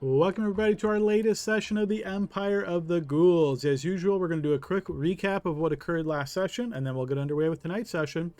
Welcome everybody to our latest session of the Empire of the Ghouls. As usual, we're going to do a quick recap of what occurred last session, and then we'll get underway with tonight's session.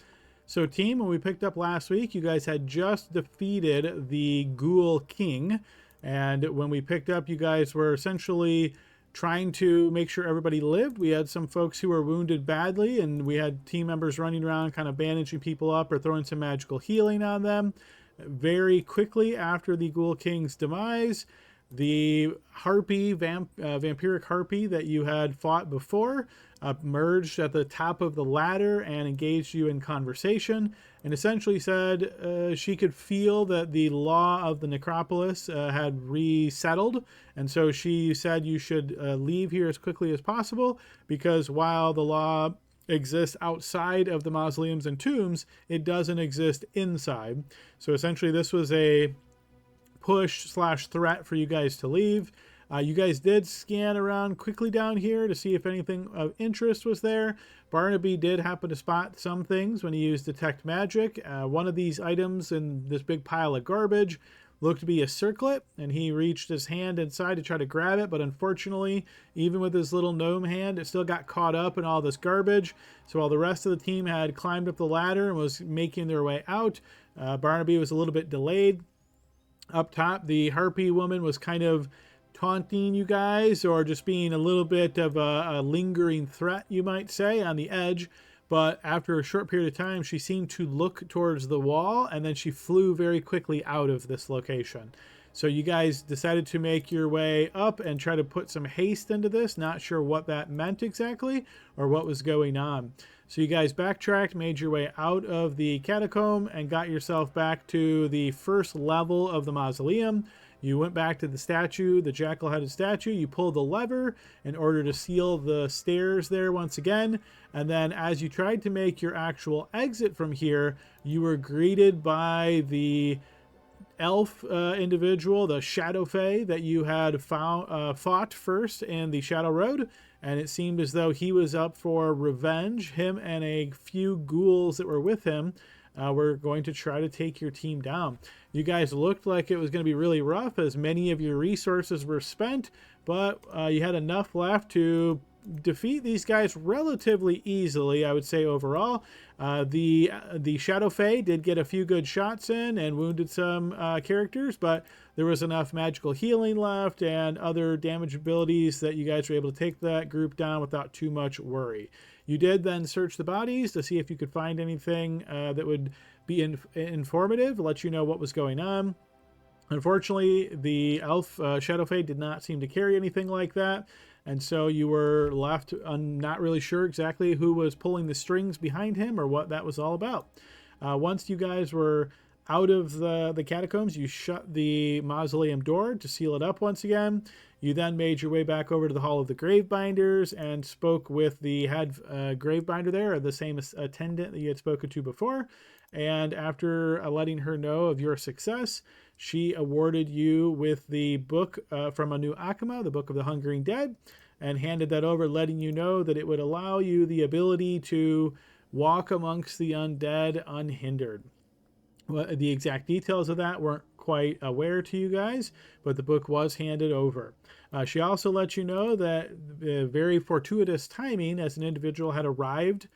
So team, when we picked up last week, you guys had just defeated the Ghoul King, and when we picked up, you guys were essentially trying to make sure everybody lived. We had some folks who were wounded badly, and we had team members running around kind of bandaging people up or throwing some magical healing on them. Very quickly after the Ghoul King's demise, the harpy, vampiric harpy that you had fought before emerged at the top of the ladder and engaged you in conversation and essentially said she could feel that the law of the necropolis had resettled. And so she said you should leave here as quickly as possible because while the law exists outside of the mausoleums and tombs, it doesn't exist inside. So essentially this was a push/threat for you guys to leave. You guys did scan around quickly down here to see if anything of interest was there. Barnaby did happen to spot some things when he used Detect Magic. One of these items in this big pile of garbage looked to be a circlet, and he reached his hand inside to try to grab it, but unfortunately, even with his little gnome hand, it still got caught up in all this garbage. So while the rest of the team had climbed up the ladder and was making their way out, Barnaby was a little bit delayed. Up top, the harpy woman was kind of taunting you guys or just being a little bit of a lingering threat, you might say, on the edge. But after a short period of time, she seemed to look towards the wall, and then she flew very quickly out of this location. So you guys decided to make your way up and try to put some haste into this. Not sure what that meant exactly or what was going on. So you guys backtracked, made your way out of the catacomb, and got yourself back to the first level of the mausoleum. You went back to the statue, the jackal-headed statue. You pulled the lever in order to seal the stairs there once again. And then as you tried to make your actual exit from here, you were greeted by the elf individual, the Shadow Fae that you had fought first in the Shadow Road. And it seemed as though he was up for revenge. Him and a few ghouls that were with him were going to try to take your team down. You guys looked like it was going to be really rough as many of your resources were spent, but you had enough left to defeat these guys relatively easily, I would say overall. The Shadow Fae did get a few good shots in and wounded some characters, but there was enough magical healing left and other damage abilities that you guys were able to take that group down without too much worry. You did then search the bodies to see if you could find anything that would be informative, let you know what was going on. Unfortunately, the elf Shadow Fae did not seem to carry anything like that. And so you were left not really sure exactly who was pulling the strings behind him or what that was all about. Once you guys were out of the catacombs, you shut the mausoleum door to seal it up once again. You then made your way back over to the Hall of the Gravebinders and spoke with the head Gravebinder there, the same attendant that you had spoken to before. And after letting her know of your success, she awarded you with the book from Anu Akama, the Book of the Hungering Dead, and handed that over, letting you know that it would allow you the ability to walk amongst the undead unhindered. Well, the exact details of that weren't quite aware to you guys, but the book was handed over. She also let you know that very fortuitous timing as an individual had arrived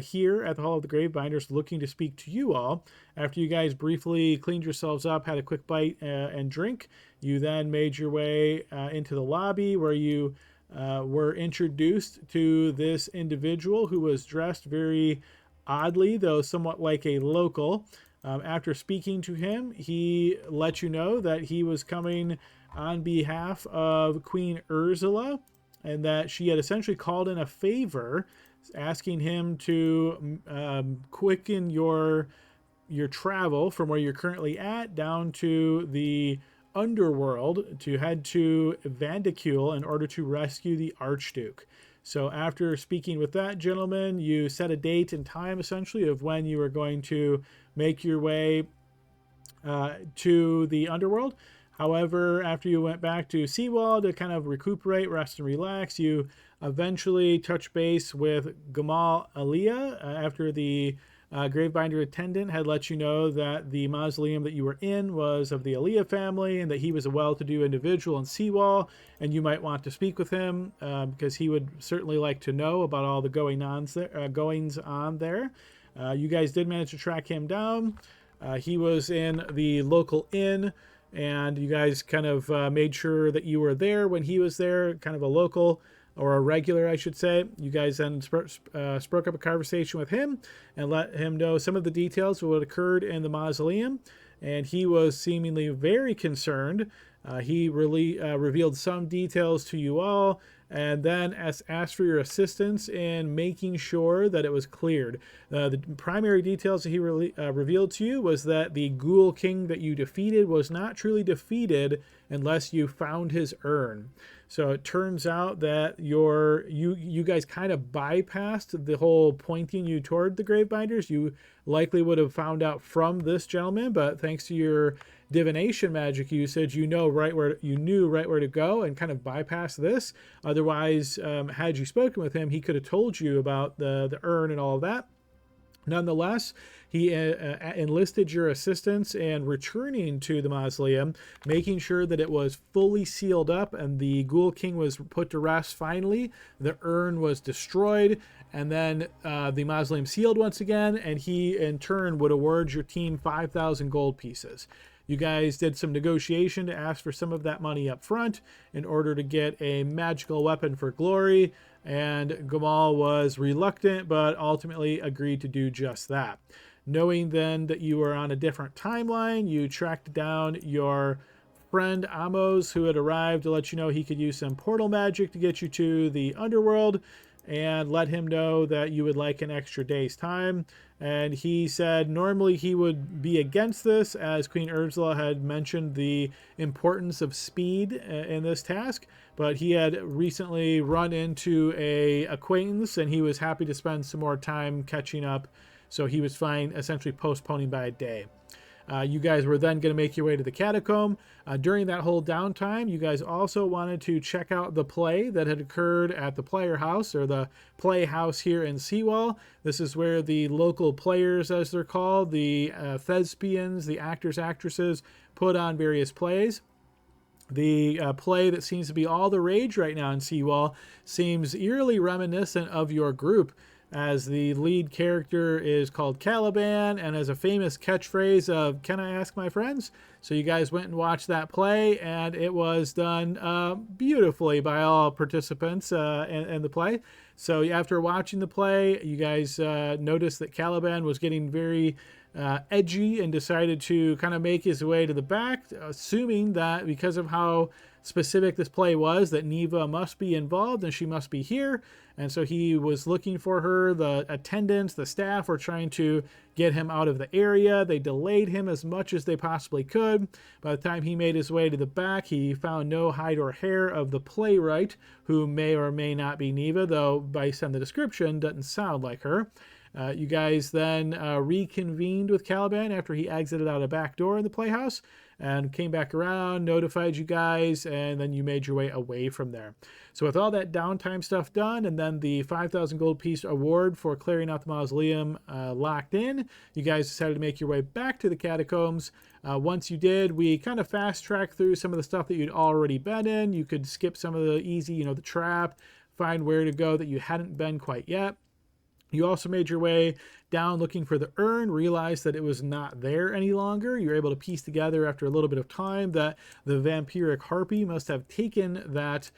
here at the Hall of the Gravebinders looking to speak to you all. After you guys briefly cleaned yourselves up, had a quick bite and drink, you then made your way into the lobby where you were introduced to this individual who was dressed very oddly, though somewhat like a local. After speaking to him, he let you know that he was coming on behalf of Queen Ursula and that she had essentially called in a favor asking him to quicken your travel from where you're currently at down to the underworld to head to Vandicule in order to rescue the Archduke. So after speaking with that gentleman, you set a date and time essentially of when you were going to make your way to the underworld. However, after you went back to Seawall to kind of recuperate, rest, and relax, you eventually touched base with Gamal Aliyah after the Gravebinder attendant had let you know that the mausoleum that you were in was of the Aaliyah family and that he was a well-to-do individual in Seawall, and you might want to speak with him because he would certainly like to know about all the goings on there. You guys did manage to track him down. He was in the local inn, and you guys kind of made sure that you were there when he was there, kind of a local, or a regular, I should say. You guys then spoke up a conversation with him and let him know some of the details of what occurred in the mausoleum, and he was seemingly very concerned. He really revealed some details to you all, and then asked for your assistance in making sure that it was cleared. The primary details that he revealed to you was that the Ghoul King that you defeated was not truly defeated unless you found his urn. So it turns out that you guys kind of bypassed the whole pointing you toward the Gravebinders. You likely would have found out from this gentleman, but thanks to your divination magic usage, you knew right where to go and kind of bypass this. Otherwise, had you spoken with him, he could have told you about the urn and all of that. Nonetheless, he enlisted your assistance in returning to the mausoleum, making sure that it was fully sealed up and the Ghoul King was put to rest finally. The urn was destroyed, and then the mausoleum sealed once again, and he in turn would award your team 5,000 gold pieces. You guys did some negotiation to ask for some of that money up front in order to get a magical weapon for glory, and Gamal was reluctant but ultimately agreed to do just that. Knowing then that you were on a different timeline, you tracked down your friend Amos, who had arrived to let you know he could use some portal magic to get you to the underworld, and let him know that you would like an extra day's time. And he said normally he would be against this, as Queen Ursula had mentioned the importance of speed in this task, but he had recently run into a acquaintance and he was happy to spend some more time catching up, so he was fine essentially postponing by a day. You guys were then going to make your way to the catacomb. During that whole downtime, you guys also wanted to check out the play that had occurred at the player house, or the playhouse here in Seawall. This is where the local players, as they're called, the thespians, the actors, actresses, put on various plays. The play that seems to be all the rage right now in Seawall seems eerily reminiscent of your group, as the lead character is called Caliban and has a famous catchphrase of, "Can I ask my friends?" So you guys went and watched that play, and it was done beautifully by all participants in the play. So after watching the play, you guys noticed that Caliban was getting very edgy and decided to kind of make his way to the back, assuming that because of how specific this play was, that Neva must be involved and she must be here. And so he was looking for her. The attendants, the staff were trying to get him out of the area. They delayed him as much as they possibly could. By the time he made his way to the back, he found no hide or hair of the playwright, who may or may not be Neva, though based on the description doesn't sound like her. You guys then reconvened with Caliban after he exited out a back door in the playhouse and came back around, notified you guys, and then you made your way away from there. So with all that downtime stuff done, and then the 5,000 gold piece award for clearing out the mausoleum locked in, you guys decided to make your way back to the catacombs. Once you did, we kind of fast-tracked through some of the stuff that you'd already been in. You could skip some of the easy, the trap, find where to go that you hadn't been quite yet. You also made your way down looking for the urn, realized that it was not there any longer. You were able to piece together after a little bit of time that the vampiric harpy must have taken that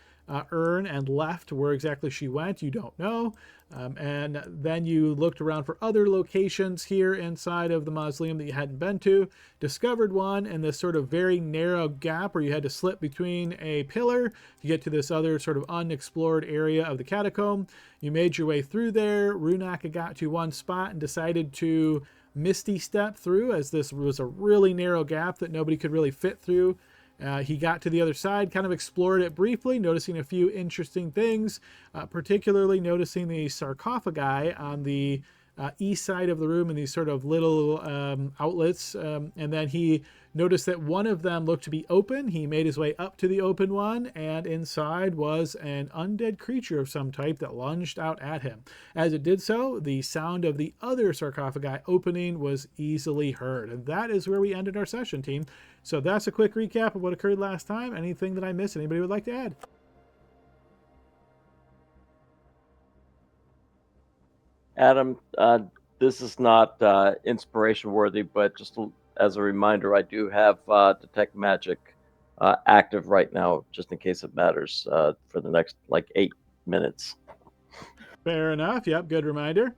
urn and left. Where exactly she went, you don't know. And then you looked around for other locations here inside of the mausoleum that you hadn't been to, discovered one in this sort of very narrow gap where you had to slip between a pillar to get to this other sort of unexplored area of the catacomb. You made your way through there. Runaka got to one spot and decided to misty step through, as this was a really narrow gap that nobody could really fit through. He got to the other side, kind of explored it briefly, noticing a few interesting things, particularly noticing the sarcophagi on the east side of the room in these sort of little outlets. And then he noticed that one of them looked to be open. He made his way up to the open one, and inside was an undead creature of some type that lunged out at him. As it did so, the sound of the other sarcophagi opening was easily heard. And that is where we ended our session, team. So that's a quick recap of what occurred last time. Anything that I missed, anybody would like to add? Adam, this is not inspiration worthy, but just as a reminder, I do have Detect Magic active right now, just in case it matters, for the next 8 minutes. Fair enough. Yep, good reminder.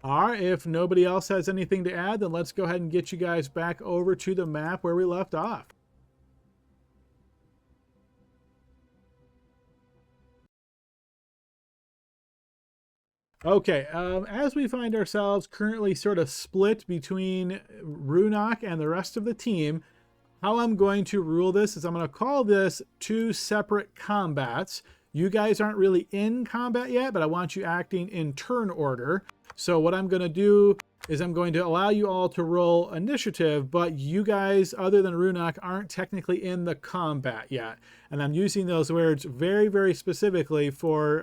All right, if nobody else has anything to add, then let's go ahead and get you guys back over to the map where we left off. Okay, as we find ourselves currently sort of split between Runok and the rest of the team, how I'm going to rule this is I'm going to call this 2 separate combats. You guys aren't really in combat yet, but I want you acting in turn order. So what I'm going to do is I'm going to allow you all to roll initiative, but you guys, other than Runok, aren't technically in the combat yet. And I'm using those words very, very specifically for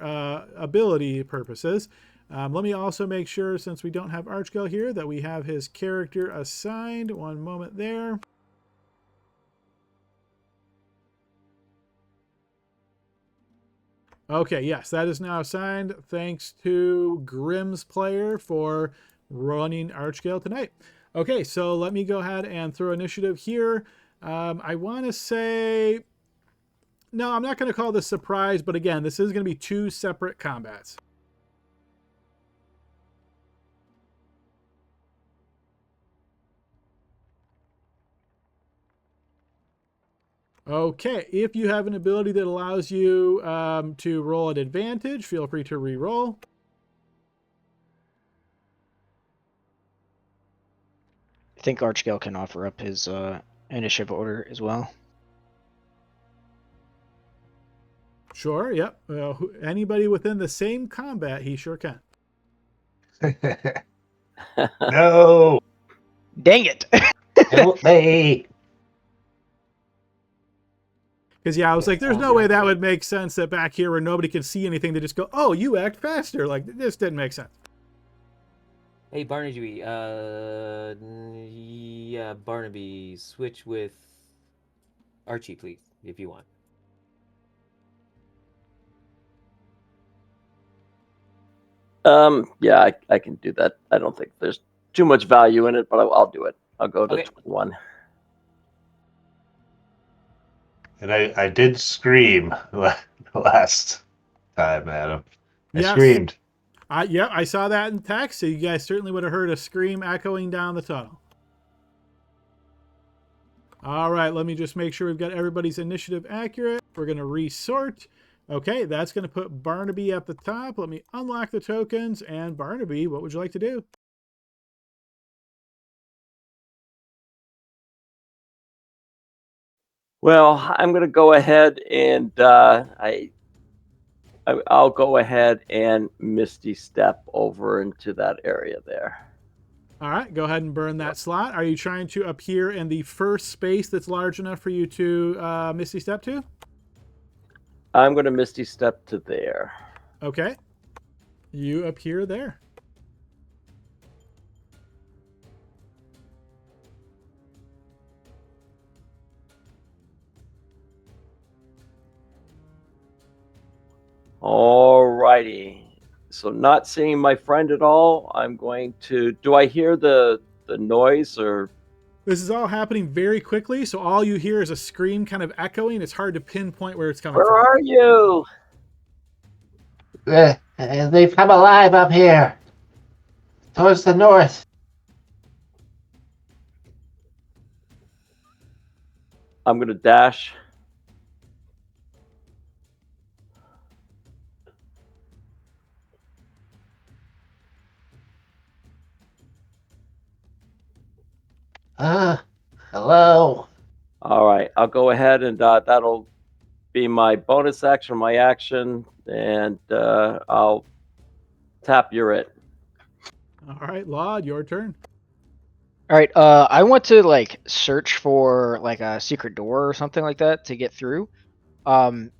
ability purposes. Let me also make sure, since we don't have Archgale here, that we have his character assigned. One moment there. Okay, yes, that is now assigned. Thanks to Grimm's player for running Archgale tonight. Okay, so let me go ahead and throw initiative here. I want to say... No, I'm not going to call this surprise, but again, this is going to be 2 separate combats. Okay, if you have an ability that allows you to roll at advantage, feel free to re-roll. I think Archgale can offer up his initiative order as well. Sure, yep. Anybody within the same combat, he sure can. No! Dang it! Help me! Because, yeah, I was like, there's no way that would make sense that back here where nobody can see anything, they just go, oh, you act faster. Like, this didn't make sense. Hey, Barnaby, yeah, Barnaby, switch with Archie, please, if you want. Yeah, I can do that. I don't think there's too much value in it, but I'll do it. I'll go to Okay. 21. And I did scream last time, Adam. I Yes. screamed. Yeah, I saw that in text, so you guys certainly would have heard a scream echoing down the tunnel. All right, let me just make sure we've got everybody's initiative accurate. We're going to resort. Okay, that's going to put Barnaby at the top. Let me unlock the tokens. And Barnaby, what would you like to do? Well, I'm going to go ahead and I'll go ahead and Misty Step over into that area there. All right, go ahead and burn that slot. Are you trying to appear in the first space that's large enough for you to Misty Step to? I'm going to Misty Step to there. Okay. You appear there. Alrighty. So not seeing my friend at all, I'm going to... Do I hear the noise or... This is all happening very quickly, so all you hear is a scream kind of echoing. It's hard to pinpoint where it's coming from. Where are you? They've come alive up here. Towards the north. I'm going to dash. Hello. All right, I'll go ahead and that'll be my bonus action, my action, and I'll Tap, you're it. All right, Laud, your turn. All right. I want to like search for like a secret door or something like that to get through.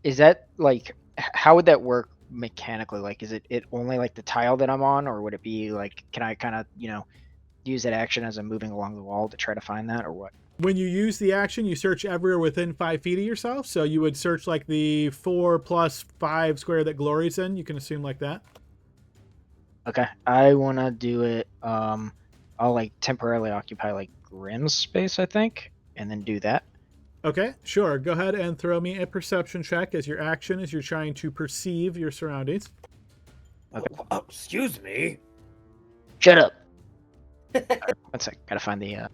Is that like how would that work mechanically? Like, is it only like the tile that I'm on, or would it be like can I kind of use that action as I'm moving along the wall to try to find that, or what? When you use the action, you search everywhere within 5 feet of yourself. So you would search like the 4+5 square that Glory's in. You can assume like that. Okay, I want to do it. I'll like temporarily occupy like Grimm's space, I think, and then do that. Okay, sure. Go ahead and throw me a perception check as your action as you're trying to perceive your surroundings. Okay. Oh, excuse me. Shut up. Alright, one sec. Gotta find the.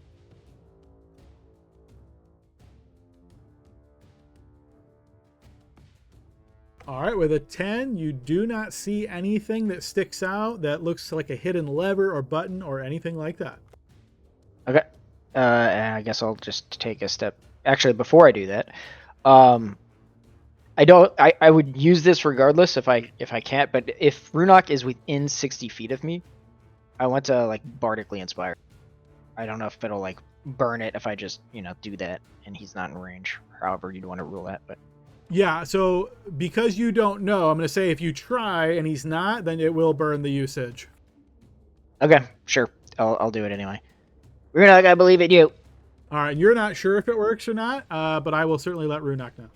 All right, with a 10, you do not see anything that sticks out that looks like a hidden lever or button or anything like that. Okay. And I guess I'll just take a step. Actually, before I do that, I would use this regardless if I can't. But if Runok is within 60 feet of me, I want to like bardically inspire. I don't know if it'll like burn it if I just do that and he's not in range. However you'd want to rule that, but. Yeah, so because you don't know, I'm going to say if you try and he's not, then it will burn the usage. Okay, sure. I'll do it anyway. Runok, I believe in you. All right, you're not sure if it works or not, but I will certainly let Runok know.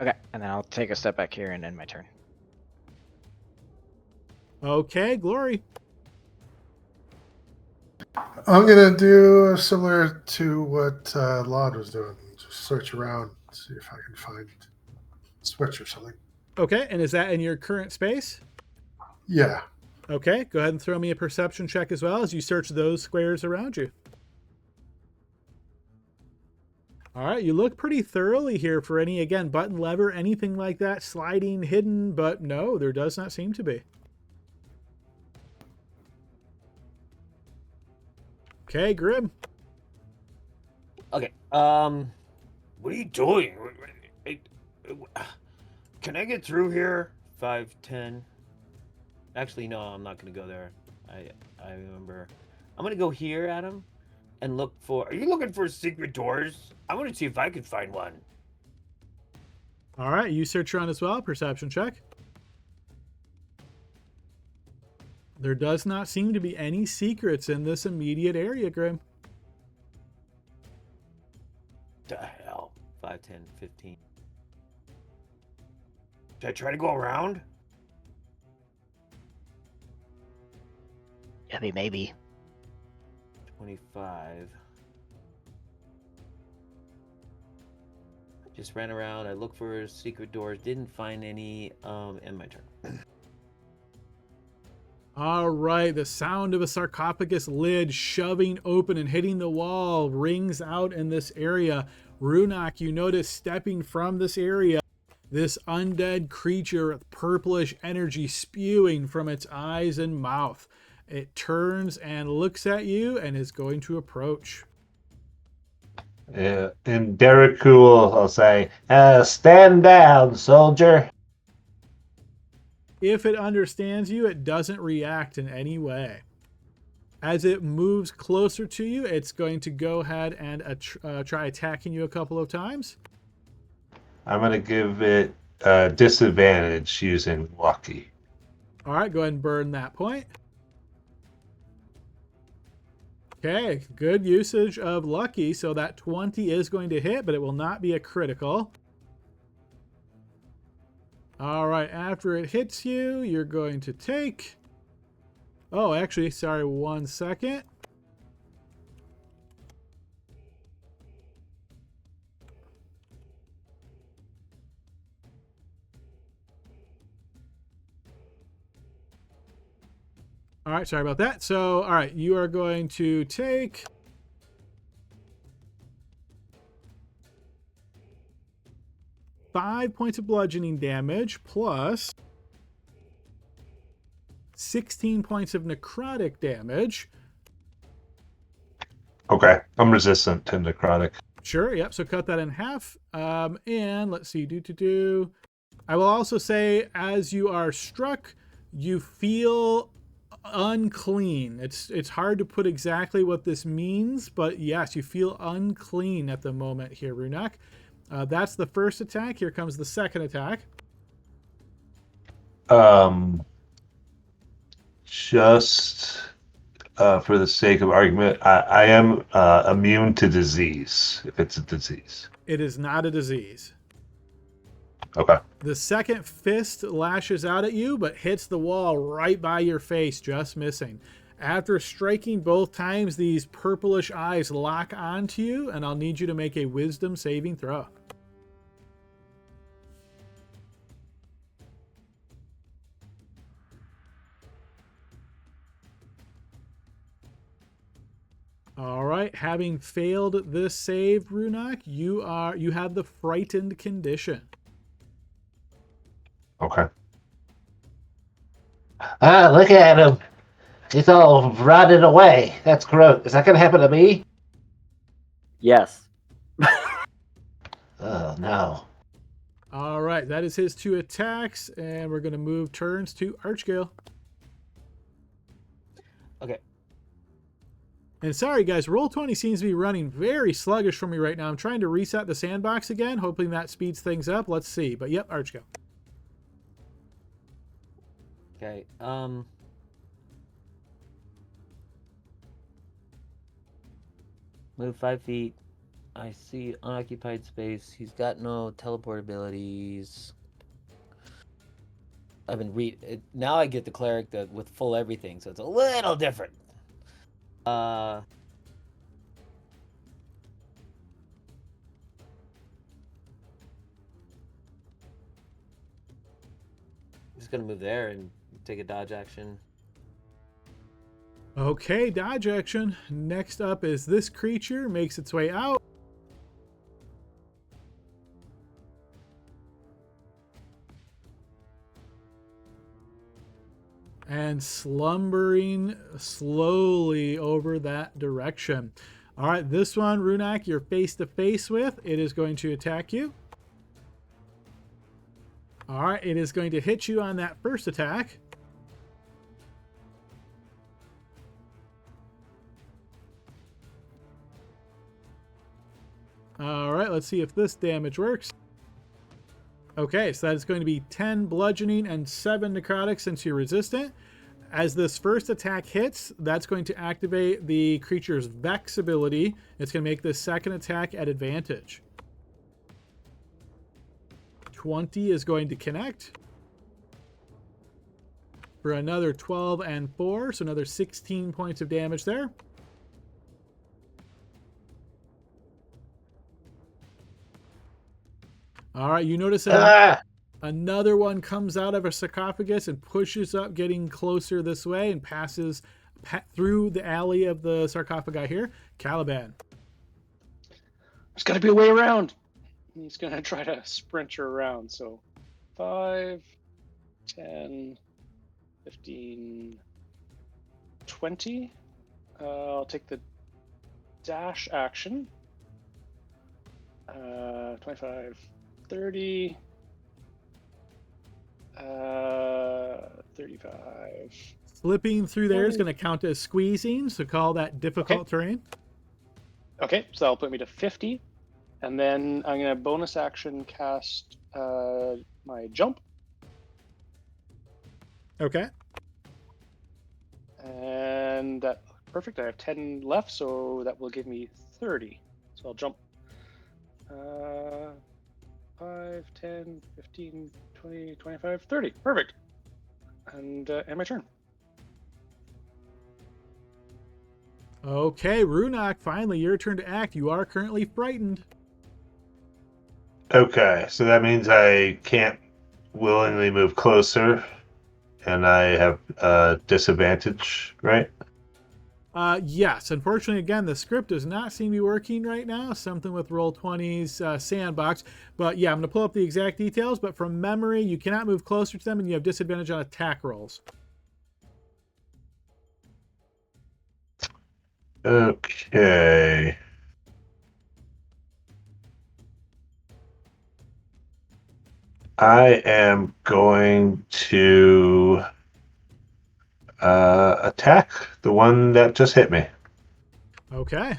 Okay, and then I'll take a step back here and end my turn. Okay, Glory. I'm gonna do similar to what Laud was doing. Just search around, see if I can find a switch or something. Okay, and is that in your current space? Yeah. Okay, go ahead and throw me a perception check as well as you search those squares around you. All right, you look pretty thoroughly here for any, again, button, lever, anything like that, sliding, hidden, but no, there does not seem to be. Okay, Grim. Okay. What are you doing? Can I get through here? 5, 10. Actually, no, I'm not gonna go there. I remember. I'm gonna go here, Adam, and look for. Are you looking for secret doors? I want to see if I can find one. All right, you search around as well. Perception check. There does not seem to be any secrets in this immediate area, Grim. The hell? 5, 10, 15. Should I try to go around? I mean, maybe. 25. Just ran around. I looked for secret doors. Didn't find any. End my turn. All right, the sound of a sarcophagus lid shoving open and hitting the wall rings out in this area. Runok, you notice stepping from this area, this undead creature with purplish energy spewing from its eyes and mouth. It turns and looks at you and is going to approach. In Derek Cool, I'll say, stand down, soldier. If it understands you, it doesn't react in any way. As it moves closer to you, it's going to go ahead and try attacking you a couple of times. I'm going to give it disadvantage using Lucky. All right, go ahead and burn that point. Okay, good usage of Lucky. So that 20 is going to hit, but it will not be a critical. All right, after it hits you, you're going to take... Oh, actually, sorry, 1 second. All right, sorry about that. So, all right, you are going to take... 5 points of bludgeoning damage plus 16 points of necrotic damage. Okay, I'm resistant to necrotic. Sure, yep, so cut that in half. And let's see, I will also say, as you are struck, You feel unclean. It's hard to put exactly what this means, but yes, you feel unclean at the moment here, Runak. That's the first attack. Here comes the second attack. Just for the sake of argument, I am immune to disease, if it's a disease. It is not a disease. Okay. The second fist lashes out at you, but hits the wall right by your face, just missing. After striking both times, these purplish eyes lock onto you, and I'll need you to make a wisdom saving throw. All right, having failed this save, Runak, you have the frightened condition. Okay. Ah, look at him. He's all rotted away. That's gross. Is that going to happen to me? Yes. Oh, no. All right, that is his 2 attacks, and we're going to move turns to Archgale. Okay. And sorry, guys, Roll20 seems to be running very sluggish for me right now. I'm trying to reset the sandbox again, hoping that speeds things up. Let's see. But yep, Archgale. Okay. Move 5 feet. I see unoccupied space. He's got no teleport abilities. I've been now I get the cleric with full everything, so it's a little different. Just gonna move there and take a dodge action. Okay, dodge action. Next up is this creature. Makes its way out. And slumbering slowly over that direction. All right, this one, Runak, you're face to face with. It is going to attack you. All right, it is going to hit you on that first attack. All right, let's see if this damage works. Okay, so that is going to be 10 bludgeoning and 7 necrotic since you're resistant. As this first attack hits, that's going to activate the creature's Vex ability. It's going to make this second attack at advantage. 20 is going to connect for another 12 and 4, so another 16 points of damage there. All right, you notice that another one comes out of a sarcophagus and pushes up, getting closer this way, and passes through the alley of the sarcophagi here. Caliban. There's got to be a way around. He's going to try to sprint her around. So 5, 10, 15, 20. I'll take the dash action. 25, 30, 35. Slipping through there is going to count as squeezing, so call that difficult terrain. Okay, so that'll put me to 50. And then I'm going to bonus action cast my jump. Okay. And that perfect. I have 10 left, so that will give me 30. So I'll jump 5, 10, 15, 20, 25, 30. Perfect. And my turn. Okay, Runak, finally your turn to act. You are currently frightened. Okay, so that means I can't willingly move closer, and I have disadvantage, right? Yes, unfortunately, again, the script does not seem to be working right now. Something with Roll20's sandbox. But yeah, I'm going to pull up the exact details. But from memory, you cannot move closer to them, and you have disadvantage on attack rolls. Okay. I am going to attack the one that just hit me. Okay.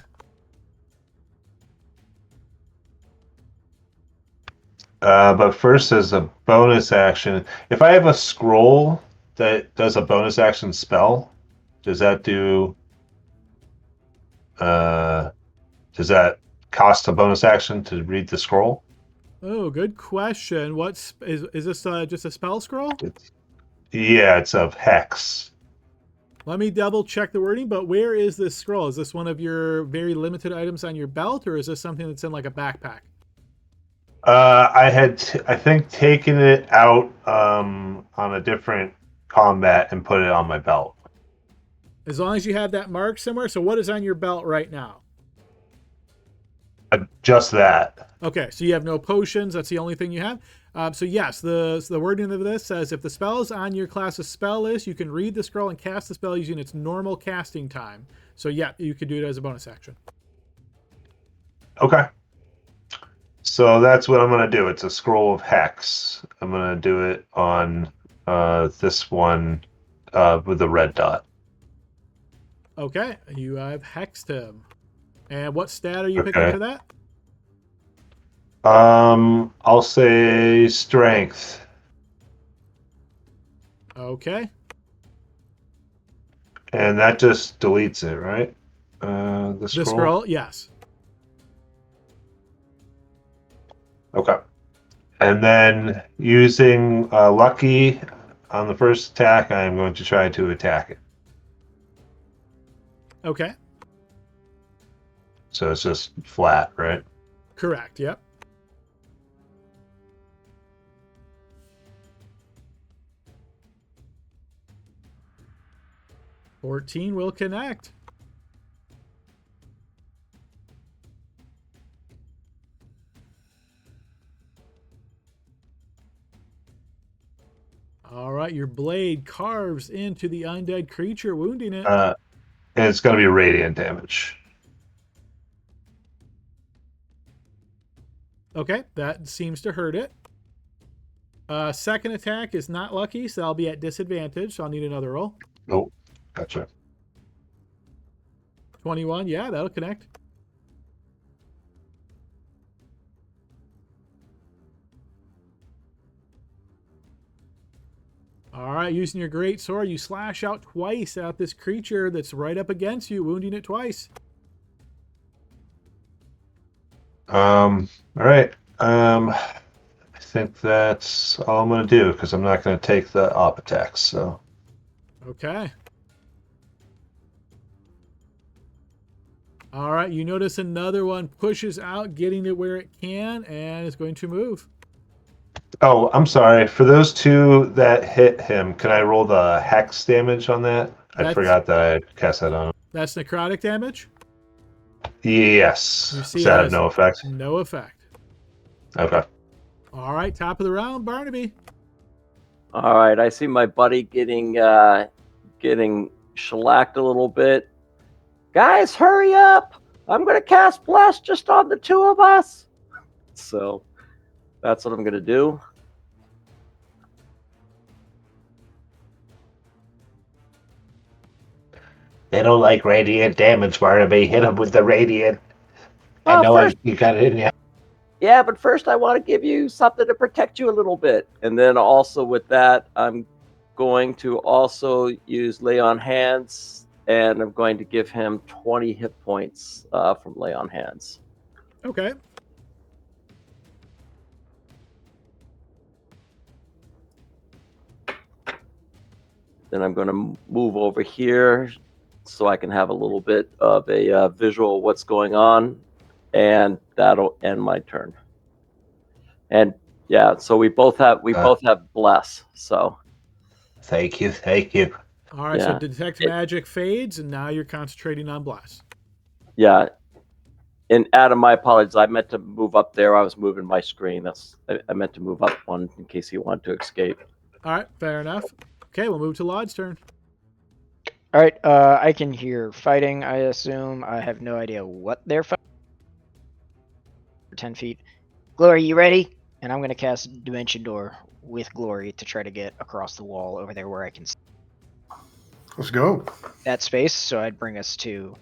But first, as a bonus action, if I have a scroll that does a bonus action spell, does that do? Does that cost a bonus action to read the scroll? Oh, good question. Is this just a spell scroll? Yeah, it's of hex. Let me double check the wording, but where is this scroll? Is this one of your very limited items on your belt, or is this something that's in like a backpack? I think, taken it out on a different combat and put it on my belt. As long as you have that marked somewhere. So what is on your belt right now? Just that. Okay, so you have no potions. That's the only thing you have. So yes, the wording of this says if the spell is on your class's spell list, you can read the scroll and cast the spell using its normal casting time. So yeah, you could do it as a bonus action. Okay. So that's what I'm going to do. It's a scroll of hex. I'm going to do it on this one with the red dot. Okay, you have hexed him. And what stat are you picking for that? I'll say strength. Okay. And that just deletes it, right? The scroll? The scroll, yes. Okay. And then using lucky on the first attack, I am going to try to attack it. Okay. So it's just flat, right? Correct, yep. $14 will connect. All right, your blade carves into the undead creature, wounding it. And it's going to be radiant damage. Okay, that seems to hurt it. Second attack is not lucky, so I'll be at disadvantage, so I'll need another roll. Oh, gotcha. 21, yeah, that'll connect. All right, using your great sword, you slash out twice at this creature that's right up against you, wounding it twice. All right. I think that's all I'm going to do because I'm not going to take the op attacks. So. Okay. All right, you notice another one pushes out, getting it where it can, and is going to move. Oh, I'm sorry. For those two that hit him, can I roll the hex damage on that? I forgot that I cast that on him. That's necrotic damage? Yes. You see Does that have no effect? No effect. Okay. All right, top of the round, Barnaby. All right, I see my buddy getting shellacked a little bit. Guys, hurry up! I'm going to cast Bless just on the two of us. So that's what I'm going to do. They don't like radiant damage, Barnaby. Hit them with the radiant. I know you got it in you. Yeah, but first I want to give you something to protect you a little bit. And then also with that, I'm going to also use Lay on Hands, and I'm going to give him 20 hit points from Lay on Hands. Okay. Then I'm going to move over here so I can have a little bit of a visual of what's going on, and that'll end my turn. And yeah, so we both have Bless. So thank you. All right, so detect magic fades, and now you're concentrating on Bless. Yeah. And Adam, my apologies. I meant to move up there. I was moving my screen. I meant to move up one in case he wanted to escape. All right, fair enough. Okay, we'll move to Laud's turn. All right, I can hear fighting, I assume. I have no idea what they're fighting. 10 feet. Glory, you ready? And I'm going to cast Dimension Door with Glory to try to get across the wall over there where I can see. Let's go. that space. So I'd bring us to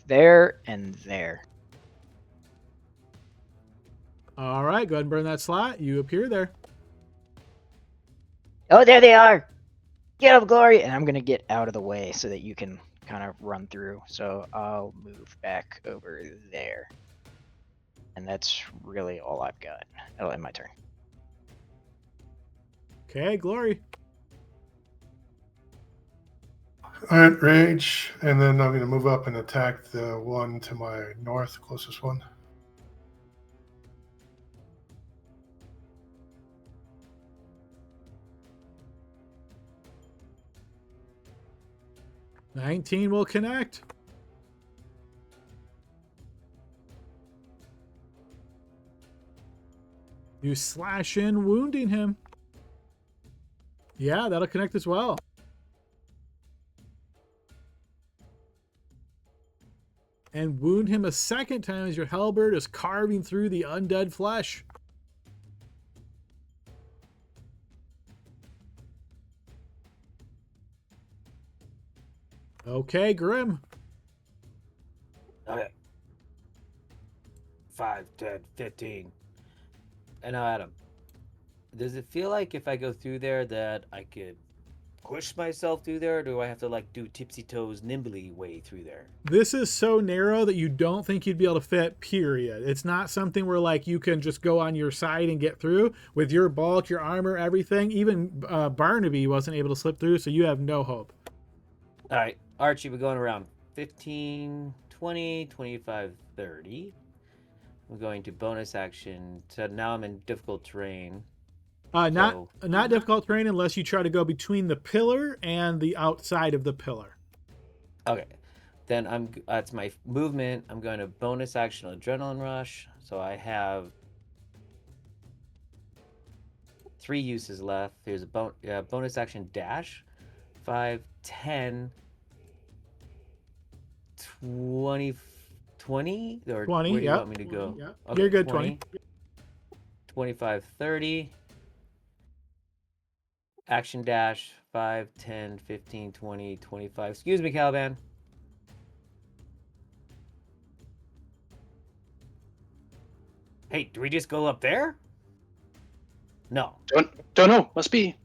there and there. All right, go ahead and burn that slot. You appear there. Oh, there they are. Get up, Glory. And I'm going to get out of the way so that you can kind of run through. So I'll move back over there. And that's really all I've got. That'll end my turn. Okay, Glory. All right, rage, and then I'm going to move up and attack the one to my north, closest one. $19 will connect. You slash in, wounding him. Yeah, that'll connect as well. And wound him a second time as your halberd is carving through the undead flesh. Okay, Grim. Okay. 5, 10, 15. And now, Adam, does it feel like if I go through there that I could push myself through there, or do I have to like do tipsy toes nimbly way through there? This is so narrow that you don't think you'd be able to fit, period. It's not something where like you can just go on your side and get through. With your bulk, your armor, everything, even Barnaby wasn't able to slip through, so you have no hope. All right, Archie, we're going around 15, 20, 25, 30. We're going to bonus action. So now I'm in difficult terrain. Not difficult terrain unless you try to go between the pillar and the outside of the pillar. Okay, then that's my movement. I'm going to bonus action adrenaline rush. So I have 3 uses left. There's a bonus action dash. 5, 10, 20, 20? Or 20, where do you yeah. want me to go? Yeah. Okay, You're good, 20. 25, 30. Action dash, 5, 10, 15, 20, 25. Excuse me, Caliban. Hey, do we just go up there? No. Don't know. Must be.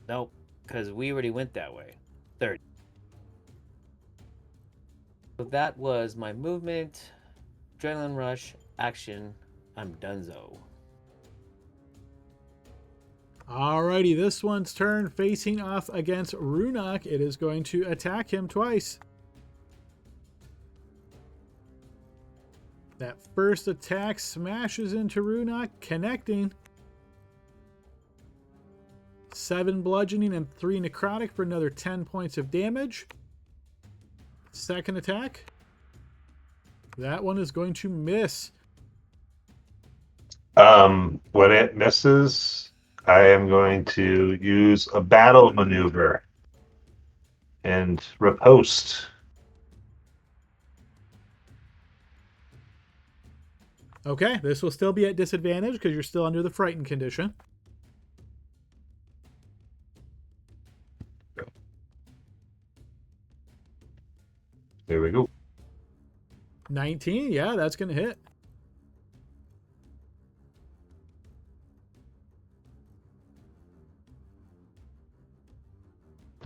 Nope, because we already went that way. 30. So that was my movement, adrenaline rush, action. I'm donezo. Alrighty, this one's turn, facing off against Runok. It is going to attack him twice. That first attack smashes into Runok, connecting. 7 bludgeoning and 3 necrotic for another 10 points of damage. Second attack. That one is going to miss. When it misses, I am going to use a battle maneuver and riposte. Okay, this will still be at disadvantage because you're still under the frightened condition. There we go. 19, yeah, that's going to hit.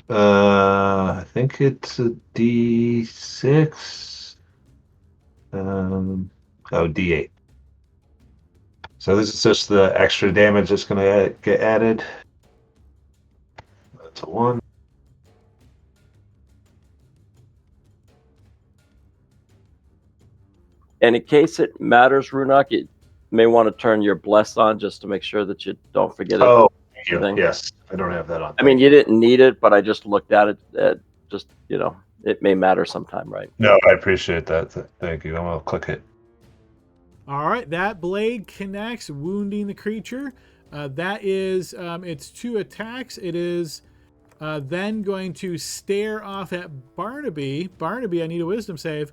I think it's a D6. D8. So this is just the extra damage that's going to get added. That's a 1. And in case it matters, Runok, you may want to turn your bless on just to make sure that you don't forget it. Oh, thank you. Thing. Yes, I don't have that on. I mean, you didn't need it, but I just looked at it. Just, it may matter sometime, right? No, I appreciate that. Thank you. I'm going to click it. All right, that blade connects, wounding the creature. That is its 2 attacks. It is then going to stare off at Barnaby. Barnaby, I need a wisdom save.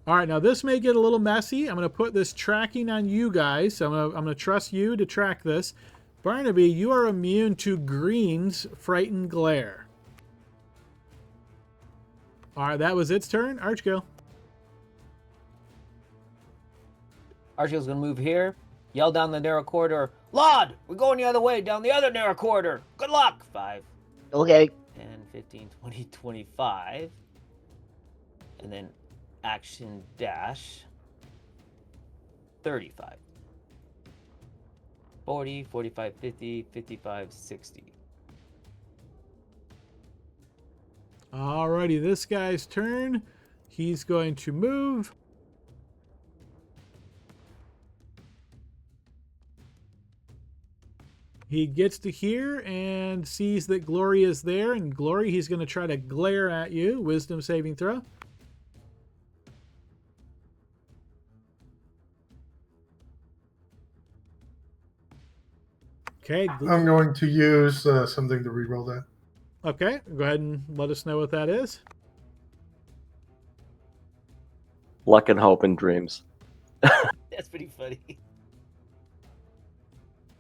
All right, now this may get a little messy. I'm going to put this tracking on you guys. So I'm going to trust you to track this. Barnaby, you are immune to Green's Frightened Glare. All right, that was its turn. Archgill. Archie's gonna move here, yell down the narrow corridor, Laud, we're going the other way, down the other narrow corridor. Good luck. 5, Okay. 10, 15, 20, 25. And then action dash 35. 40, 45, 50, 55, 60. Alrighty, this guy's turn. He's going to move. He gets to here and sees that Glory is there. And Glory, he's going to try to glare at you. Wisdom saving throw. Okay. I'm going to use something to reroll that. Okay, go ahead and let us know what that is. Luck and hope and dreams. That's pretty funny.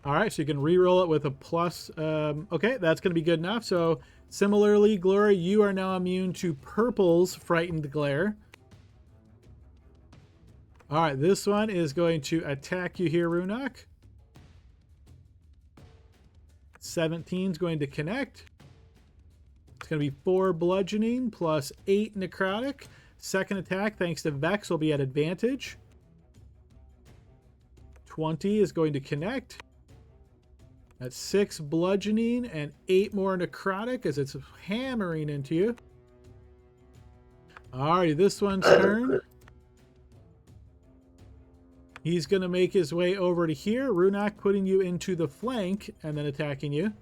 All right, so you can re-roll it with a plus. Okay, that's going to be good enough. So similarly, Glory, you are now immune to Purple's Frightened Glare. All right, this one is going to attack you here, Runok. 17 is going to connect. It's going to be 4 bludgeoning plus 8 necrotic. Second attack, thanks to Vex, will be at advantage. 20 is going to connect. That's 6 bludgeoning and 8 more necrotic as it's hammering into you. Alrighty, this one's turn. He's going to make his way over to here. Runok putting you into the flank and then attacking you.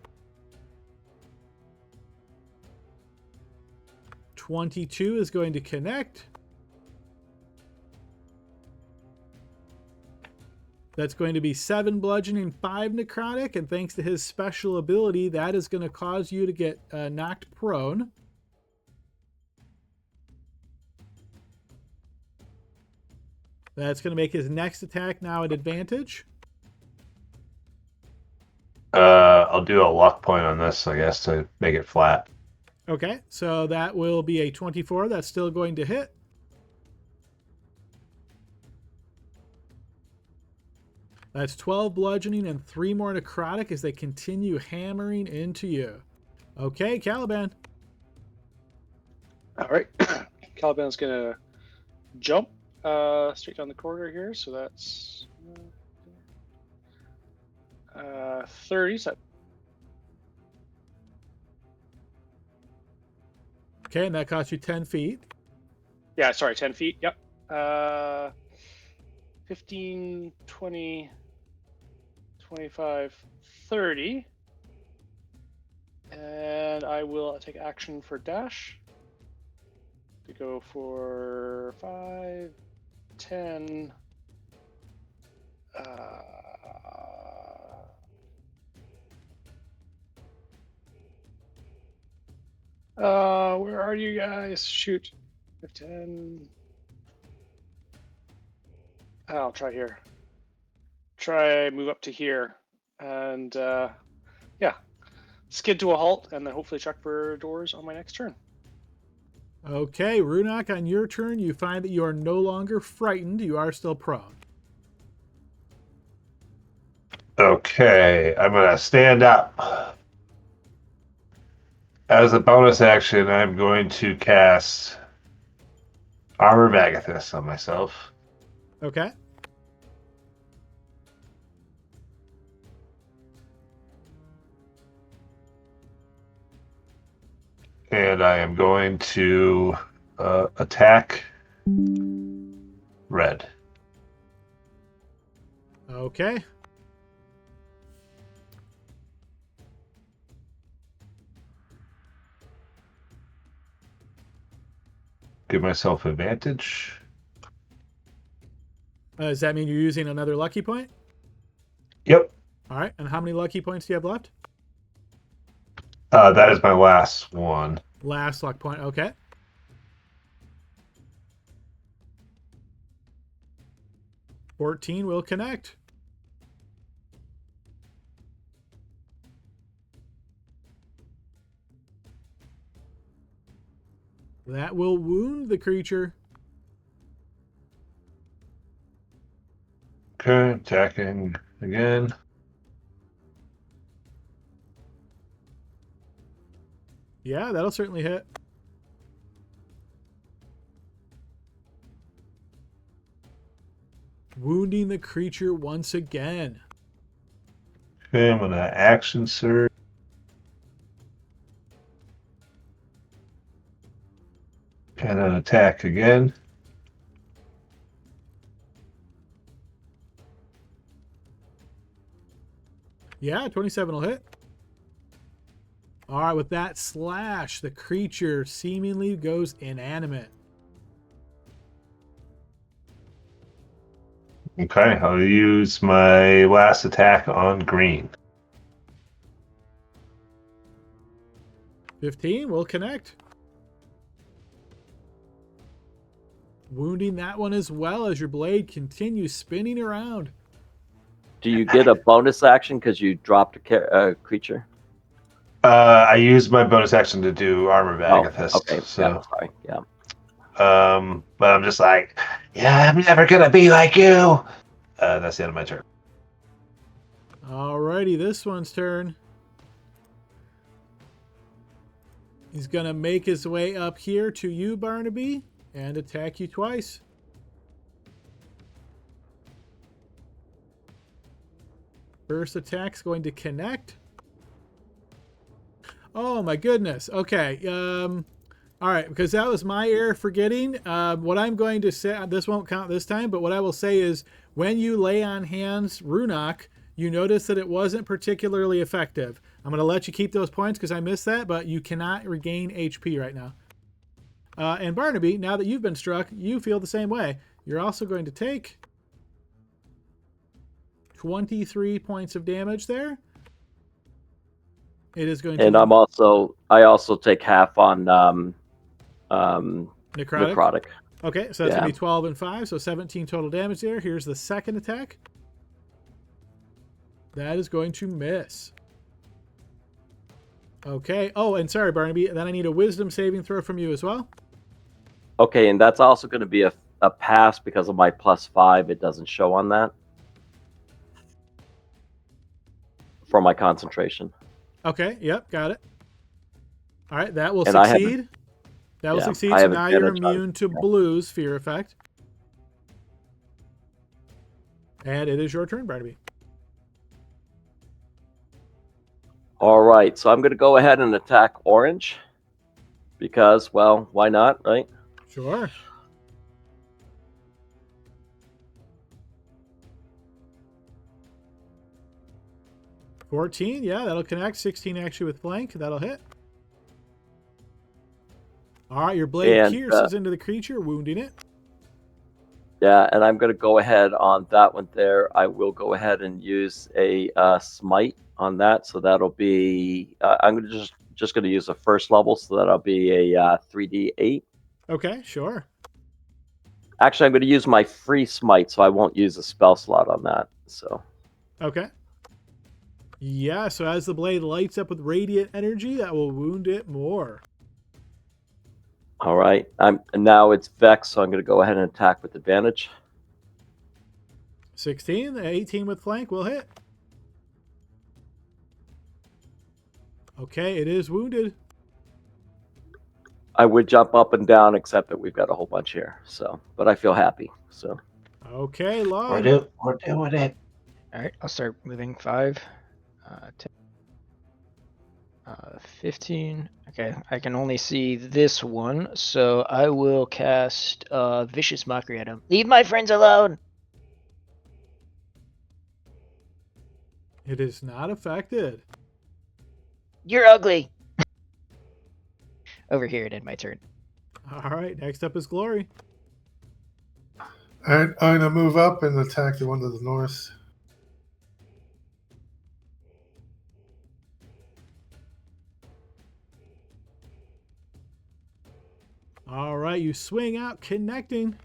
22 is going to connect. That's going to be 7 bludgeoning, 5 necrotic, and thanks to his special ability, that is going to cause you to get knocked prone. That's going to make his next attack now at advantage. I'll do a luck point on this, I guess, to make it flat. Okay, so that will be a 24. That's still going to hit. That's 12 bludgeoning and 3 more necrotic as they continue hammering into you. Okay, Caliban. All right. Caliban's going to jump straight down the corridor here. So that's 30. So Okay, and that costs you 10 feet. yeah, sorry, 10 feet. Yep. 15, 20, 25, 30. And I will take action for dash to go for 5, 10. Where are you guys? Shoot. 10. I'll try here. Try move up to here. And yeah. Skid to a halt and then hopefully check for doors on my next turn. Okay, Runok, on your turn, you find that you are no longer frightened. You are still prone. Okay, I'm going to stand up. As a bonus action, I'm going to cast Armor of Agathis on myself. Okay. And I am going to attack red. Okay. Give myself advantage. Does that mean you're using another lucky point? Yep. All right, and how many lucky points do you have left? That is my last one. Last luck point, okay. $14 will connect. That will wound the creature. Okay, attacking again. Yeah, that'll certainly hit. Wounding the creature once again. Okay, I'm gonna action surge. And then attack again. Yeah, 27 will hit. All right, with that slash, the creature seemingly goes inanimate. Okay, I'll use my last attack on green. 15 will connect. Wounding that one as well as your blade continues spinning around. Do you get a bonus action because you dropped a creature? I used my bonus action to do armor bag of fist. Okay. So, Yeah, sorry. Yeah. but I'm just like, yeah, I'm never gonna be like you. That's the end of my turn. Alrighty, this one's turn. He's gonna make his way up here to you, Barnaby, and attack you twice. First attack's going to connect. Oh my goodness. Okay. All right, because that was my error forgetting. What I'm going to say, this won't count this time, but what I will say is when you lay on hands Runok, you notice that it wasn't particularly effective. I'm going to let you keep those points because I missed that, but you cannot regain HP right now. And Barnaby, now that you've been struck, you feel the same way. You're also going to take 23 points of damage there. It is going to... And I also take half on necrotic. Okay, so that's going to be 12 and 5, so 17 total damage there. Here's the second attack. That is going to miss. Okay. Oh, and sorry, Barnaby. Then I need a wisdom saving throw from you as well. Okay, and that's also going to be a pass because of my +5. It doesn't show on that for my concentration. Okay. Yep. Got it. All right. That will And succeed. That will succeed. So now you're advantage on- immune to Blue's fear effect. And it is your turn, Barnaby. All right, so I'm going to go ahead and attack orange because, well, why not, right? Sure. $14, yeah, that'll connect. 16 actually with flank. That'll hit. All right, your blade pierces into the creature, wounding it. Yeah, and I'm going to go ahead on that one there. I will go ahead and use a smite on that, so that'll be I'm going to just going to use a first level, so that'll be a 3d8. Okay, sure. Actually, I'm going to use my free smite, so I won't use a spell slot on that. So okay, yeah. So as the blade lights up with radiant energy, that will wound it more. all right, now it's Vex, so I'm going to go ahead and attack with advantage. 16, 18 with flank will hit. Okay, it is wounded. I would jump up and down, except that we've got a whole bunch here. So, but I feel happy. So, okay, Log. We're doing it. All right, I'll start moving 5, 10, 15. Okay, I can only see this one, so I will cast Vicious Mockery at him. Leave my friends alone! It is not affected. You're ugly! Over here, it ended my turn. All right, next up is Glory. All right, I'm going to move up and attack the one to the north. All right, you swing out, connecting.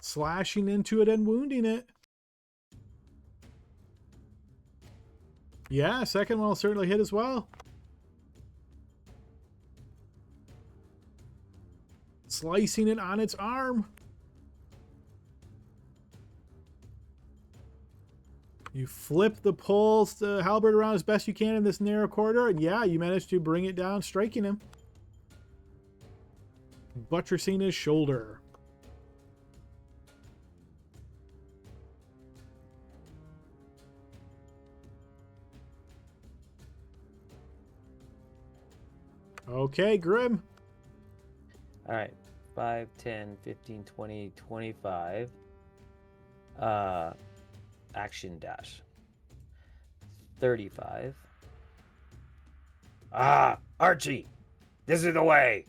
Slashing into it and wounding it. Yeah, second one will certainly hit as well. slicing it on its arm. You flip the poles, the halberd around as best you can in this narrow corridor, and yeah, you manage to bring it down, striking him. Buttressing his shoulder. Okay, Grim. All right. 5, 10, 15, 20, 25. Action dash. 35. Ah, Archie, this is the way.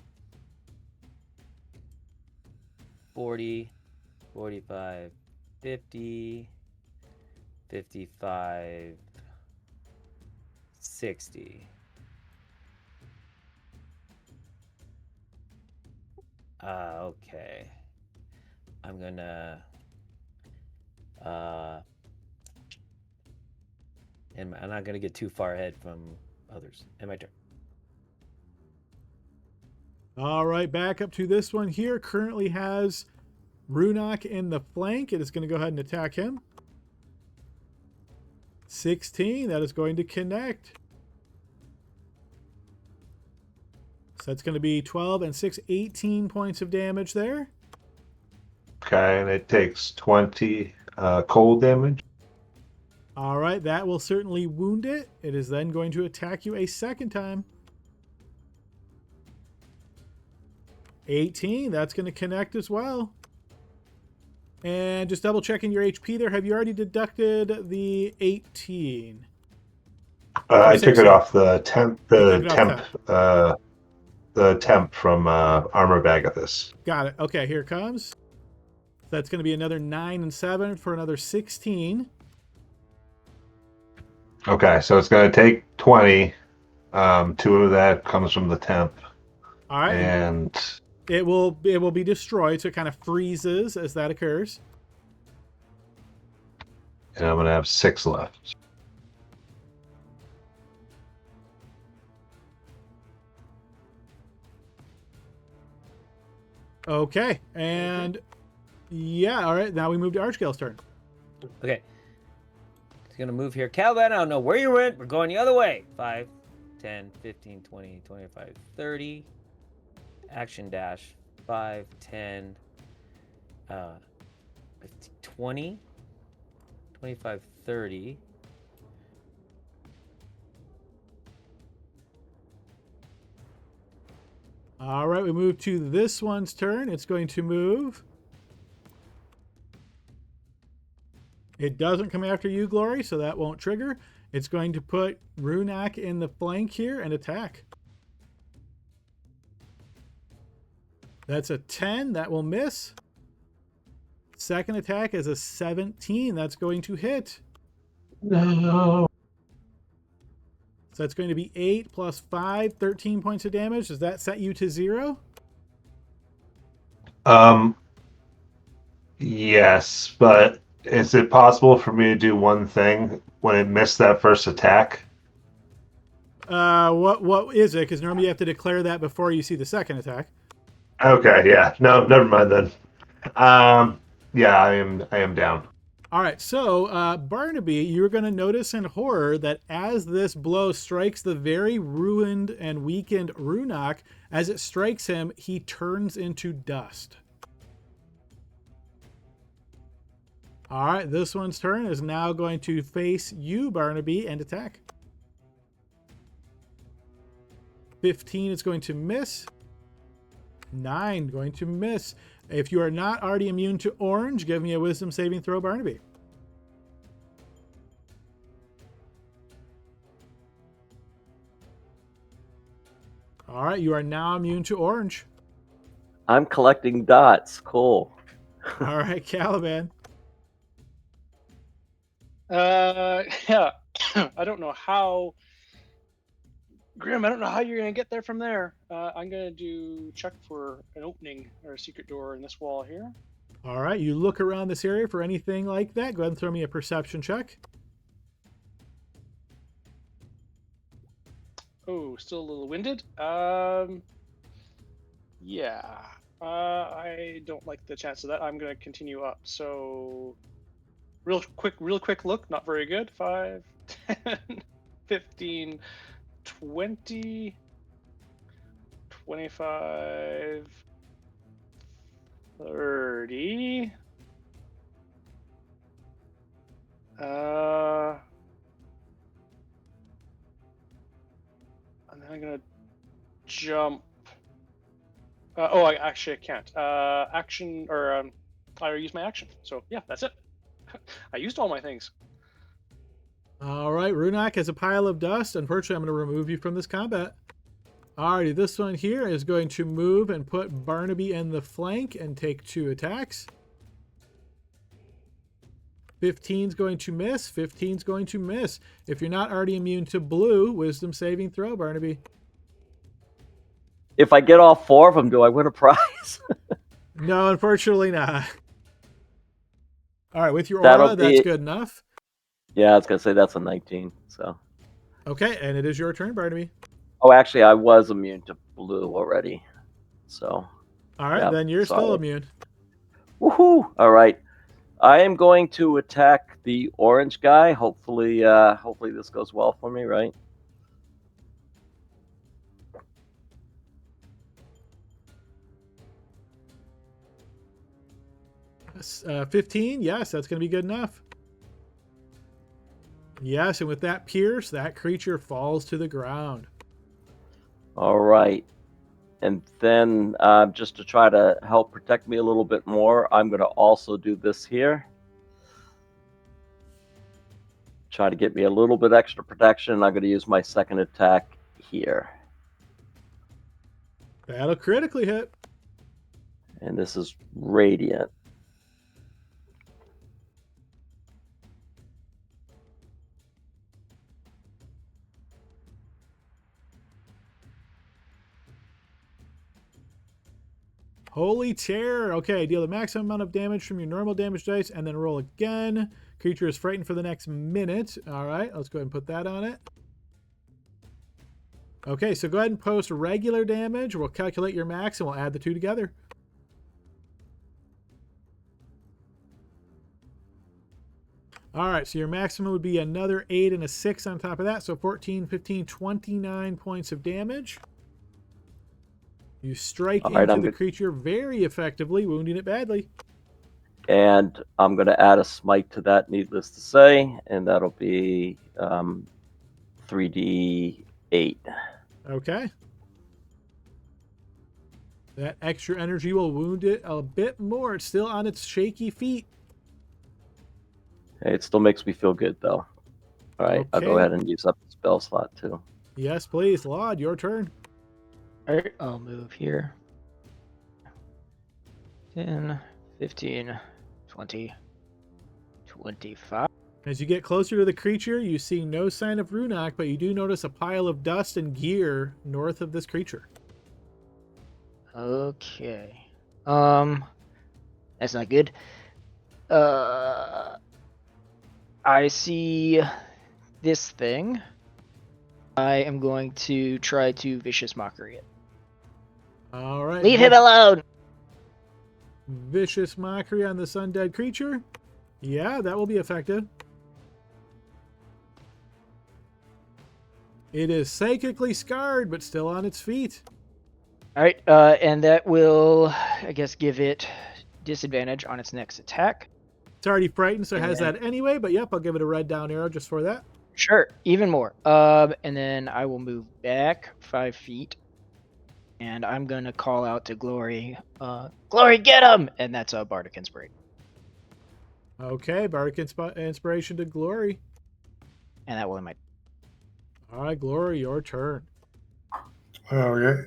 40, 45, 50, 55, 60. Okay. I'm gonna and I'm not gonna get too far ahead from others. And my turn. All right, back up to this one here. Currently has Runak in the flank. It is going to go ahead and attack him. 16, that is going to connect. So that's going to be 12 and 6, 18 points of damage there. Okay, and it takes 20 cold damage. All right, that will certainly wound it. It is then going to attack you a second time. 18, that's going to connect as well. And just double checking your HP there. Have you already deducted the 18? I took it off the temp. The The temp from Armor Bagathus. Got it. Okay, here it comes. That's going to be another 9 and 7 for another 16. Okay, so it's going to take 20. 2 of that comes from the temp. All right. And it will be destroyed, so it kind of freezes as that occurs. And I'm going to have 6 left. Okay, and yeah, all right. Now we move to Archgale's turn. Okay. He's gonna move here. Caliban, I don't know where you went. We're going the other way. 5, 10, 15, 20, 25, 30. Action dash. 5, 10, 15, 20, 25, 30. All right, we move to this one's turn. It's going to move. It doesn't come after you, Glory, so that won't trigger. It's going to put Runak in the flank here and attack. That's a 10. That will miss. Second attack is a 17. That's going to hit. No. So that's going to be 8 plus 5, 13 points of damage. Does that set you to 0? Yes, but is it possible for me to do one thing when it missed that first attack? What is it? Because normally you have to declare that before you see the second attack. Okay, yeah. No, never mind then. Yeah, I am down. All right, so Barnaby, you're going to notice in horror that as this blow strikes the very ruined and weakened Runak, as it strikes him, he turns into dust. All right, this one's turn is now going to face you, Barnaby, and attack. 15 is going to miss. 9 going to miss. If you are not already immune to orange, give me a wisdom saving throw, Barnaby. All right, you are now immune to orange. I'm collecting dots. Cool. All right, Caliban. Yeah. I don't know how. Grim, I don't know how you're going to get there from there. I'm going to do check for an opening or a secret door in this wall here. All right, you look around this area for anything like that. Go ahead and throw me a perception check. Oh, still a little winded. Yeah. I don't like the chance of that. I'm gonna continue up. So, real quick look. Not very good. 5, 10, 15, 20, 25, 30. And then I'm gonna jump. I actually can't. Action or I use my action. So yeah, that's it. I used all my things. All right, Runak has a pile of dust. Unfortunately, I'm going to remove you from this combat. Alrighty, this one here is going to move and put Barnaby in the flank and take 2 attacks. 15's going to miss. 15's going to miss. If you're not already immune to blue, wisdom saving throw, Barnaby. If I get all 4 of them, do I win a prize? No, unfortunately not. All right, with your That'll aura, that's be- good enough. Yeah, I was gonna say that's a 19. So. Okay, and it is your turn, Barnaby. Oh, actually, I was immune to blue already. So. All right, Yeah, then you're sorry. still immune. Woohoo! All right. I am going to attack the orange guy. Hopefully this goes well for me, right? Yes, 15, yes, that's going to be good enough. Yes, and with that pierce, that creature falls to the ground. All right. And then just to try to help protect me a little bit more, I'm going to also do this here. Try to get me a little bit extra protection. I'm going to use my second attack here. That'll critically hit. And this is radiant. Holy terror. Okay, deal the maximum amount of damage from your normal damage dice and then roll again. Creature is frightened for the next minute. All right, let's go ahead and put that on it. Okay, so go ahead and post regular damage. We'll calculate your max and we'll add the 2 together. All right, so your maximum would be another 8 and a 6 on top of that. So 14, 15, 29 points of damage. You strike into the creature very effectively, wounding it badly. And I'm going to add a smite to that, needless to say, and that'll be 3d8. Okay. That extra energy will wound it a bit more. It's still on its shaky feet. Hey, it still makes me feel good, though. All right, I'll go Okay. ahead and use up the spell slot, too. Yes, please. Laud, your turn. All right, I'll move here. 10, 15, 20, 25. As you get closer to the creature, you see no sign of Runak, but you do notice a pile of dust and gear north of this creature. Okay. That's not good. I see this thing. I am going to try to vicious mockery it. All right. Leave him alone. Vicious mockery on this undead creature. Yeah, that will be effective. It is psychically scarred, but still on its feet. All right, and that will, I guess, give it disadvantage on its next attack. It's already frightened, so it has that anyway, but yep, I'll give it a red down arrow just for that. Sure, even more. And then I will move back 5 feet. And I'm going to call out to Glory. Glory, get him! And that's a Bardic Inspiration. Okay, Bardic Inspiration to Glory. And that will end my... All right, Glory, your turn. Okay.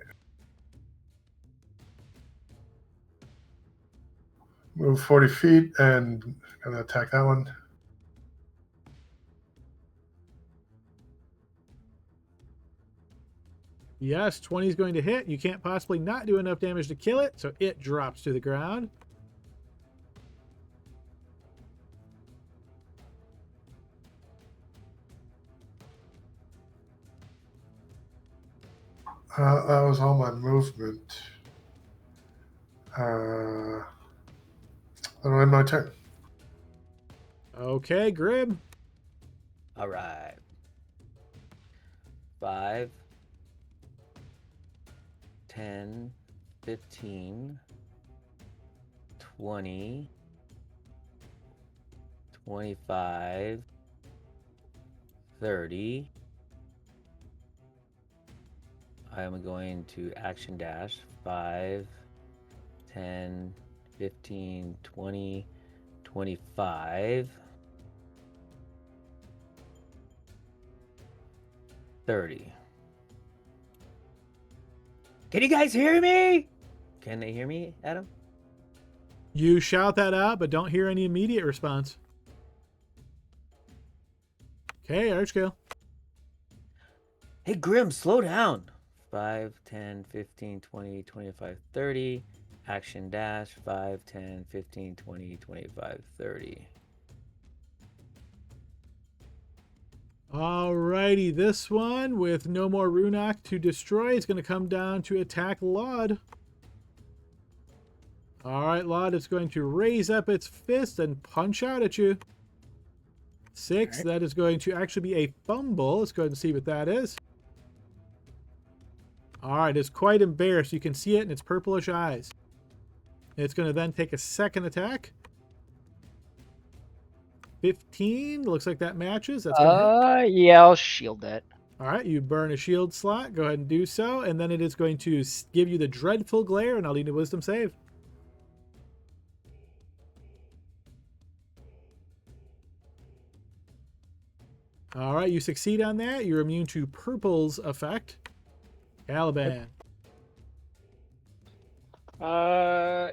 Move 40 feet and gonna attack that one. Yes, 20 is going to hit. You can't possibly not do enough damage to kill it, so it drops to the ground. That was all my movement. That'll end my turn. Okay, Grim. All right. 5, 10, 15, 20, 25, 30. I am going to action dash 5, 10, 15, 20, 25, 30. Can you guys hear me? Can they hear me, Adam? You shout that out, but don't hear any immediate response. Okay, Archgale. Hey, Grim, slow down. 5, 10, 15, 20, 25, 30. Action dash 5, 10, 15, 20, 25, 30. Alrighty, this one with no more Runok to destroy is going to come down to attack Laud. Alright, Laud is going to raise up its fist and punch out at you. 6, Alright. that is going to actually be a fumble. Let's go ahead and see what that is. Alright, it's quite embarrassed. You can see it in its purplish eyes. It's going to then take a second attack. 15, looks like that matches. That's going to hit. Yeah, I'll shield that. All right, you burn a shield slot. Go ahead and do so. And then it is going to give you the dreadful glare, and I'll need a wisdom save. All right, you succeed on that. You're immune to Purple's effect. Caliban.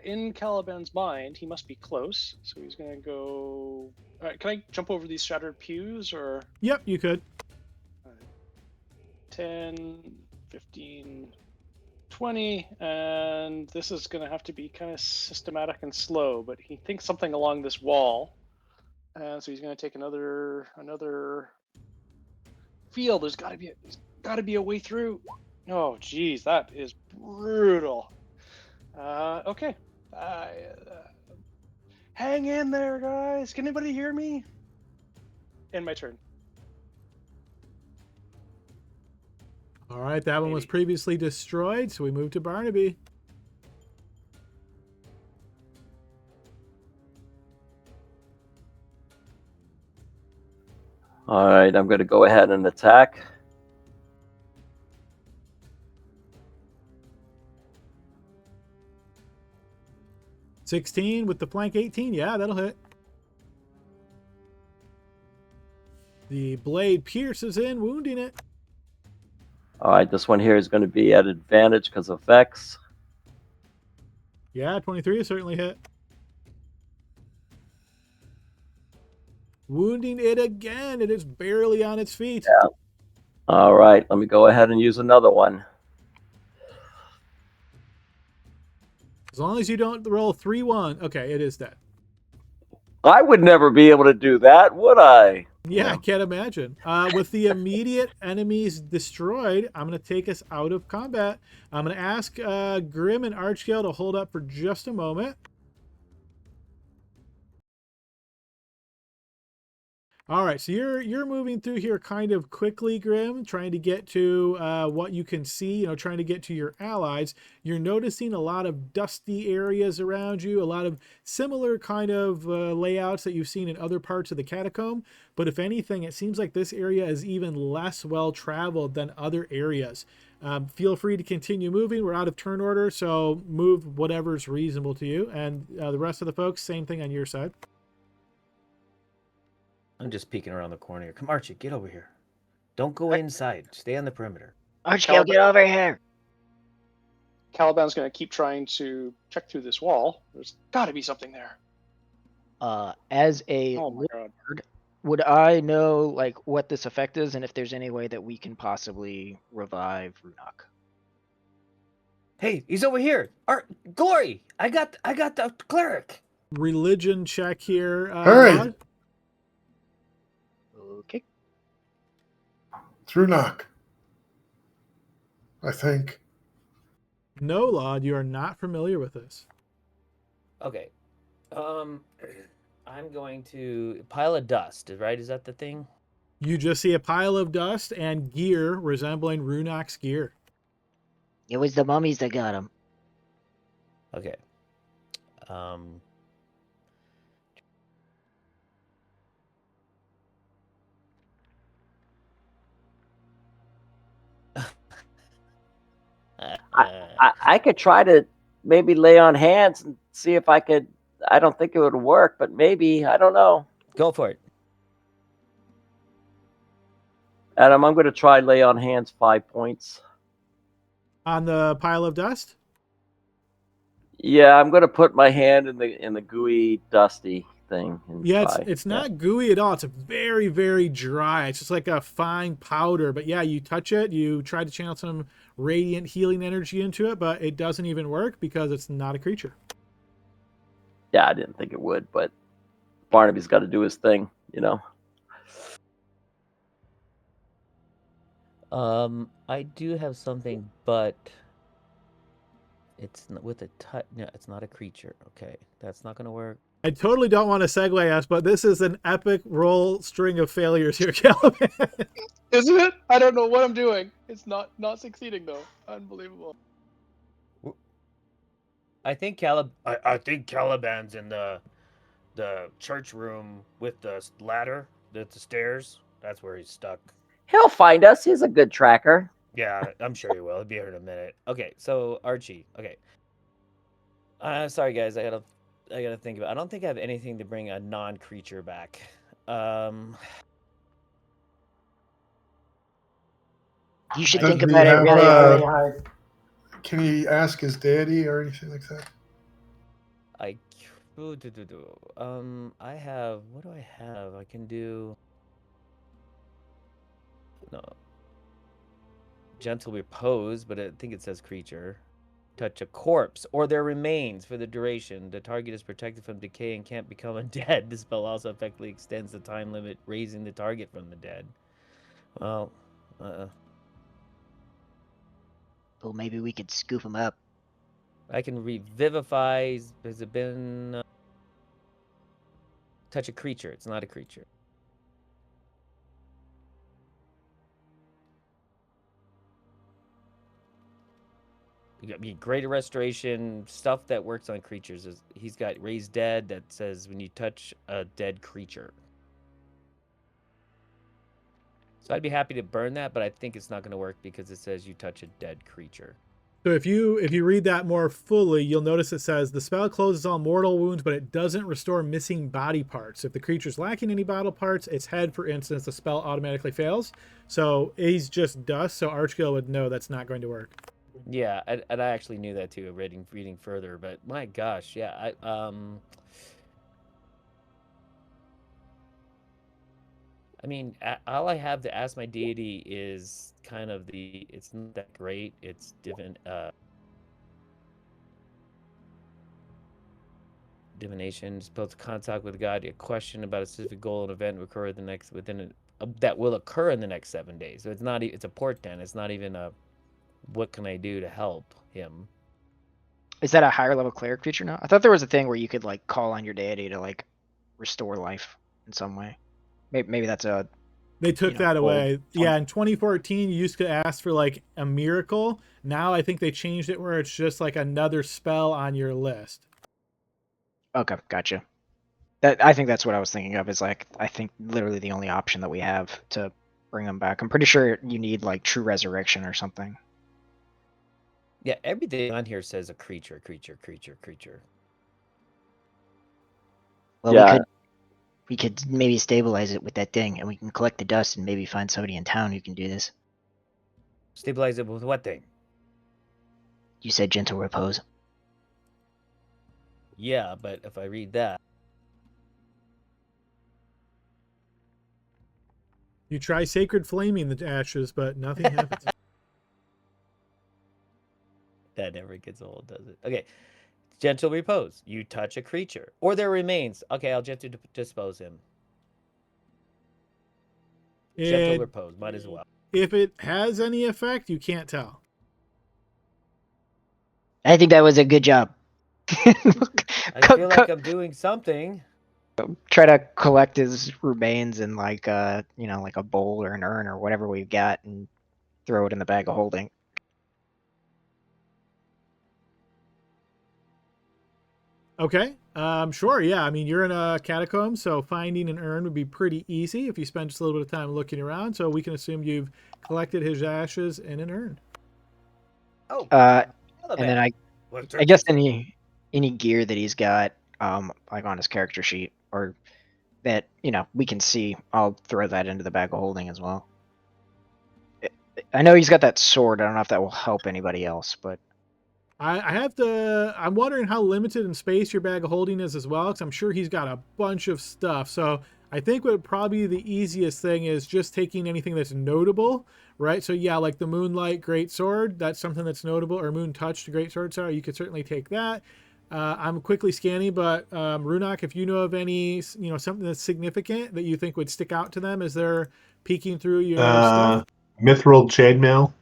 In Caliban's mind, he must be close, so he's gonna go. All right, can I jump over these shattered pews or? Yep, you could. 10, 15, 20, and this is going to have to be kind of systematic and slow, but he thinks something along this wall, and so he's going to take another field. There's got to be a way through. Oh, geez, that is brutal. Okay. Hang in there, guys. Can anybody hear me? End my turn. All right, that one was previously destroyed, so we move to Barnaby. All right, I'm going to go ahead and attack. $16 with the flank 18. Yeah, that'll hit. The blade pierces in, wounding it. All right, this one here is going to be at advantage because of effects. Yeah, 23 is certainly hit. Wounding it again. It is barely on its feet. Yeah. All right, let me go ahead and use another one. As long as you don't roll 3-1. Okay, it is dead. I would never be able to do that, would I? Yeah, I can't imagine. With the immediate enemies destroyed, I'm going to take us out of combat. I'm going to ask Grim and Archgale to hold up for just a moment. All right, so you're moving through here kind of quickly, Grim, trying to get to what you can see, trying to get to your allies. You're noticing a lot of dusty areas around you, a lot of similar kind of layouts that you've seen in other parts of the catacomb. But if anything, it seems like this area is even less well-traveled than other areas. Feel free to continue moving. We're out of turn order, so move whatever's reasonable to you. And the rest of the folks, same thing on your side. I'm just peeking around the corner here. Come, Archie, get over here. Don't go inside. Stay on the perimeter. Archgale, get over here. Caliban's going to keep trying to check through this wall. There's got to be something there. As a Oh my god. lord, would I know like what this effect is and if there's any way that we can possibly revive Runok? Hey, he's over here. Glory, I got the cleric. Religion check here. All right. Rod. Okay. Through knock. I think. No, Laud, you are not familiar with this. Okay. I'm going to pile of dust. Right? Is that the thing? You just see a pile of dust and gear resembling Runak's gear. It was the mummies that got him. Okay. I could try to maybe lay on hands and see if I could. I don't think it would work, but maybe. I don't know. Go for it. Adam, I'm going to try lay on hands 5 points. On the pile of dust? Yeah, I'm going to put my hand in the gooey, dusty thing. And Yeah, try. it's not gooey at all. It's very, very dry. It's just like a fine powder. But yeah, you touch it, you try to channel some radiant healing energy into it, but it doesn't even work because it's not a creature. Yeah, I didn't think it would, but Barnaby's got to do his thing, you know. I do have something, but it's with a touch. No, it's not a creature. Okay, that's not gonna work. I totally don't want to segue us, but this is an epic roll string of failures here, Caliban. Isn't it? I don't know what I'm doing. It's not succeeding though. Unbelievable. I think Caliban's in the church room with the ladder, the stairs. That's where he's stuck. He'll find us. He's a good tracker. Yeah, I'm sure he will. He'll be here in a minute. Okay, so Archie. Okay. Sorry guys, I gotta think about. I don't think I have anything to bring a non-creature back. You should Doesn't think he about it have, really. Can he ask his deity or anything like that? I have. What do I have? I can do. No. Gentle repose, but I think it says creature. Touch a corpse or their remains for the duration. The target is protected from decay and can't become undead. This spell also effectively extends the time limit, raising the target from the dead. Well, Well, maybe we could scoop him up. I can revivify. Has it been touch a creature? It's not a creature. You got greater restoration stuff that works on creatures. He's got raised dead that says when you touch a dead creature. So I'd be happy to burn that, but I think it's not going to work because it says you touch a dead creature. So if you read that more fully, you'll notice it says the spell closes all mortal wounds, but it doesn't restore missing body parts. If the creature's lacking any body parts, its head, for instance, the spell automatically fails. So he's just dust, so Archgill would know that's not going to work. Yeah, and I actually knew that too, reading further. But my gosh, yeah, I mean, all I have to ask my deity is kind of it's not that great. It's divination. Supposed to contact with God. A question about a specific goal and event occur that will occur in the next 7 days. So it's a portent. It's not even a what can I do to help him. Is that a higher level cleric creature now? I thought there was a thing where you could like call on your deity to like restore life in some way. Maybe that's a. They took that away. Yeah, in 2014, you used to ask for like a miracle. Now I think they changed it where it's just like another spell on your list. Okay, gotcha. I think that's what I was thinking of. Is like I think literally the only option that we have to bring them back. I'm pretty sure you need like true resurrection or something. Yeah, everything on here says a creature. Well, Yeah. we could maybe stabilize it with that thing, and we can collect the dust and maybe find somebody in town who can do this. Stabilize it with what thing? You said gentle repose. Yeah, but if I read that. You try sacred flaming the ashes, but nothing happens. That never gets old, does it? Okay. Gentle repose. You touch a creature. Or their remains. Okay, I'll gently dispose him. Gentle repose. Might as well. If it has any effect, you can't tell. I think that was a good job. I feel like I'm doing something. Try to collect his remains in like like a bowl or an urn or whatever we've got and throw it in the bag of holding. Okay. Sure. Yeah. I mean, you're in a catacomb, so finding an urn would be pretty easy if you spend just a little bit of time looking around. So we can assume you've collected his ashes in an urn. Oh, And then I guess any gear that he's got, like on his character sheet or that we can see, I'll throw that into the bag of holding as well. I know he's got that sword. I don't know if that will help anybody else, but I'm wondering how limited in space your bag of holding is as well, because I'm sure he's got a bunch of stuff. So I think what would probably be the easiest thing is just taking anything that's notable, right? So yeah, like the Moonlight Great Sword, that's something that's notable, or Moon Touched Great Sword, sorry, you could certainly take that. I'm quickly scanning, but Runak, if you know of any, something that's significant that you think would stick out to them as they're peeking through your stuff. Mithril chainmail.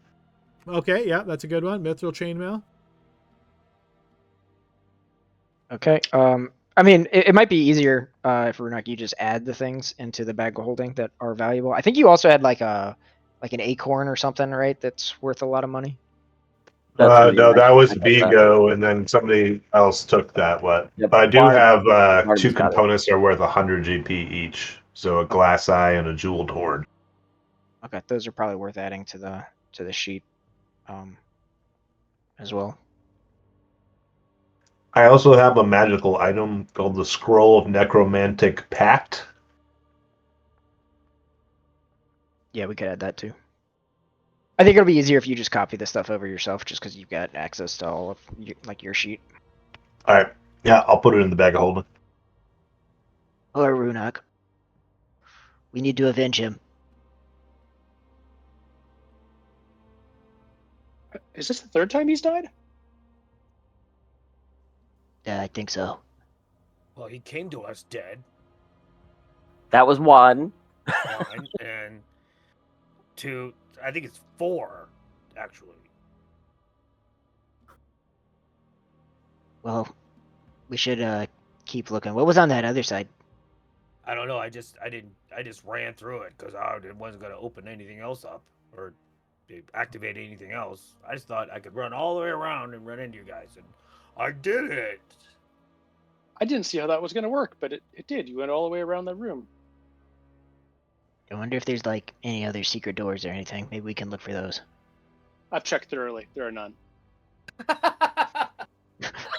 Okay, yeah, that's a good one. Mithril chainmail. okay. I mean, it might be easier if Runak, you just add the things into the bag of holding that are valuable. I think you also had like an acorn or something, right? That's worth a lot of money. No, that was Vigo, and then somebody else took that. Yep, But I do have Barnaby's two got it. components that are worth 100 GP each. So a glass eye and a jeweled hoard. Okay, those are probably worth adding to the sheet, as well. I also have a magical item called the Scroll of Necromantic Pact. Yeah, we could add that too. I think it'll be easier if you just copy this stuff over yourself, just because you've got access to all of your sheet. All right. Yeah, I'll put it in the bag of holding. Or Runak. We need to avenge him. Is this the third time he's died? Yeah, I think so. Well, he came to us dead. That was one. One and two. I think it's 4, actually. Well, we should keep looking. What was on that other side? I don't know. I just ran through it because it wasn't going to open anything else up or activate anything else. I just thought I could run all the way around and run into you guys, and I did it. I didn't see how that was going to work, but it did. You went all the way around the room. I wonder if there's like any other secret doors or anything. Maybe we can look for those. I've checked thoroughly. There are none. What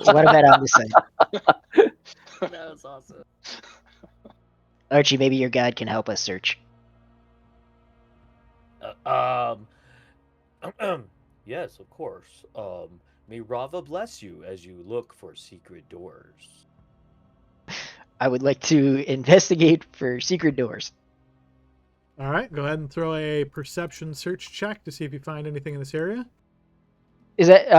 about on this side? That's awesome. Archie, maybe your guide can help us search. Yes, of course. May Rava bless you as you look for secret doors. I would like to investigate for secret doors. All right, go ahead and throw a perception search check to see if you find anything in this area. Is that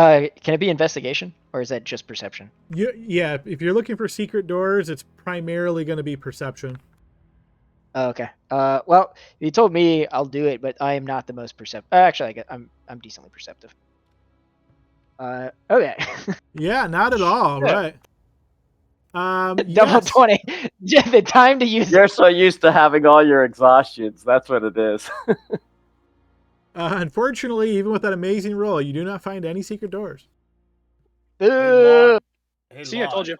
can it be investigation or is that just perception? Yeah, if you're looking for secret doors, it's primarily going to be perception. Oh, okay. Well, if you told me, I'll do it, but I am not the most perceptive. Actually, I'm decently perceptive. Okay. Yeah, not at all. Yeah. Right. Double Yes. 20. The time to use. You're so used to having all your exhaustions. That's what it is. Unfortunately, even with that amazing roll, you do not find any secret doors. Hey, Lon. Hey, See, I told you.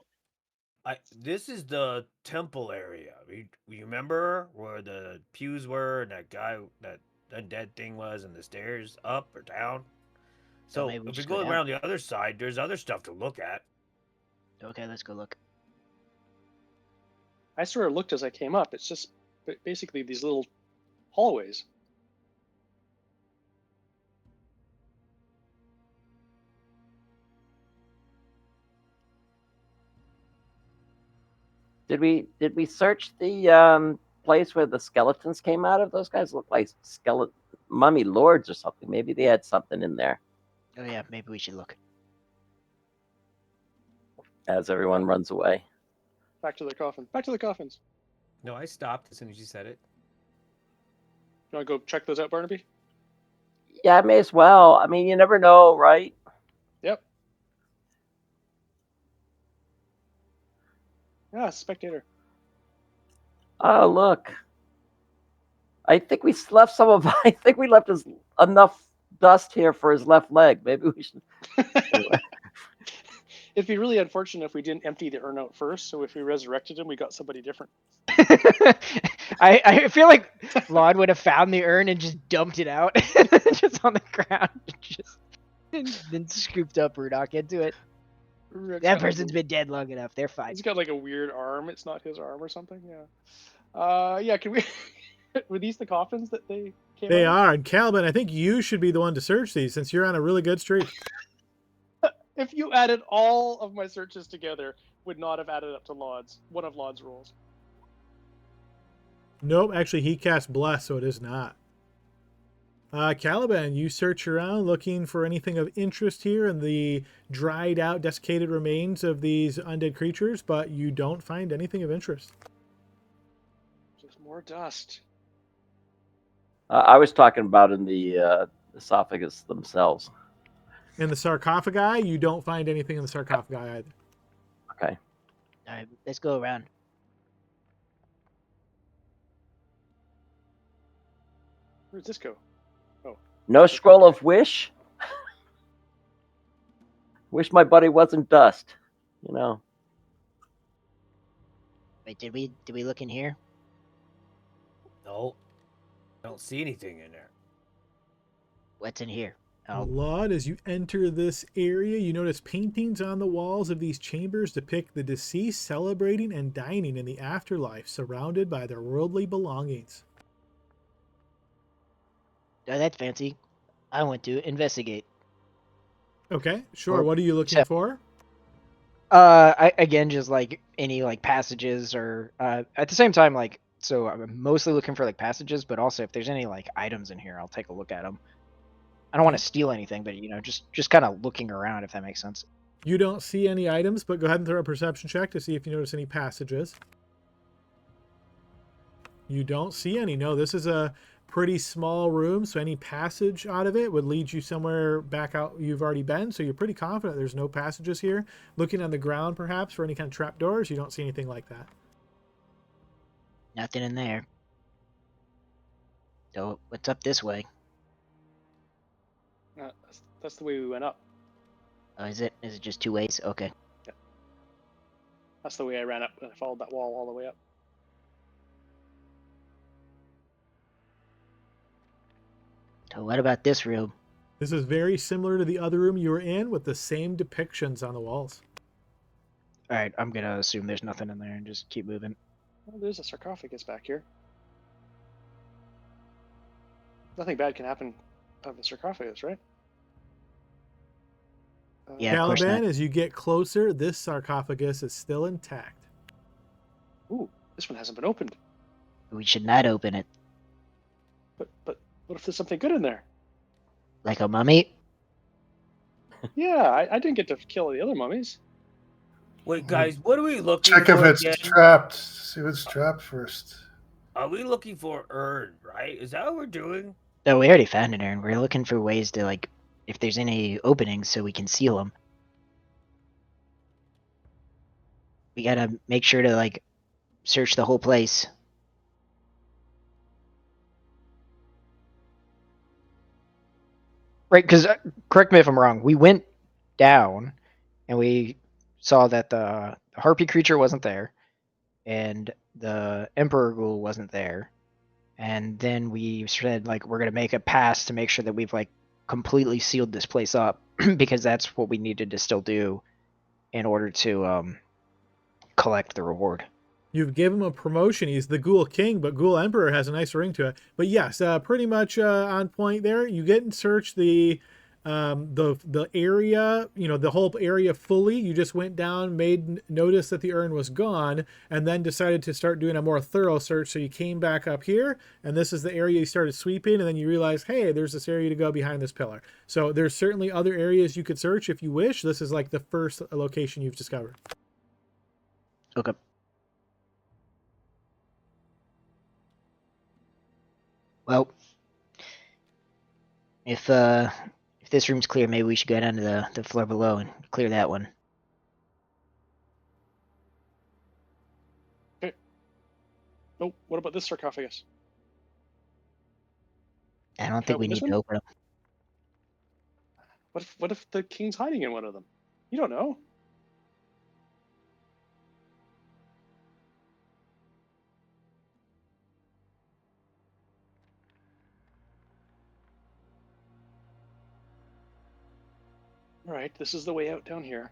This is the temple area. You remember where the pews were and that guy, that undead thing was, and the stairs up or down? So maybe we if we just go go down. around the other side, there's other stuff to look at. Okay, let's go look. I sort of looked as I came up. It's just basically these little hallways. Did we search the place where the skeletons came out of? Those guys look like mummy lords or something. Maybe they had something in there. Oh yeah, maybe we should look. As everyone runs away. Back to the coffin. Back to the coffins. No, I stopped as soon as you said it. You want to go check those out, Barnaby? Yeah, I may as well. I mean, you never know, right? Yep. spectator. Oh, look. I think we left some of. I think we left enough dust here for his left leg. Maybe we should. Anyway. It'd be really unfortunate if we didn't empty the urn out first. So if we resurrected him, we got somebody different. I feel like Laud would have found the urn and just dumped it out, just on the ground, just then scooped up Rudok into it. That person's been dead long enough. They're fine. He's got like a weird arm. It's not his arm or something. Yeah. Yeah. Can we? Were these the coffins that they came? They out of? are. And Calvin, I think you should be the one to search these since you're on a really good streak. If you added all of my searches together, would not have added up to one of Laud's rolls. Nope, actually he cast Bless, so it is not. Caliban, you search around looking for anything of interest here in the dried out, desiccated remains of these undead creatures, but you don't find anything of interest. Just more dust. I was talking about in the esophagus themselves. In the sarcophagi, you don't find anything in the sarcophagi either. Okay. All right, let's go around. Where'd this go? No scroll of wish. Wish my buddy wasn't dust. You know. Wait, did we look in here? No, I don't see anything in there. What's in here? Laud, as you enter this area, you notice paintings on the walls of these chambers depict the deceased celebrating and dining in the afterlife, surrounded by their worldly belongings. Oh, that's fancy. I want to investigate. Okay, sure. Or- What are you looking for? I again just like any like passages or at the same time like so I'm mostly looking for like passages, but also if there's any like items in here, I'll take a look at them. I don't want to steal anything, but just kind of looking around if that makes sense. You don't see any items, but go ahead and throw a perception check to see if you notice any passages. You don't see any. No, this is a pretty small room, so any passage out of it would lead you somewhere back out you've already been, so you're pretty confident there's no passages here. Looking on the ground, perhaps, for any kind of trapdoors, you don't see anything like that. Nothing in there. So what's up this way? That's the way we went up. Oh, is it? Is it just two ways? Okay. That's the way I ran up. I followed that wall all the way up. So what about this room? This is very similar to the other room you were in with the same depictions on the walls. All right, I'm gonna assume there's nothing in there and just keep moving. Well, there's a sarcophagus back here. Nothing bad can happen of the sarcophagus, right? Yeah, of course Caliban, not. as you get closer, this sarcophagus is still intact. Ooh, this one hasn't been opened. We should not open it. But what if there's something good in there? Like a mummy? Yeah, I didn't get to kill the other mummies. Wait, guys, what are we looking Check for if it's again? trapped. See if it's trapped first. Are we looking for urn, right? Is that what we're doing? No, we already found an urn. We're looking for ways to like, if there's any openings so we can seal them. We gotta make sure to like search the whole place. Right, because correct me if I'm wrong. We went down, and we saw that the harpy creature wasn't there, and the emperor ghoul wasn't there, and then we said like we're gonna make a pass to make sure that we've like completely sealed this place up because that's what we needed to still do in order to collect the reward. You've given him a promotion. He's the Ghoul King, but Ghoul Emperor has a nice ring to it. But yes, pretty much on point there. You get and search the area, the whole area fully. You just went down, made notice that the urn was gone, and then decided to start doing a more thorough search. So you came back up here, and this is the area you started sweeping, and then you realized, hey, there's this area to go behind this pillar. So there's certainly other areas you could search if you wish. This is like the first location you've discovered. Okay. Well, if this room's clear, maybe we should go down to the floor below and clear that one. Oh, what about this sarcophagus? I don't Can I think we open this need to one? open them. What if the king's hiding in one of them? You don't know. All right, this is the way out down here.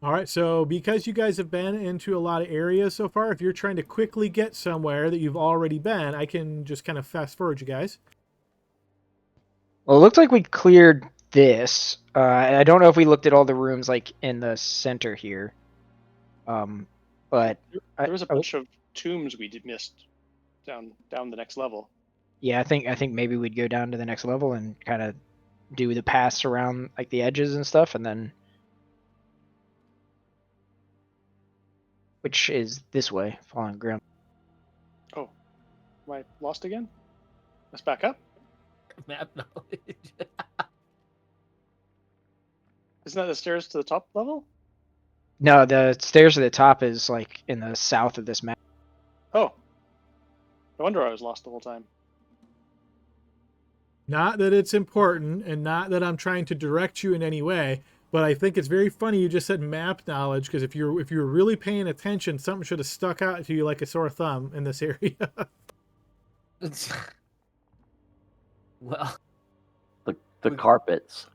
All right, so because you guys have been into a lot of areas so far, if you're trying to quickly get somewhere that you've already been, I can just kind of fast forward you guys. Well, it looks like we cleared this. I don't know if we looked at all the rooms like in the center here. But There was a I- bunch of tombs we missed down the next level. yeah, I think maybe we'd go down to the next level and kind of do the pass around like the edges and stuff, and then which is this way, falling ground. Oh, am I lost again? Let's back up. Map knowledge. Isn't that the stairs to the top level? No, the stairs at the top is like in the south of this map. Oh, no wonder I was lost the whole time. Not that it's important, and not that I'm trying to direct you in any way, but I think it's very funny you just said map knowledge, because if you're really paying attention, something should have stuck out to you like a sore thumb in this area. Well, The carpets.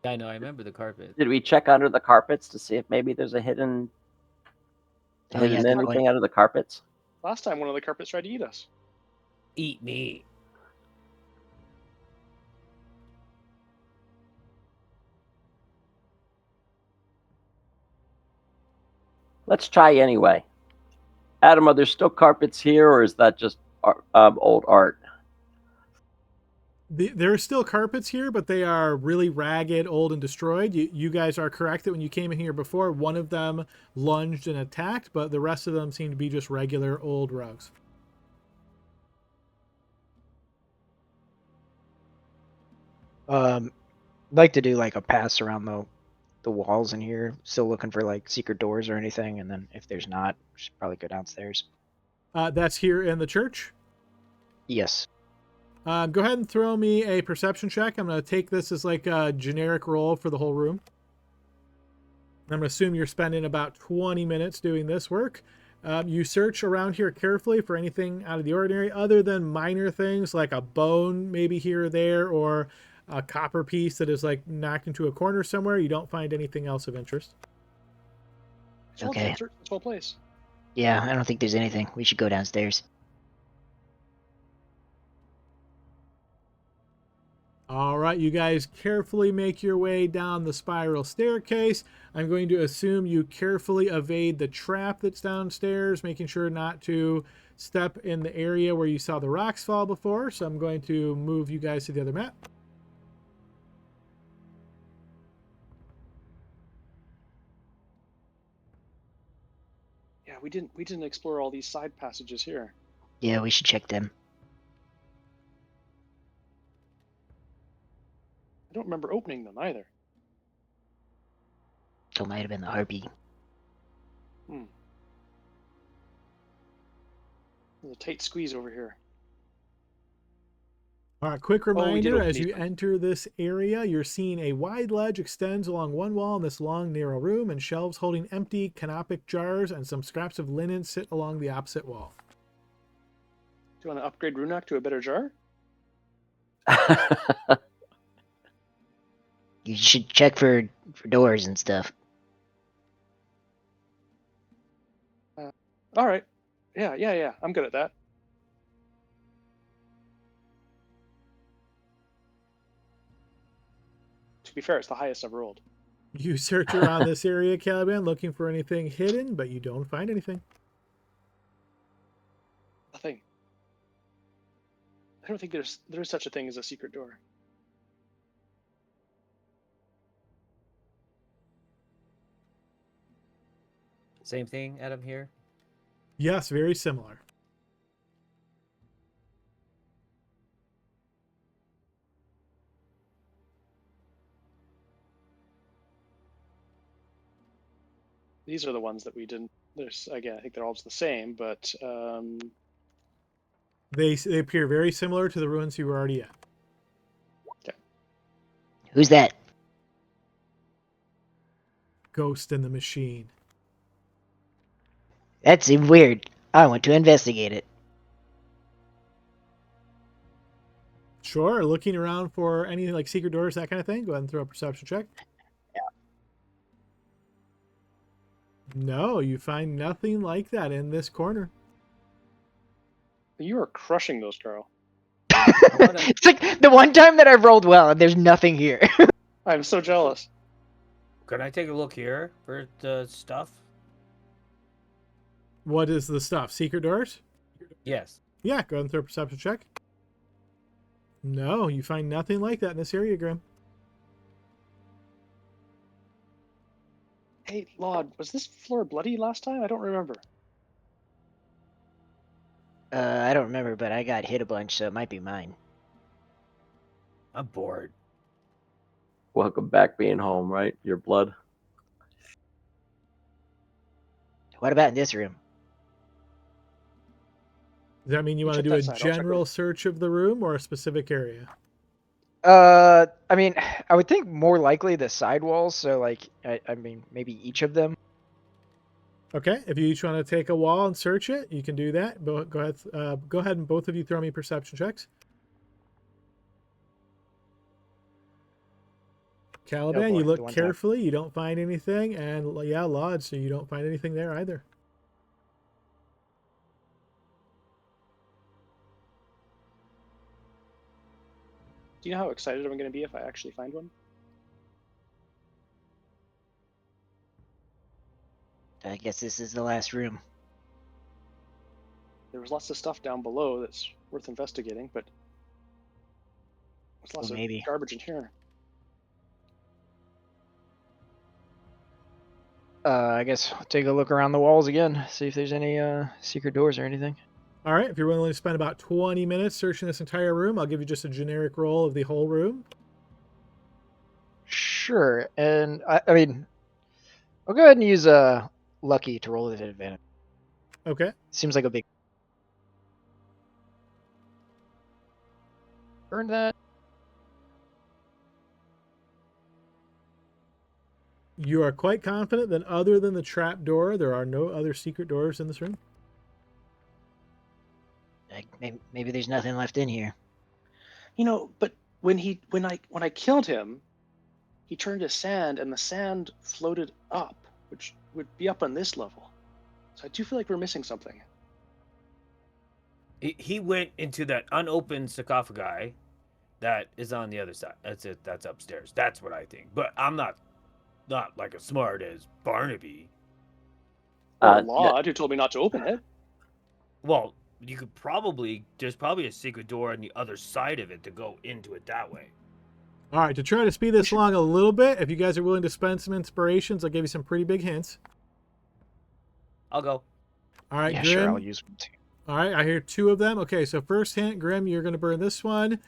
I know. I remember the carpet. Did we check under the carpets to see if maybe there's a hidden Oh, yeah, good anything point. under the carpets? Last time one of the carpets tried to eat us. Eat me. Let's try anyway. Adam, are there still carpets here, or is that just old art? There are still carpets here, but they are really ragged, old, and destroyed. You guys are correct that when you came in here before, one of them lunged and attacked, but the rest of them seem to be just regular old rugs. I'd like to do like a pass around the walls in here, still looking for like secret doors or anything, and then if there's not, we should probably go downstairs. That's here in the church. Yes. Go ahead and throw me a perception check. I'm going to take this as like a generic roll for the whole room. I'm going to assume you're spending about 20 minutes doing this work. You search around here carefully for anything out of the ordinary, other than minor things like a bone maybe here or there, or a copper piece that is like knocked into a corner somewhere. You don't find anything else of interest. I told you, Okay. search this whole place. Yeah, I don't think there's anything. We should go downstairs. All right, you guys carefully make your way down the spiral staircase. I'm going to assume you carefully evade the trap that's downstairs, making sure not to step in the area where you saw the rocks fall before. So I'm going to move you guys to the other map. Yeah, we didn't explore all these side passages here. Yeah, we should check them. I don't remember opening them either. It might have been the harpy. There's a tight squeeze over here. All right, quick we did reminder, open as these you ones. enter this area, you're seeing a wide ledge extends along one wall in this long, narrow room, and shelves holding empty canopic jars and some scraps of linen sit along the opposite wall. Do you want to upgrade Runak to a better jar? You should check for doors and stuff. All right. Yeah. I'm good at that. To be fair, it's the highest I've rolled. You search around this area, Caliban, looking for anything hidden, but you don't find anything. Nothing. I don't think there's such a thing as a secret door. Same thing, Adam, here. Yes, very similar. These are the ones that we didn't. There's again, I think they're all just the same, but They appear very similar to the ruins you were already at. Who's that? Ghost in the machine. That seemed weird. I want to investigate it. Sure. Looking around for any like secret doors, that kind of thing. Go ahead and throw a perception check. No, you find nothing like that in this corner. you are crushing those, Carl. It's like the one time that I've rolled well and there's nothing here. I'm so jealous. Can I take a look here for the stuff? What is the stuff? Secret doors? Yes. Yeah, go ahead and throw a perception check. No, you find nothing like that in this area, Grim. Hey, Laud, was this floor bloody last time? I don't remember. I don't remember, but I got hit a bunch, so it might be mine. I'm bored. Welcome back being home, right? Your blood. What about in this room? Does that mean you want to check do a that side, I'll check general over. search of the room or a specific area? I mean, I would think more likely the side walls. So like, I mean, maybe each of them. Okay, if you each want to take a wall and search it, you can do that. Go ahead and both of you throw me perception checks. Caliban, boy, you the look one time. carefully. You don't find anything. And yeah, Laud, so you don't find anything there either. Do you know how excited I'm going to be if I actually find one? I guess this is the last room. There was lots of stuff down below that's worth investigating, but there's lots Well, maybe. of garbage in here. I guess I'll take a look around the walls again, see if there's any secret doors or anything. All right, if you're willing to spend about 20 minutes searching this entire room, I'll give you just a generic roll of the whole room. Sure, and I mean, I'll go ahead and use lucky to roll at advantage. Okay. Seems like a big. Burn that. You are quite confident that other than the trap door, there are no other secret doors in this room? Like, maybe there's nothing left in here. You know, but when I killed him, he turned to sand, and the sand floated up, which would be up on this level. So I do feel like we're missing something. He went into that unopened sarcophagi that is on the other side. That's it. That's upstairs. That's what I think. But I'm not like as smart as Barnaby. Or Yeah. Laud, who told me not to open it. Well, you could there's probably a secret door on the other side of it to go into it that way. All right, to try to speed this along a little bit, if you guys are willing to spend some inspirations, I'll give you some pretty big hints. I'll go. All right, Yeah, Grim. sure, I'll use one too. All right, I hear two of them. Okay, so first hint, Grim, you're going to burn this one.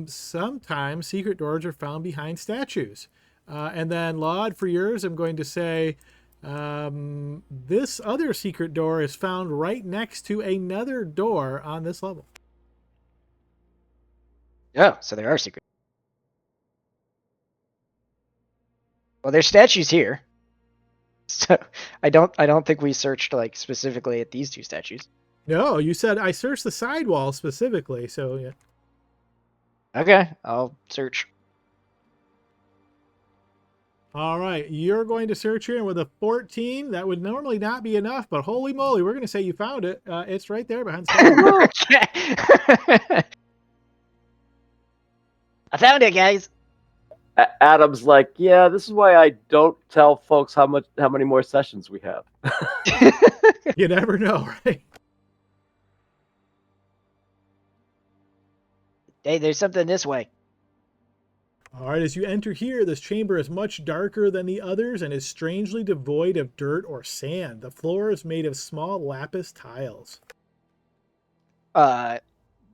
Sometimes secret doors are found behind statues. And then, Laud, for yours, I'm going to say this other secret door is found right next to another door on this level. Oh, so there are secret. Well, there's statues here. So I don't think we searched like specifically at these two statues. No, you said I searched the side wall specifically, so yeah. Okay, I'll search. All right, you're going to search here, and with a 14, that would normally not be enough, but holy moly, we're going to say you found it. It's right there behind the Okay. I found it, guys. Adam's like, yeah, this is why I don't tell folks how many more sessions we have. You never know, right? Hey, there's something this way. All right, as you enter here, this chamber is much darker than the others and is strangely devoid of dirt or sand. The floor is made of small lapis tiles.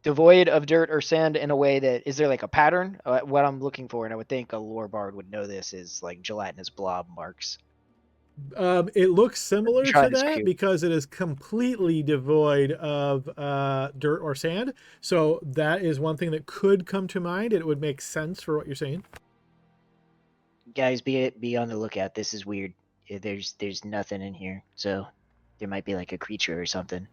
Devoid of dirt or sand in a way that, is there like a pattern? What I'm looking for, and I would think a lore bard would know this, is like gelatinous blob marks. It looks similar Try to this that cube. because it is completely devoid of dirt or sand. So that is one thing that could come to mind. It would make sense for what you're saying. Guys, be on the lookout. This is weird. There's nothing in here, so there might be like a creature or something.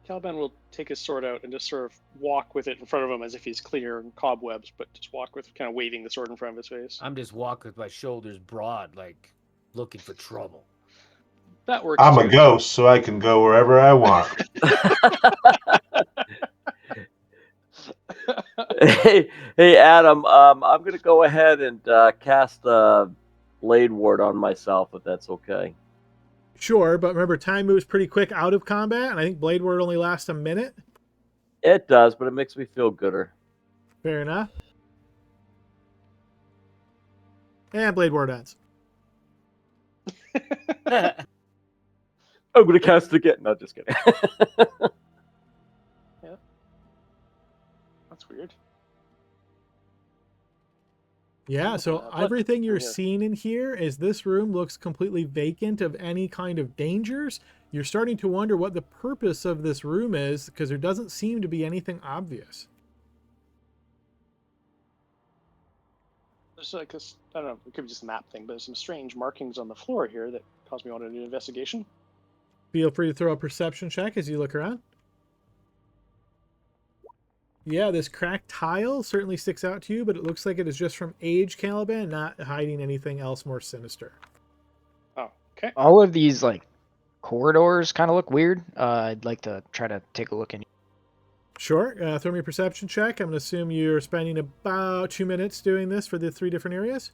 Caliban will take his sword out and just sort of walk with it in front of him as if he's clearing cobwebs, but just walk with kind of waving the sword in front of his face. I'm just walking with my shoulders broad, like looking for trouble. That works I'm too. a ghost, so I can go wherever I want. Hey, Adam. I'm gonna go ahead and cast Blade Ward on myself, if that's okay. Sure, but remember, time moves pretty quick out of combat, and I think Blade Word only lasts a minute. It does, but it makes me feel gooder. Fair enough. And Blade Word ends. I'm gonna cast it again. No, just kidding. Yeah. That's weird. Yeah, so What- everything you're yeah. seeing in here is this room looks completely vacant of any kind of dangers. You're starting to wonder what the purpose of this room is because there doesn't seem to be anything obvious. There's like this, I don't know, it could be just a map thing, but there's some strange markings on the floor here that cause me to want to do an investigation. Feel free to throw a perception check as you look around. Yeah, this cracked tile certainly sticks out to you, but it looks like it is just from age, Caliban, not hiding anything else more sinister. Oh, okay. All of these like corridors kind of look weird. I'd like to try to take a look in. Sure, throw me a perception check. I'm going to assume you're spending about 2 minutes doing this for the 3 different areas.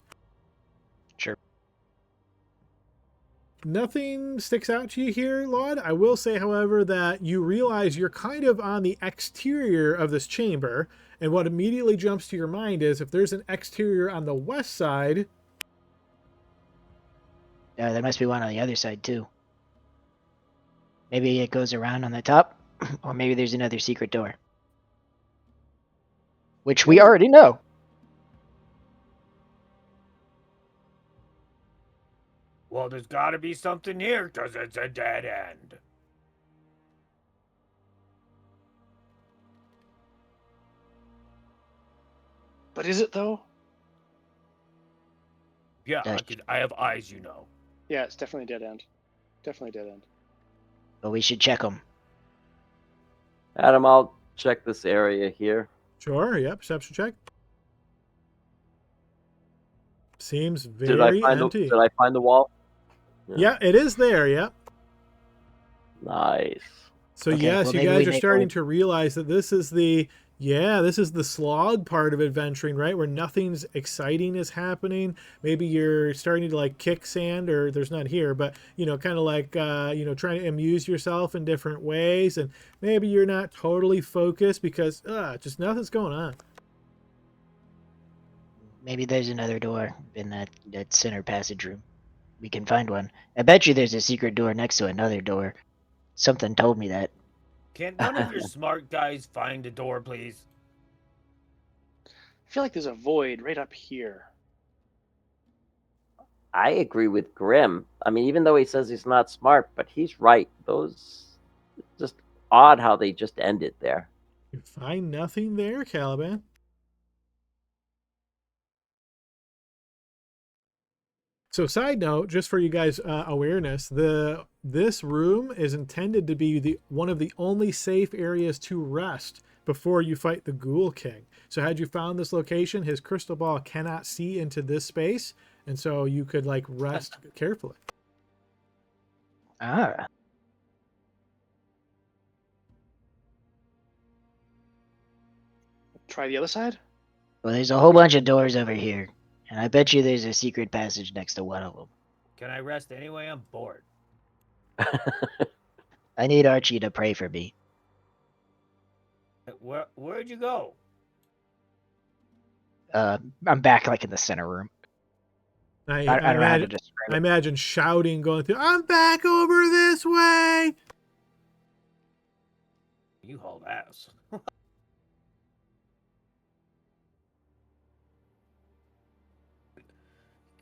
Sure. Nothing sticks out to you here, Laud. I will say, however, that you realize you're kind of on the exterior of this chamber, and what immediately jumps to your mind is if there's an exterior on the west side. There must be one on the other side too. Maybe it goes around on the top, or maybe there's another secret door. Which we already know. Well, there's got to be something here because it's a dead end. But is it though? Yeah, Uh, I have eyes, you know. Yeah, it's definitely a dead end. Definitely a dead end. But we should check them. Adam, I'll check this area here. Sure, yeah, perception check. Seems Did I very find empty. did I find the wall? Yeah, it is there, yeah. Nice. So Okay, yes, well, you maybe guys we are may starting go- to realize that this is the slog part of adventuring, right? Where nothing's exciting is happening. Maybe you're starting to like kick sand, or there's not here, but kind of like trying to amuse yourself in different ways, and maybe you're not totally focused because just nothing's going on. Maybe there's another door in that center passage room. We can find one. I bet you there's a secret door next to another door. Something told me that. Can't one of your smart guys find a door, please? I feel like there's a void right up here. I agree with Grim. I mean, even though he says he's not smart, but he's right. Those just odd how they just ended there. You find nothing there, Caliban. So side note, just for you guys' awareness, this room is intended to be one of the only safe areas to rest before you fight the Ghoul King. So had you found this location, his crystal ball cannot see into this space, and so you could like rest carefully. Ah. Try the other side? Well, there's a whole bunch of doors over here, and I bet you there's a secret passage next to one of them. Can I rest anyway? I'm bored. I need Archie to pray for me. Where'd you go? I'm back like in the center room. I I don't know how to imagine, describe I it. imagine shouting going through, I'm back over this way! You hauled ass.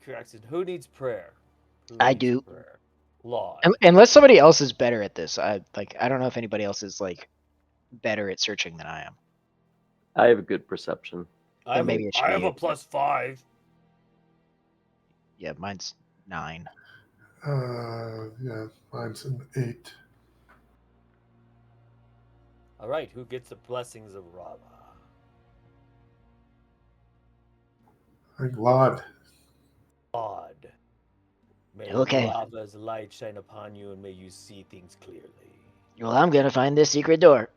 Correction. Who needs prayer? I do. Laud. Unless somebody else is better at this. I don't know if anybody else is like better at searching than I am. I have a good perception. I maybe it should have be a you. +5. Yeah, mine's 9. Yeah, mine's an 8. All right, who gets the blessings of Rava? I think Laud. Laud. May Okay. Rava's light shine upon you, and may you see things clearly. Well, I'm gonna find this secret door.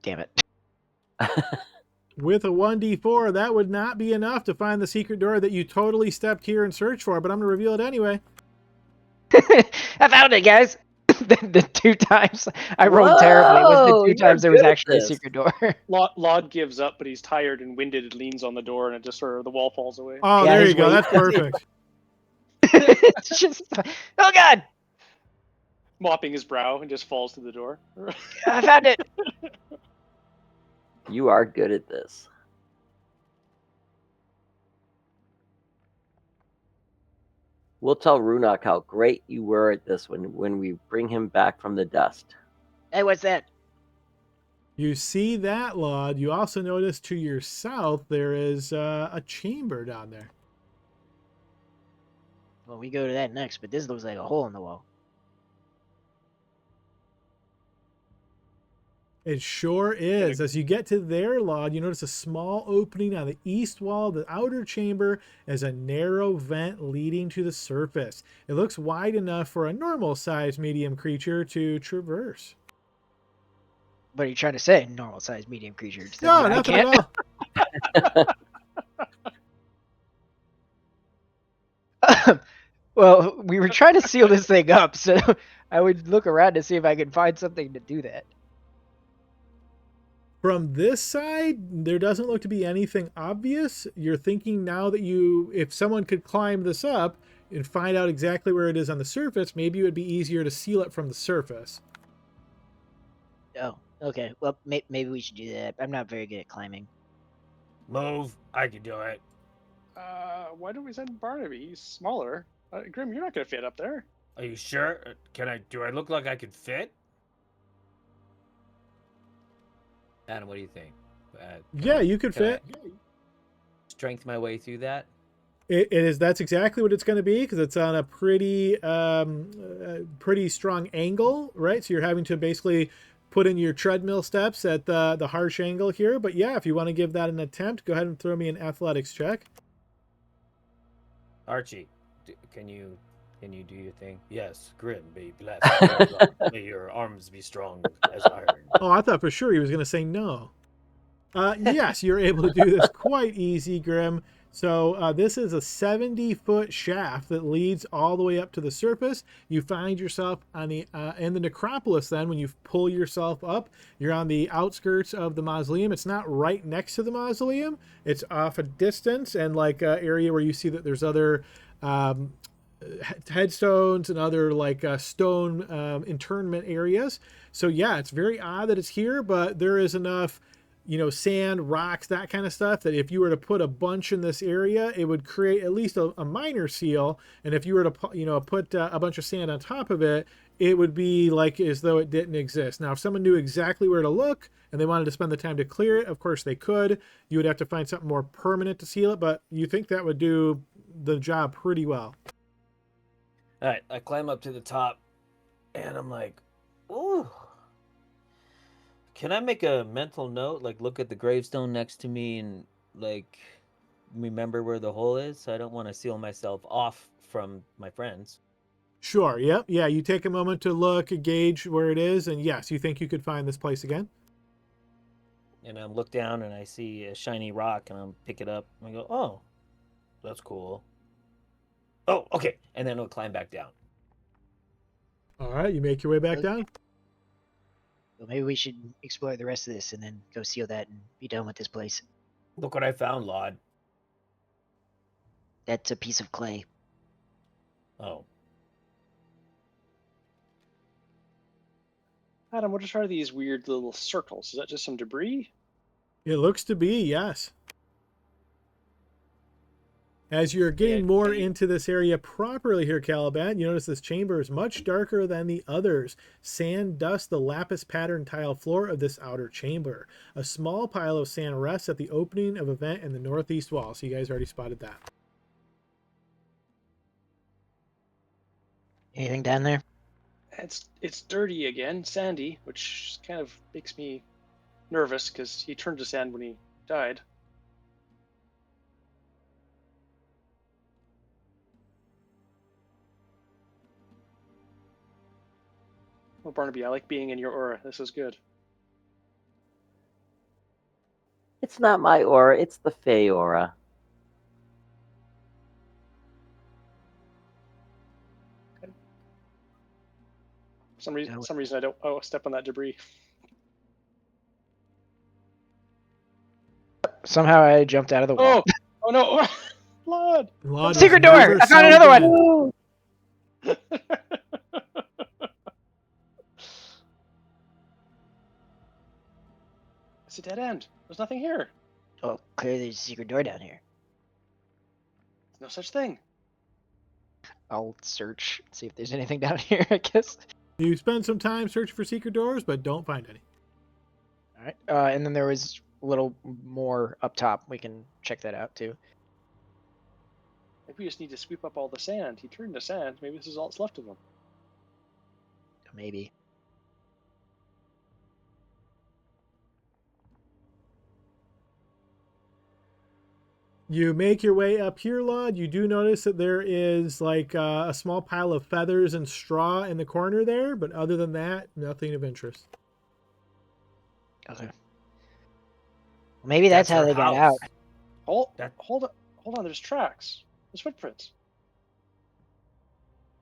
Damn it. With a 1d4, that would not be enough to find the secret door that you totally stepped here and searched for, but I'm going to reveal it anyway. I found it, guys. The 2 times I rolled terribly was Whoa, the 2 you're times there was good at actually a this. secret door. Laud gives up, but he's tired and winded and leans on the door, and it just sort of the wall falls away. Oh, Yeah, there his you go. weight- That's perfect. It's just, oh god, Mopping his brow and just falls to the door. I found it. You are good at this. We'll tell Runak how great you were at this when we bring him back from the dust. Hey, what's that? You see that, Laud. You also notice to your south there is a chamber down there. Well, we go to that next, but this looks like a hole in the wall. It sure is. As you get to there, Laud, you notice a small opening on the east wall of the outer chamber as a narrow vent leading to the surface. It looks wide enough for a normal-sized medium creature to traverse. what are you trying to say? Normal sized medium creature. Does that No, mean I nothing can't? at all. Well, we were trying to seal this thing up, so I would look around to see if I could find something to do that. From this side, there doesn't look to be anything obvious. You're thinking now that if someone could climb this up and find out exactly where it is on the surface, maybe it would be easier to seal it from the surface. Oh, okay. Well, maybe we should do that. I'm not very good at climbing. Move. I can do it. Why don't we send Barnaby? He's smaller. Grim, you're not going to fit up there. Are you sure? Do I look like I could fit? Adam, what do you think? Yeah, you could fit. Strength my way through that? It is. That's exactly what it's going to be because it's on a pretty strong angle, right? So you're having to basically put in your treadmill steps at the harsh angle here. But yeah, if you want to give that an attempt, go ahead and throw me an athletics check. Archie, can you do your thing? Yes, Grim, be blessed. May your arms be strong as iron. Oh, I thought for sure he was going to say no. Yes, you're able to do this quite easy, Grim. So this is a 70-foot shaft that leads all the way up to the surface. You find yourself on the in the necropolis. Then, when you pull yourself up, you're on the outskirts of the mausoleum. It's not right next to the mausoleum. It's off a distance and like an area where you see that there's other headstones and other like stone internment areas. So yeah, it's very odd that it's here, but there is enough, sand, rocks, that kind of stuff, that if you were to put a bunch in this area, it would create at least a minor seal. And if you were to, put a bunch of sand on top of it, it would be like as though it didn't exist. Now, if someone knew exactly where to look and they wanted to spend the time to clear it, of course they could. You would have to find something more permanent to seal it, but you think that would do the job pretty well. All right, I climb up to the top, and I'm like, ooh. Can I make a mental note, like look at the gravestone next to me and like remember where the hole is? I don't want to seal myself off from my friends. Sure, yep. Yeah, you take a moment to look, gauge where it is, and yes, you think you could find this place again? And I look down and I see a shiny rock, and I'll pick it up, and I go, oh, that's cool. Oh, okay. And then it'll climb back down. All right, you make your way back down. Well, maybe we should explore the rest of this and then go seal that and be done with this place. Look what I found, Laud. That's a piece of clay. Oh. Adam, what are these weird little circles? Is that just some debris? It looks to be, yes. As you're getting more can you- into this area properly here, Caliban, you notice this chamber is much darker than the others. Sand dust the lapis pattern tile floor of this outer chamber. A small pile of sand rests at the opening of a vent in the northeast wall. So you guys already spotted that. Anything down there? It's dirty again, sandy, which kind of makes me nervous because he turned to sand when he died. Well, Barnaby, I like being in your aura. This is good. It's not my aura, it's the Fey aura. For some reason I don't. Oh, step on that debris. Somehow I jumped out of the wall. Oh no, Lord! Lod was Secret door! never I found so another dead. one! It's a dead end. There's nothing here. Oh, clearly there's a secret door down here. There's no such thing. I'll search, see if there's anything down here, I guess. You spend some time searching for secret doors, but don't find any. All right. And then there was a little more up top. We can check that out too. Maybe we just need to sweep up all the sand. He turned to sand. Maybe this is all that's left of him. Maybe. You make your way up here, Lod. You do notice that there is like a small pile of feathers and straw in the corner there, but other than that, nothing of interest. Okay. Well, maybe that's how her they got house. out. Hold on. There's tracks. There's footprints.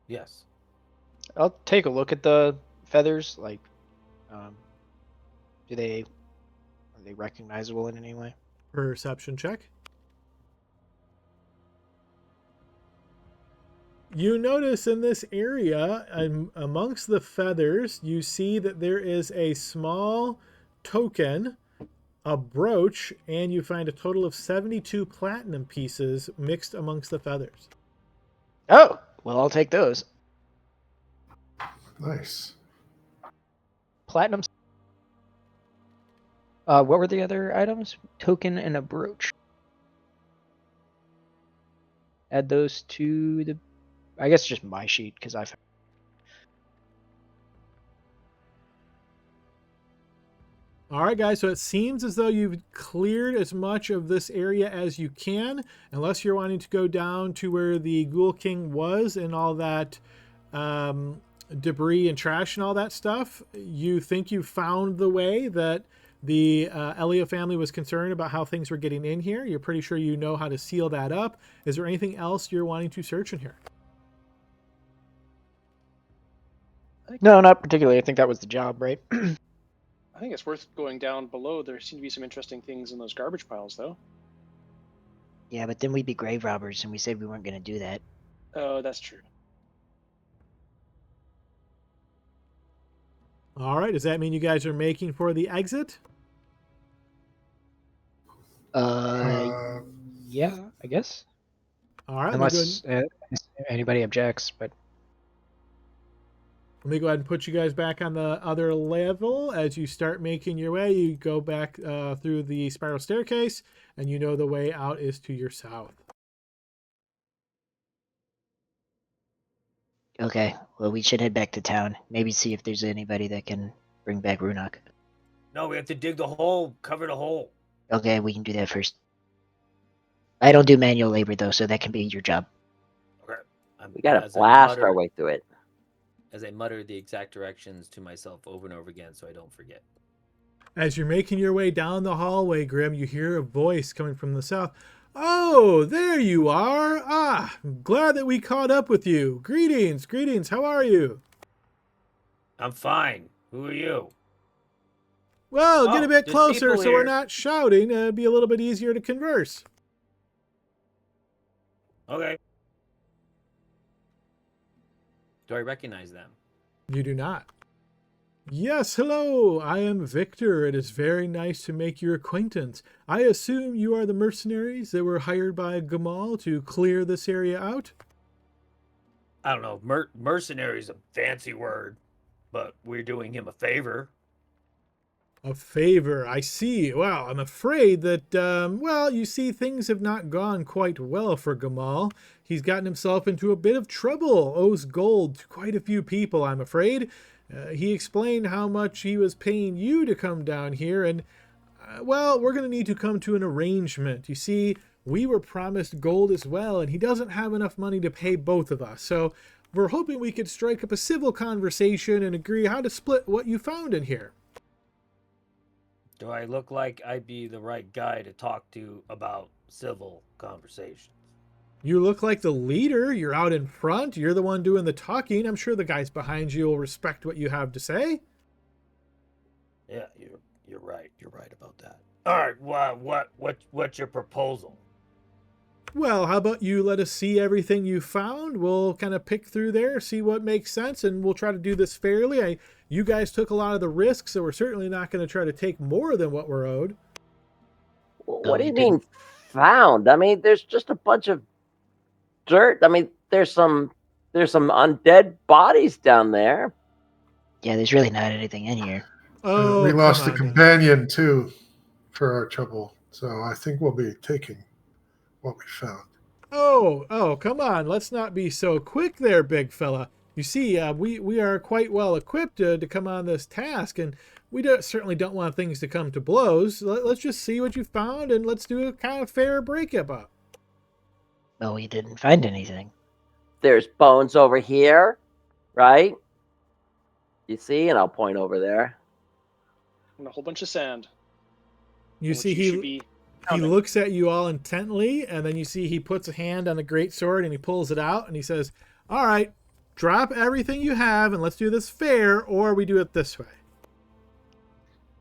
Yes. I'll take a look at the feathers. Like, are they recognizable in any way? Perception check. You notice in this area, amongst the feathers, you see that there is a small token, a brooch, and you find a total of 72 platinum pieces mixed amongst the feathers. Oh, well, I'll take those. Nice. Platinum. What were the other items? Token and a brooch. Add those to the, I guess just my sheet because I. All right, guys, so it seems as though you've cleared as much of this area as you can, unless you're wanting to go down to where the Ghoul King was and all that debris and trash and all that stuff. You think you found the way that the Elliot family was concerned about how things were getting in here. You're pretty sure you know how to seal that up. Is there anything else you're wanting to search in here? No, not particularly. I think that was the job, right? I think it's worth going down below. There seem to be some interesting things in those garbage piles, though. Yeah, but then we'd be grave robbers, and we said we weren't going to do that. Oh, that's true. All right, does that mean you guys are making for the exit? Yeah, I guess. All right, Unless anybody objects, but. let me go ahead and put you guys back on the other level. As you start making your way, you go back through the spiral staircase, and you know the way out is to your south. Okay, well, we should head back to town. Maybe see if there's anybody that can bring back Runok. No, we have to dig the hole, cover the hole. Okay, we can do that first. I don't do manual labor, though, so that can be your job. Okay. We gotta As I blast our mutter- way through it. As I mutter the exact directions to myself over and over again so I don't forget. As you're making your way down the hallway, Grim, you hear a voice coming from the south. Oh, there you are. I'm glad that we caught up with you. Greetings, greetings. How are you? I'm fine. Who are you? Well, get a Oh, bit there's closer people so we're here. not shouting. It'd be a little bit easier to converse. Okay. Do I recognize them? You do not. Yes, hello. I am Victor. It is very nice to make your acquaintance. I assume you are the mercenaries that were hired by Gamal to clear this area out? I don't know. Mercenary is a fancy word, but we're doing him a favor. A favor, I see. Well, I'm afraid that, well, you see, things have not gone quite well for Gamal. He's gotten himself into a bit of trouble, owes gold to quite a few people, I'm afraid. He explained how much he was paying you to come down here, and, well, we're going to need to come to an arrangement. You see, we were promised gold as well, and he doesn't have enough money to pay both of us. So we're hoping we could strike up a civil conversation and agree how to split what you found in here. Do I look like I'd be the right guy to talk to about civil conversations? You look like the leader. You're out in front. You're the one doing the talking. I'm sure the guys behind you will respect what you have to say. Yeah, you're right. You're right about that. All right. What's your proposal? Well, how about you let us see everything you found? We'll kind of pick through there, see what makes sense, and we'll try to do this fairly. You guys took a lot of the risks, so we're certainly not going to try to take more than what we're owed. What do you you mean didn't. found? I mean, there's just a bunch of dirt. I mean, there's some undead bodies down there. Yeah, there's really not anything in here. Oh, we come lost a on. companion too for our trouble, so I think we'll be taking what we found. Oh, come on. Let's not be so quick there, big fella. You see, we are quite well equipped to come on this task, and we certainly don't want things to come to blows. Let's just see what you found, and let's do a kind of fair breakup. Well, we didn't find anything. There's bones over here, right? You see, and I'll point over there. And a whole bunch of sand. You which see, should he be counting. looks at you all intently, and then you see he puts a hand on the greatsword and he pulls it out and he says, "All right, drop everything you have and let's do this fair, or we do it this way."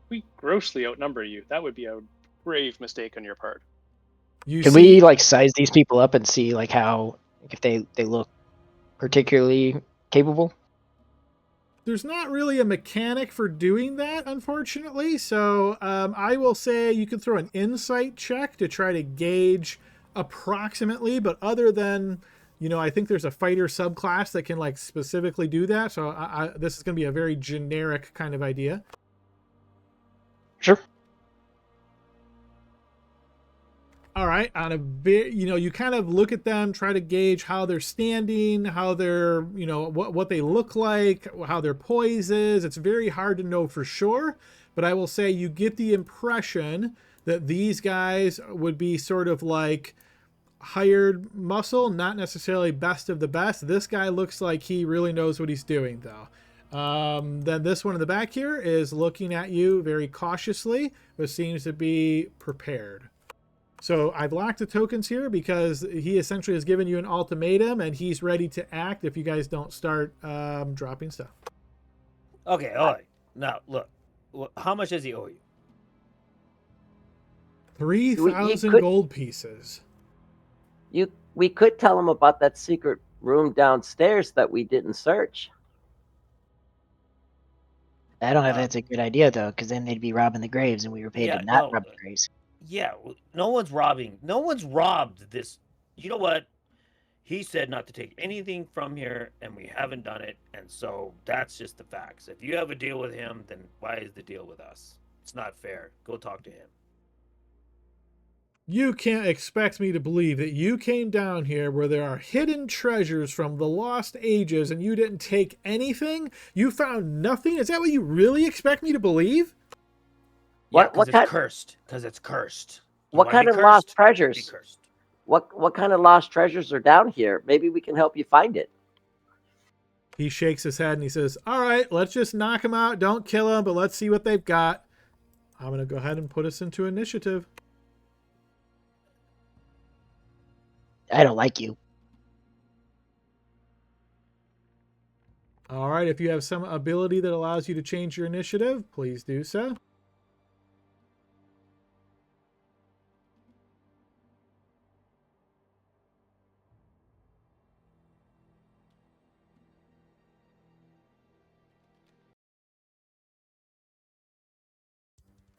We grossly outnumber you. That would be a grave mistake on your part. Can we like size these people up and see like how if they look particularly capable? There's not really a mechanic for doing that, unfortunately. So I will say you can throw an insight check to try to gauge approximately, but other than, I think there's a fighter subclass that can like specifically do that. So this is going to be a very generic kind of idea. Sure. All right, on a bit, you kind of look at them, try to gauge how they're standing, how they're, what they look like, how their poise is. It's very hard to know for sure, but I will say you get the impression that these guys would be sort of like hired muscle, not necessarily best of the best. This guy looks like he really knows what he's doing, though. Then this one in the back here is looking at you very cautiously, but seems to be prepared. So I've locked the tokens here because he essentially has given you an ultimatum and he's ready to act if you guys don't start dropping stuff. Okay, all right. Now, look. How much does he owe you? 3,000 gold pieces. We could tell him about that secret room downstairs that we didn't search. I don't know if that's a good idea though, because then they'd be robbing the graves, and we were paid to not rob the graves. Yeah, no one's robbing. No one's robbed this. You know what? He said not to take anything from here, and we haven't done it, and so that's just the facts. If you have a deal with him, then why is the deal with us? It's not fair. Go talk to him. You can't expect me to believe that you came down here where there are hidden treasures from the lost ages and you didn't take anything? You found nothing? Is that what you really expect me to believe? Yeah, because it's cursed. Because it's cursed. What kind of lost treasures? What kind of lost treasures are down here? Maybe we can help you find it. He shakes his head and he says, "All right, let's just knock them out. Don't kill them, but let's see what they've got." I'm going to go ahead and put us into initiative. I don't like you. All right, if you have some ability that allows you to change your initiative, please do so.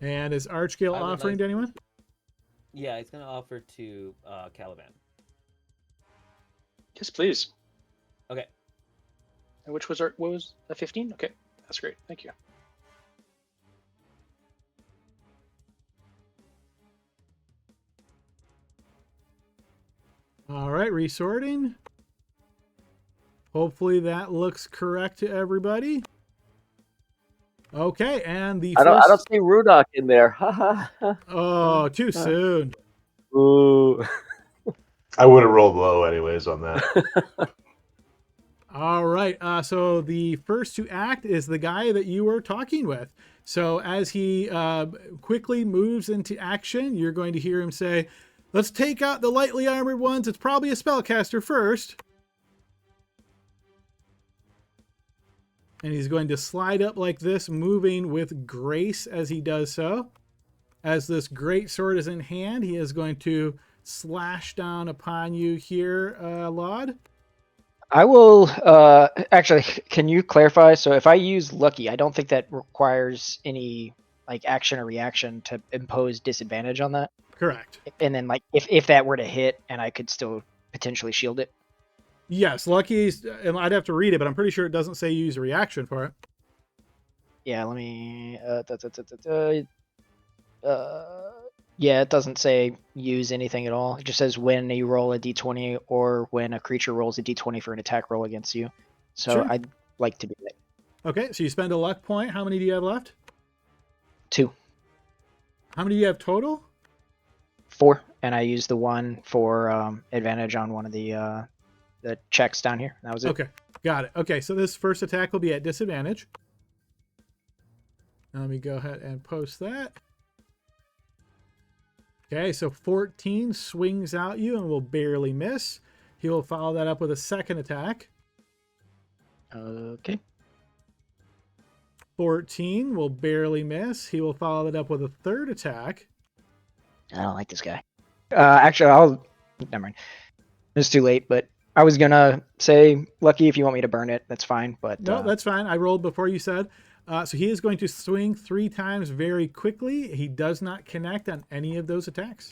And is Archgale I would offering like- to anyone? Yeah, he's gonna offer to Caliban. Yes, please. Okay. And which was what was a 15? Okay, that's great. Thank you. All right, resorting. Hopefully that looks correct to everybody. Okay, and the I don't first... see Rudok in there. Ha ha ha. Oh, too soon. Ooh. I would have rolled low anyways on that. All right, so the first to act is the guy that you were talking with. So as he quickly moves into action, you're going to hear him say, "Let's take out the lightly armored ones. It's probably a spellcaster first." And he's going to slide up like this, moving with grace as he does so. As this great sword is in hand, he is going to slash down upon you here, Laud. I will actually, can you clarify? So if I use Lucky, I don't think that requires any like action or reaction to impose disadvantage on that. Correct. And then like if that were to hit and I could still potentially shield it. Yes, Lucky's, and I'd have to read it, but I'm pretty sure it doesn't say use a reaction for it. Yeah, let me yeah, it doesn't say use anything at all. It just says when you roll a d20 or when a creature rolls a d20 for an attack roll against you. So Sure. I'd like to do that. Okay, so you spend a luck point. How many do you have left? 2. How many do you have total? 4, and I used the one for advantage on one of the checks down here. That was it. Okay, got it. Okay, so this first attack will be at disadvantage. Now let me go ahead and post that. Okay, so 14 swings out you and will barely miss. He will follow that up with a second attack. Okay. 14 will barely miss. He will follow that up with a third attack. I don't like this guy. Actually, never mind. It's too late, but I was gonna say, Lucky, if you want me to burn it, that's fine. But No, that's fine. I rolled before you said. So he is going to swing 3 times very quickly. He does not connect on any of those attacks.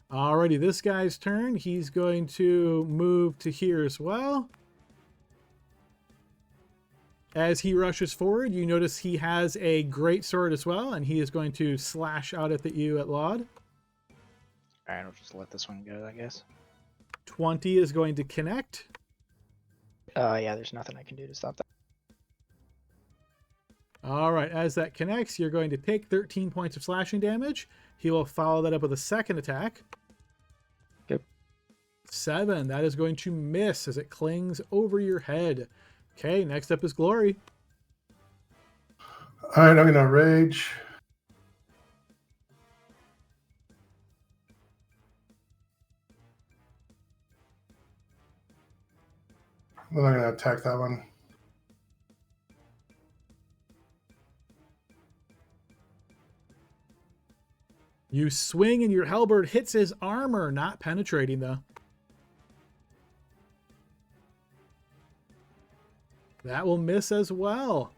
Alrighty, this guy's turn. He's going to move to here as well. As he rushes forward, you notice he has a great sword as well, and he is going to slash out at you at Laud. Alright, I'll just let this one go, I guess. 20 is going to connect. Yeah, there's nothing I can do to stop that. All right, as that connects, you're going to take 13 points of slashing damage. He will follow that up with a second attack. Yep. 7, that is going to miss as it clings over your head. Okay, next up is Glory. All right, I'm gonna rage. Then I'm gonna attack that one. You swing and your halberd hits his armor, not penetrating though. That will miss as well.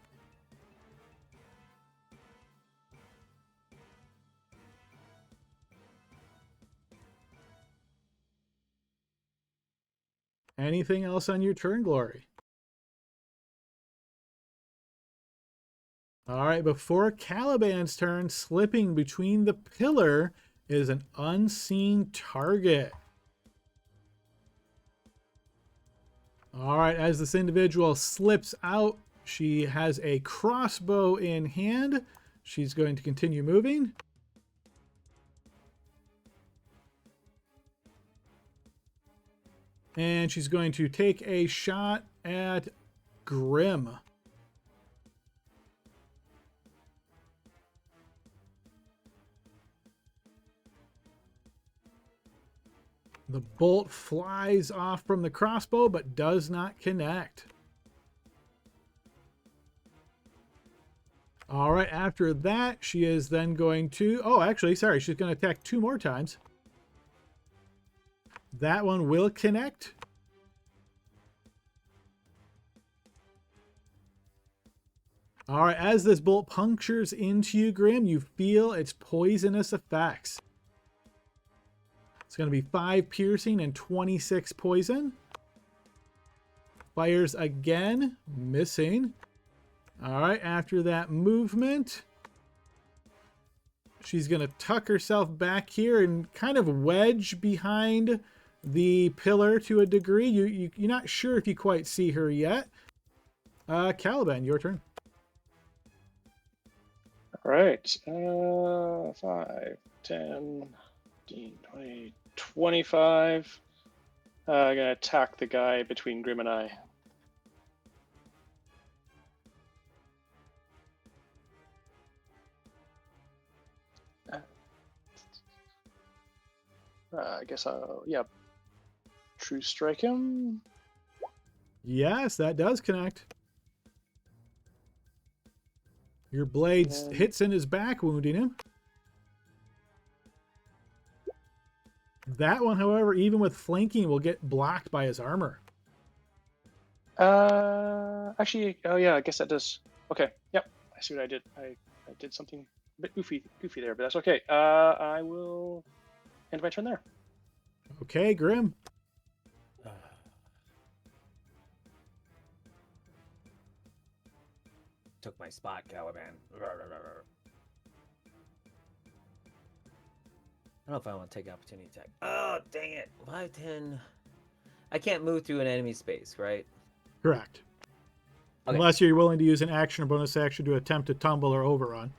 Anything else on your turn, Glory? All right, before Caliban's turn, slipping between the pillar is an unseen target. All right, as this individual slips out, she has a crossbow in hand. She's going to continue moving. And she's going to take a shot at Grim. The bolt flies off from the crossbow, but does not connect. All right, after that, she is then going to... Oh, actually, sorry, she's going to attack 2 more times. That one will connect. All right, as this bolt punctures into you, Grim, you feel its poisonous effects. It's going to be 5 piercing and 26 poison. Fires again, missing. All right, after that movement, she's going to tuck herself back here and kind of wedge behind the pillar to a degree. You're not sure if you quite see her yet. Caliban, your turn. All right. 5, 10, 15, 20, 25. I'm going to attack the guy between Grim and I. I guess I'll, yeah, true strike him. Yes, that does connect. Your blade hits in his back, wounding him. That one, however, even with flanking, will get blocked by his armor. Actually, oh yeah, I guess that does. Okay, yep, I see what I did. I did something a bit goofy there, but that's okay. I will end my turn there. Okay, Grim. Took my spot, Caliban. I don't know if I want to take opportunity attack. Oh, dang it. 5, 10. I can't move through an enemy space, right? Correct. Okay. Unless you're willing to use an action or bonus action to attempt to tumble or overrun.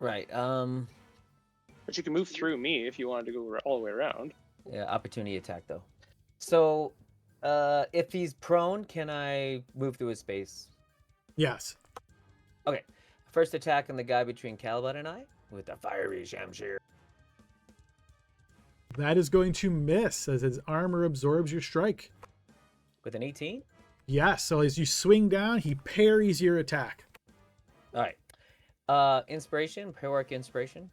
Right. But you can move through me if you wanted to go all the way around. Yeah, opportunity attack, though. So, if he's prone, can I move through his space? Yes. Okay. First attack on the guy between Caliban and I with the fiery shamshir. That is going to miss as his armor absorbs your strike. With an 18? Yes, so as you swing down, he parries your attack. All right. Inspiration, heroic inspiration.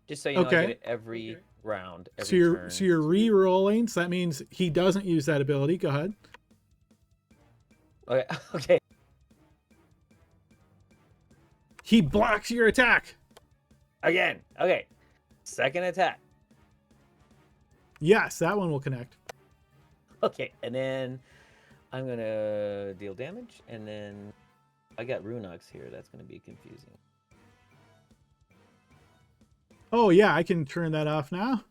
Just so you know, I get it every round, every turn. So you're re-rolling, so that means he doesn't use that ability. Go ahead. Okay. Okay. He blocks your attack. Again. Okay. Second attack. Yes, that one will connect. Okay, and then I'm gonna deal damage, and then I got Runox here. That's gonna be confusing. Oh yeah, I can turn that off now.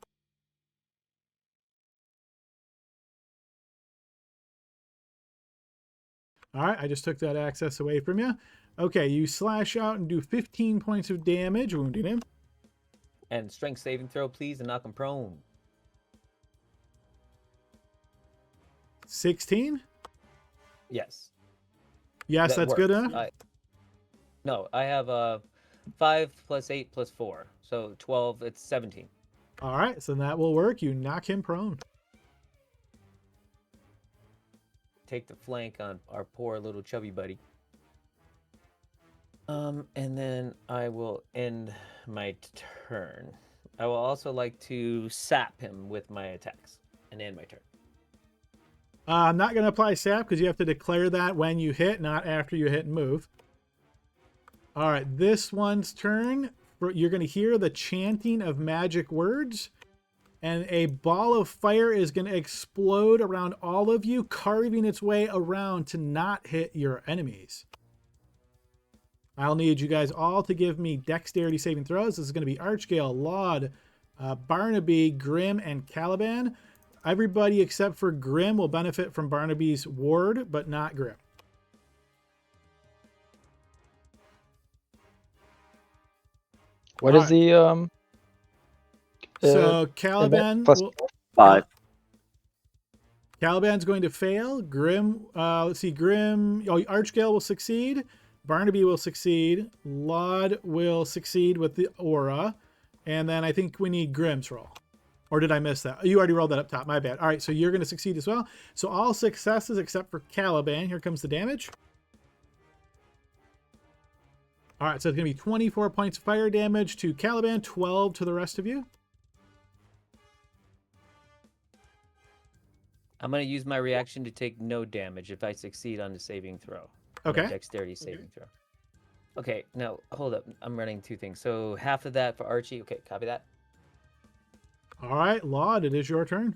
All right, I just took that access away from you. Okay, you slash out and do 15 points of damage, wounding him. And strength saving throw, please, and knock him prone. 16? Yes. Yes, that's works. good enough? No, I have 5 plus 8 plus 4. So 12, it's 17. All right, so that will work. You knock him prone. Take the flank on our poor little chubby buddy. And then I will end my turn. I will also like to sap him with my attacks and end my turn. I'm not going to apply sap because you have to declare that when you hit, not after you hit and move. All right, this one's turn. You're going to hear the chanting of magic words, and a ball of fire is going to explode around all of you, carving its way around to not hit your enemies. I'll need you guys all to give me dexterity saving throws. This is going to be Archgale, Laud, Barnaby, Grim, and Caliban. Everybody except for Grim will benefit from Barnaby's ward, but not Grim. What is the So Caliban plus will, 5. Caliban's going to fail. Grim, let's see, Grim, Archgale will succeed. Barnaby will succeed. Laud will succeed with the aura. And then I think we need Grim's roll. Or did I miss that? You already rolled that up top. My bad. All right, so you're going to succeed as well. So all successes except for Caliban. Here comes the damage. All right, so it's going to be 24 points of fire damage to Caliban, 12 to the rest of you. I'm going to use my reaction to take no damage if I succeed on the saving throw. and a Okay. dexterity saving throw. Okay, now hold up. I'm running two things. So half of that for Archie. Okay, copy that. All right, Laud, it is your turn.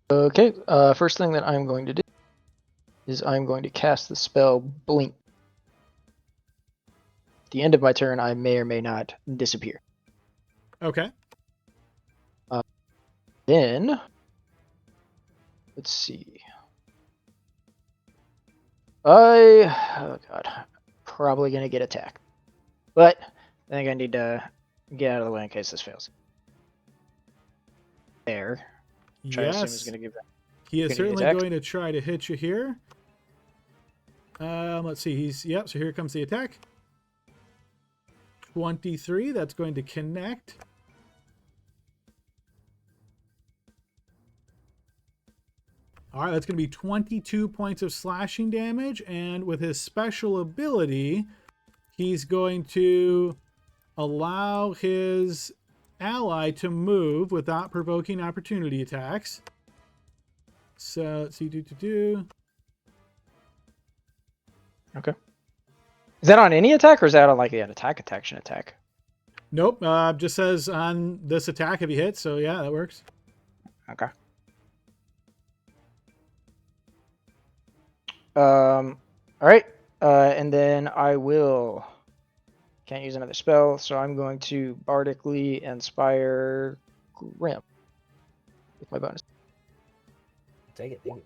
Okay, first thing that I'm going to do is I'm going to cast the spell Blink. At the end of my turn, I may or may not disappear. Okay. Then, let's see. Oh god, probably gonna get attacked, but I think I need to get out of the way in case this fails. There, which I assume is Yes. gonna give that. He is Gonna get certainly attacked? going to try to hit you here. Let's see. Yep. So here comes the attack. 23. That's going to connect. All right, that's going to be 22 points of slashing damage, and with his special ability, he's going to allow his ally to move without provoking opportunity attacks. So let's see. Okay. Is that on any attack, or is that on like an attack action attack? Nope. Just says on this attack if he hits. So yeah, that works. Okay. All right. And then I will. Can't use another spell, so I'm going to Bardically Inspire Grim with my bonus. Take it. Take it.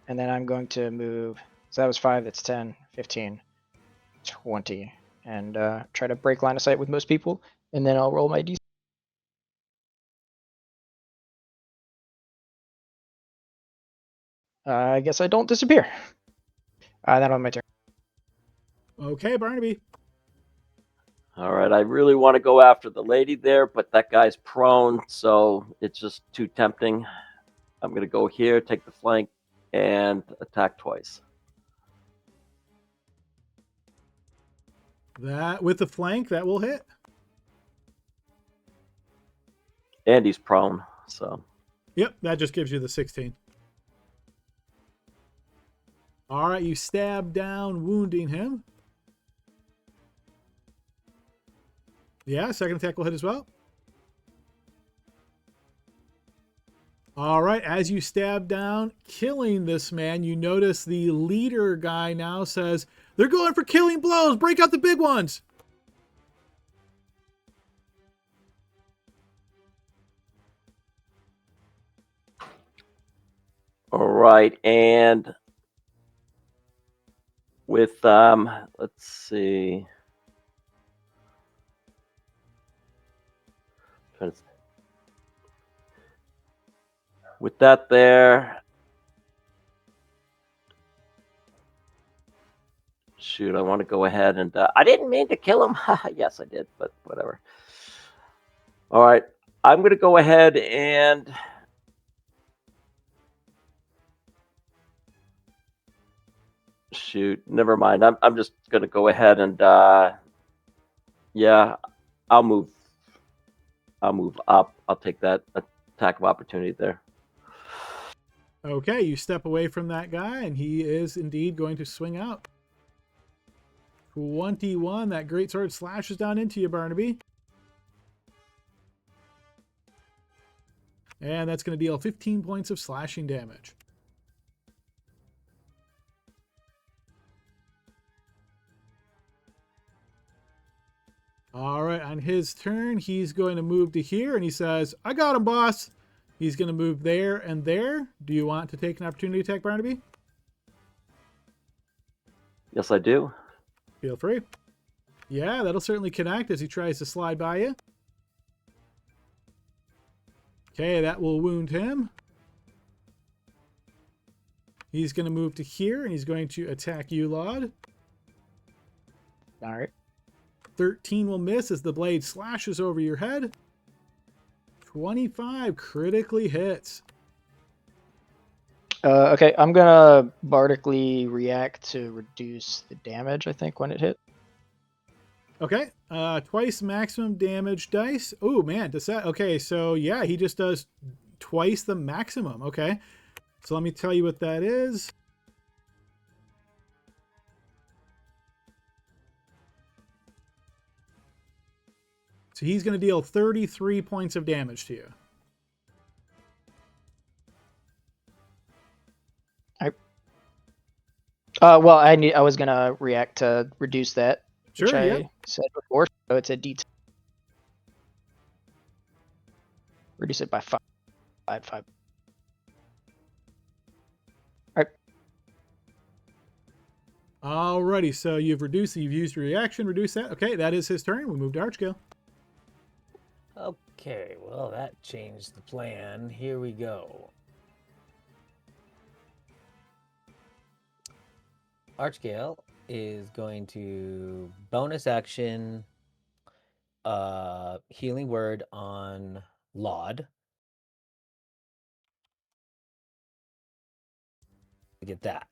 And then I'm going to move. So that was 5, that's 10, 15, 20. And try to break line of sight with most people. And then I'll roll my d. I guess I don't disappear. That on my turn. Okay, Barnaby. All right, I really want to go after the lady there, but that guy's prone, so it's just too tempting. I'm going to go here, take the flank, and attack twice. That with the flank, that will hit. And he's prone, so. Yep, that just gives you the 16. All right, you stab down, wounding him. Yeah, second attack will hit as well. All right, as you stab down, killing this man, you notice the leader guy now says, "They're going for killing blows. Break out the big ones." All right, and with, let's see. With that there, shoot, I want to go ahead and, I didn't mean to kill him. Yes, I did, but whatever. All right, I'm going to go ahead and shoot, never mind. I'm just going to go ahead and, yeah, I'll move up. I'll take that attack of opportunity there. Okay, you step away from that guy, and he is indeed going to swing out. 21, that great sword slashes down into you, Barnaby. And that's going to deal 15 points of slashing damage. All right, on his turn, he's going to move to here, and he says, "I got him, boss." He's going to move there and there. Do you want to take an opportunity attack, Barnaby? Yes, I do. Feel free. Yeah, that'll certainly connect as he tries to slide by you. Okay, that will wound him. He's going to move to here, and he's going to attack you, Laud. All right. 13 will miss as the blade slashes over your head. 25 critically hits. Okay, I'm gonna Bardically react to reduce the damage, I think, when it hit. Okay, twice maximum damage dice. Oh man, does that? Okay, so yeah, he just does twice the maximum. Okay, so let me tell you what that is. So he's going to deal 33 points of damage to you. Well, I was gonna react to reduce that, which Sure, I yep. said before. So it's a D10. Reduce it by 5. 5. Alrighty, so you've used your reaction, reduce that. Okay, that is his turn. We move to Archgale. Okay, well, that changed the plan. Here we go. Archgale is going to bonus action healing word on Laud. Get that.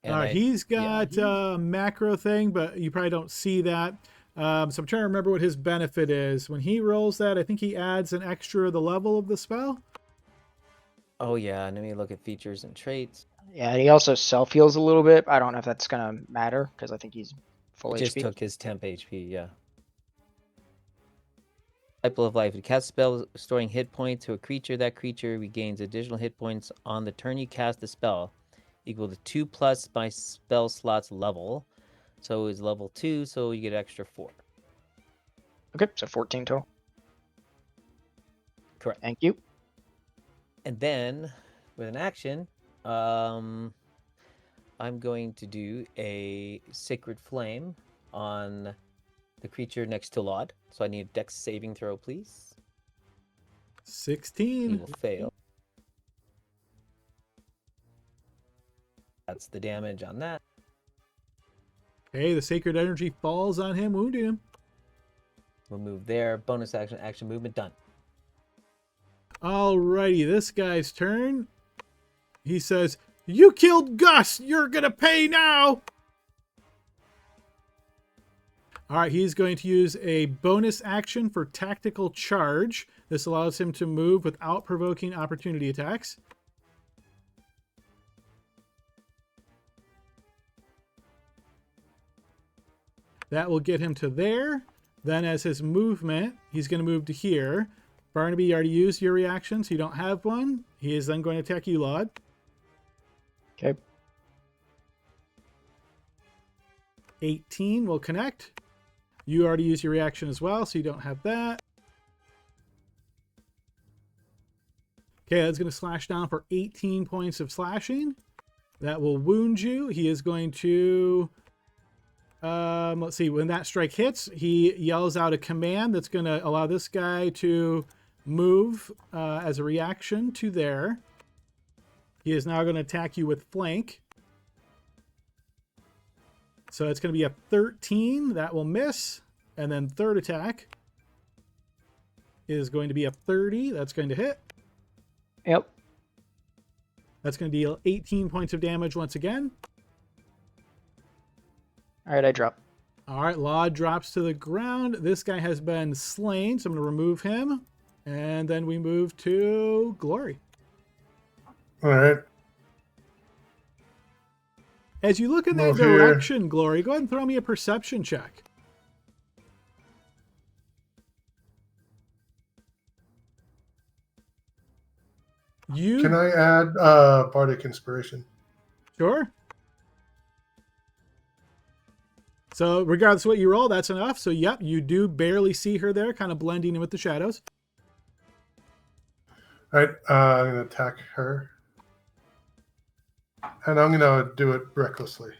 And He's got a macro thing, but you probably don't see that. So I'm trying to remember what his benefit is. When he rolls that, I think he adds an extra the level of the spell. Oh yeah, let me look at features and traits. Yeah, he also self heals a little bit. I don't know if that's gonna matter because I think he's full It just HP. took his temp HP, yeah. Cycle of Life. You cast a spell restoring hit point to a creature. That creature regains additional hit points on the turn you cast the spell, equal to 2+ my spell slot's level. So it's level 2, so you get an extra 4. Okay, so 14 total. Correct. Thank you. And then, with an action, I'm going to do a Sacred Flame on the creature next to Laud. So I need a Dex saving throw, please. 16. He will fail. That's the damage on that. Okay, the sacred energy falls on him, wounding him. We'll move there. Bonus action, action movement, done. Alrighty, this guy's turn. He says, "You killed Gus! You're gonna pay now!" Alright, he's going to use a bonus action for tactical charge. This allows him to move without provoking opportunity attacks. That will get him to there. Then as his movement, he's going to move to here. Barnaby, you already used your reaction, so you don't have one. He is then going to attack you, Laud. Okay. 18 will connect. You already used your reaction as well, so you don't have that. Okay, that's going to slash down for 18 points of slashing. That will wound you. He is going to... let's see, when that strike hits, he yells out a command that's going to allow this guy to move as a reaction to there. He is now going to attack you with flank. So it's going to be a 13. That will miss. And then third attack is going to be a 30. That's going to hit. Yep. That's going to deal 18 points of damage once again. All right, I drop. All right, Laud drops to the ground. This guy has been slain, so I'm going to remove him. And then we move to Glory. All right. As you look in that Move here. direction, Glory, go ahead and throw me a perception check. Can I add Bardic Inspiration? Sure. So regardless of what you roll, that's enough. So yep, you do barely see her there, kind of blending in with the shadows. All right, I'm going to attack her. And I'm going to do it recklessly.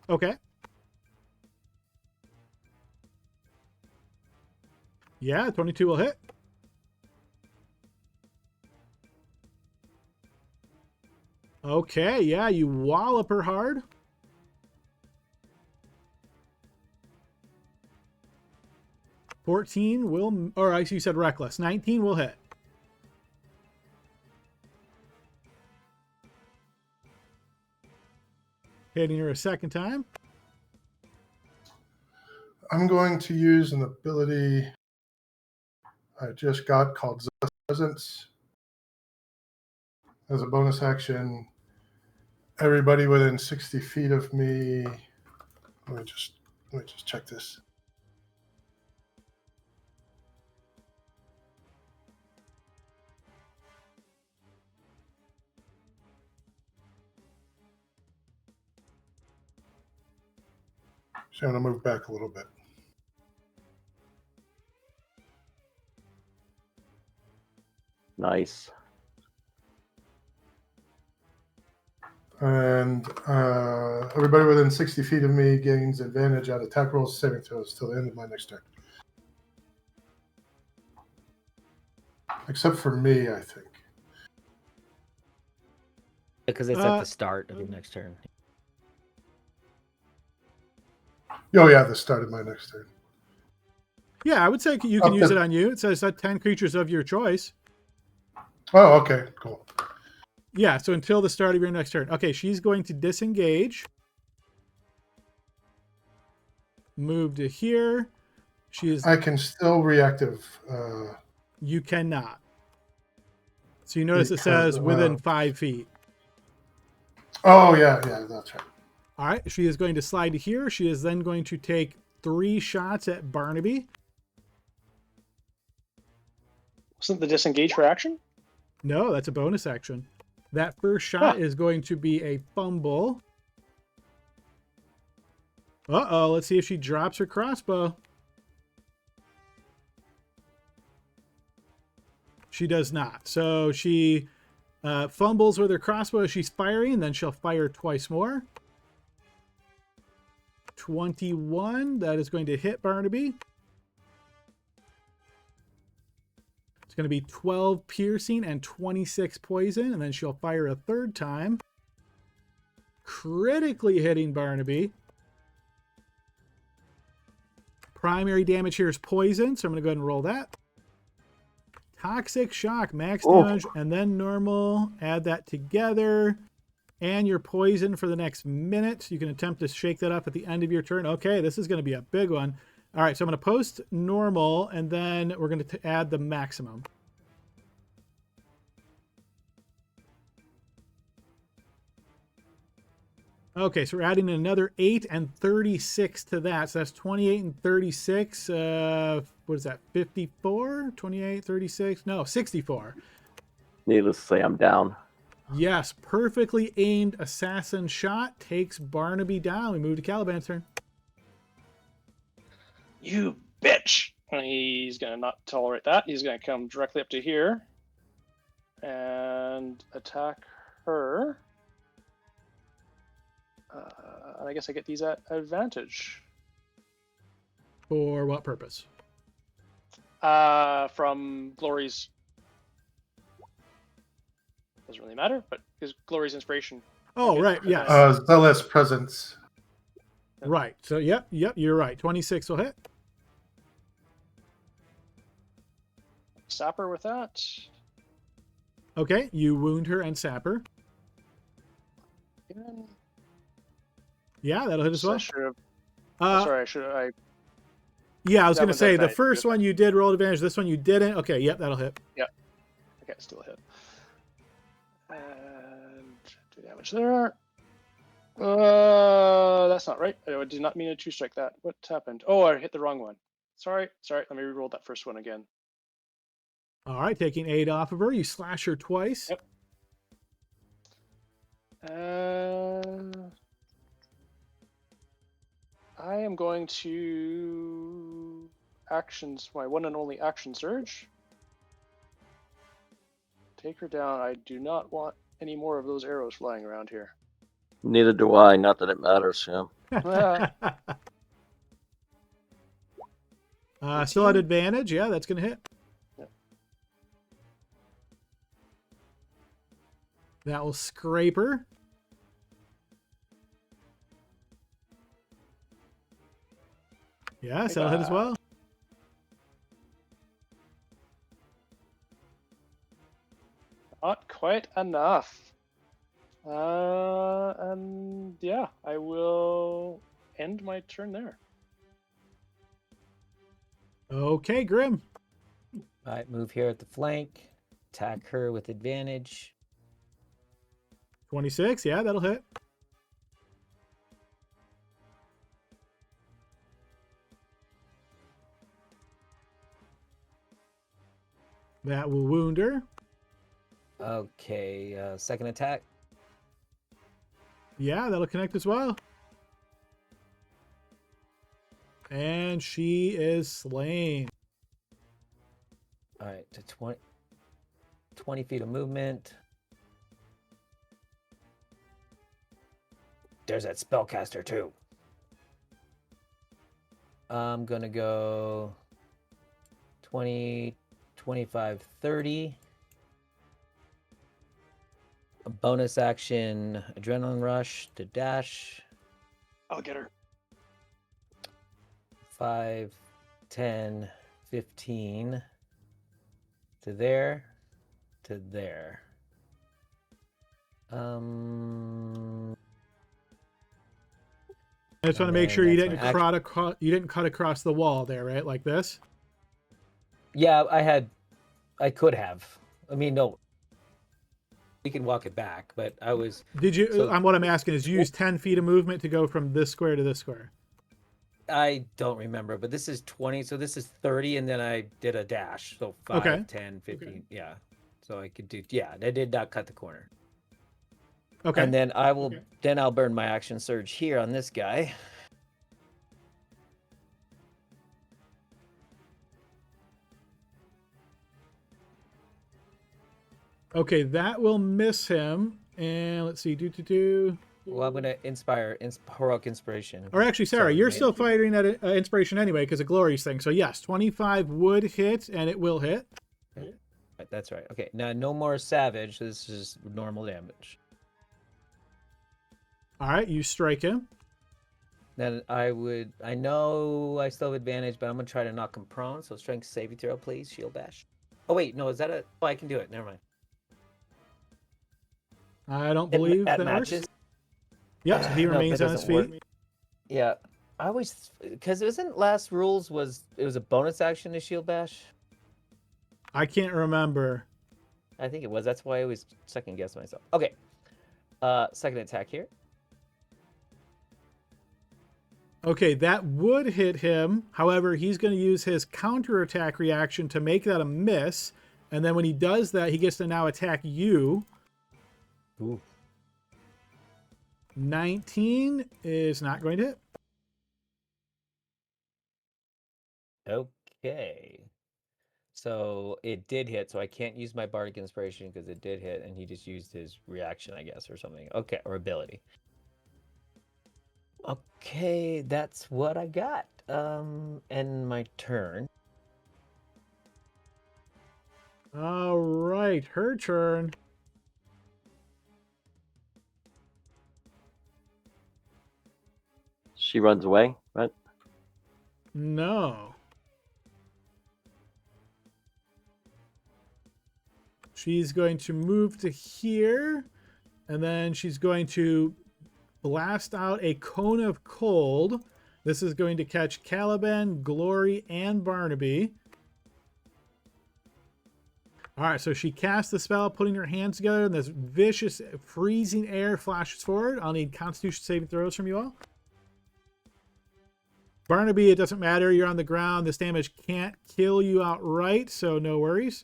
Okay. Yeah, 22 will hit. Okay, yeah, you wallop her hard. $14 will, or actually you said reckless. 19 will hit. Hitting her a second time. I'm going to use an ability I just got called Zealous Presence. As a bonus action, everybody within 60 feet of me. Let me just check this. So I'm going to move back a little bit. Nice. And everybody within 60 feet of me gains advantage on attack rolls, saving throws till the end of my next turn. Except for me, I think. Because it's at the start of your next turn. Oh, yeah, the start of my next turn. Yeah, I would say you can use it on you. It says that 10 creatures of your choice. Oh, okay, cool. Yeah, so until the start of your next turn. Okay, she's going to disengage. Move to here. She is. I can still reactive. You cannot. So you notice it Because, says within 5 feet. Oh, yeah, that's right. All right, she is going to slide to here. She is then going to take 3 shots at Barnaby. Wasn't the disengage for action? No, that's a bonus action. That first shot is going to be a fumble. Uh-oh, let's see if she drops her crossbow. She does not. So she fumbles with her crossbow as she's firing, and then she'll fire twice more. 21, that is going to hit Barnaby. It's going to be 12 piercing and 26 poison, and then she'll fire a third time. Critically hitting Barnaby. Primary damage here is poison, so I'm going to go ahead and roll that. Toxic shock, max damage, and then normal. Add that together. And your poison for the next minute. You can attempt to shake that up at the end of your turn. Okay, this is going to be a big one. All right, so I'm going to post normal, and then we're going to add the maximum. Okay, so we're adding another 8 and 36 to that. So that's 28 and 36. What is that, 54? 28, 36? No, 64. Needless to say, I'm down. Yes, perfectly aimed assassin shot takes Barnaby down. We move to Caliban's turn. You bitch! He's going to not tolerate that. He's going to come directly up to here and attack her. And I guess I get these at advantage. For what purpose? From Glory's. Doesn't really matter, but his Glory's inspiration. Oh, right, yes. Zealous presence. Right, so yep, you're right. 26 will hit. Sapper with that. Okay, you wound her and sap her. Again. Yeah, that'll hit as well. Sorry, I Yeah, I was That going to was say, the advantage. first one you did roll advantage, this one you didn't. Okay, yep, that'll hit. Okay, still a hit. And 2 damage there. That's not right. I did not mean to two-strike that. What happened? Oh, I hit the wrong one. Sorry. Let me re-roll that first one again. All right, taking 8 off of her. You slash her twice. Yep. I am going to my one and only action surge. Take her down. I do not want any more of those arrows flying around here. Neither do I. Not that it matters. Yeah. Still at advantage. Yeah, that's going to hit. Yep. That will scrape her. Yes, that'll hit as well. Not quite enough. And yeah, I will end my turn there. Okay, Grim. All right, move here at the flank. Attack her with advantage. 26, yeah, that'll hit. That will wound her. Okay, second attack. Yeah, that'll connect as well. And she is slain. All right, to 20 feet of movement. There's that spellcaster too. I'm gonna go 20, 25, 30. A bonus action, adrenaline rush to dash. I'll get her. 5, 10, 15. To there. To there. I just want to And make then sure you that's didn't my you didn't cut across the wall there, right? Like this. Yeah, I could have. I mean, no. We can walk it back, but I was. Did you? So- What I'm asking is, you use 10 feet of movement to go from this square to this square. I don't remember, but this is 20, so this is 30, and then I did a dash. So 5, Okay. 10, 15. Yeah. So I could do, yeah, I did not cut the corner. Okay. And then I'll burn my action surge here on this guy. Okay, that will miss him. And let's see, Well, I'm gonna inspire heroic inspiration. Or actually, sorry, you're right? still firing at inspiration anyway because of Glory's thing. So yes, 25 would hit, and it will hit. Right, that's right. Okay, now no more savage. This is normal damage. All right, you strike him. Then I know I still have advantage, but I'm gonna try to knock him prone. So strength saving throw, please. Shield bash. Oh wait, no, is that a? Oh, I can do it. Never mind. I don't believe that matches. works. Yep, so he No, remains that on his doesn't feet. work. Yeah, I always because isn't last rules it was a bonus action to shield bash. I can't remember. I think it was. That's why I always second guess myself. Okay, second attack here. Okay, that would hit him. However, he's going to use his counterattack reaction to make that a miss. And then when he does that, he gets to now attack you. Ooh. 19 is not going to hit. Okay. So it did hit, so I can't use my bardic inspiration because it did hit, and he just used his reaction, I guess, or something. Okay, or ability. Okay, that's what I got. And my turn. All right, her turn. She runs away, right? No. She's going to move to here, and then she's going to blast out a cone of cold. This is going to catch Caliban, Glory, and Barnaby. All right, so she casts the spell, putting her hands together, and this vicious, freezing air flashes forward. I'll need Constitution saving throws from you all. Barnaby, it doesn't matter. You're on the ground. This damage can't kill you outright, so no worries.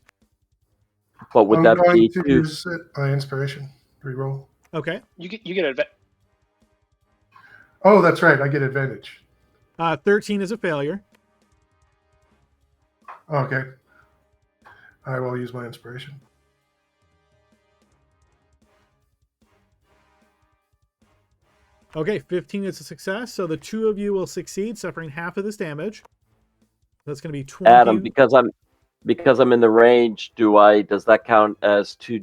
But would I'm that going be to two? use it by inspiration. Reroll. Okay. You get advantage. Oh, that's right. I get advantage. 13 is a failure. Okay. I will use my inspiration. Okay, 15 is a success, so the two of you will succeed, suffering half of this damage. That's going to be 20. Adam, because I'm in the range, does that count as two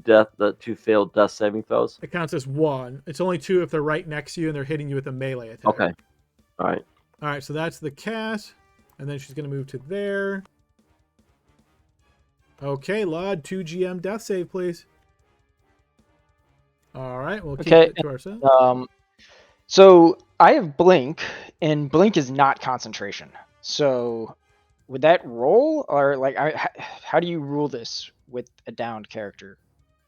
failed death saving throws? It counts as one. It's only two if they're right next to you and they're hitting you with a melee attack. Okay. All right. All right, so that's the cat, and then she's going to move to there. Okay, Laud, 2 GM death save, please. All right, we'll keep it to ourselves. So I have blink, and blink is not concentration. So would that roll, or like, how do you rule this with a downed character?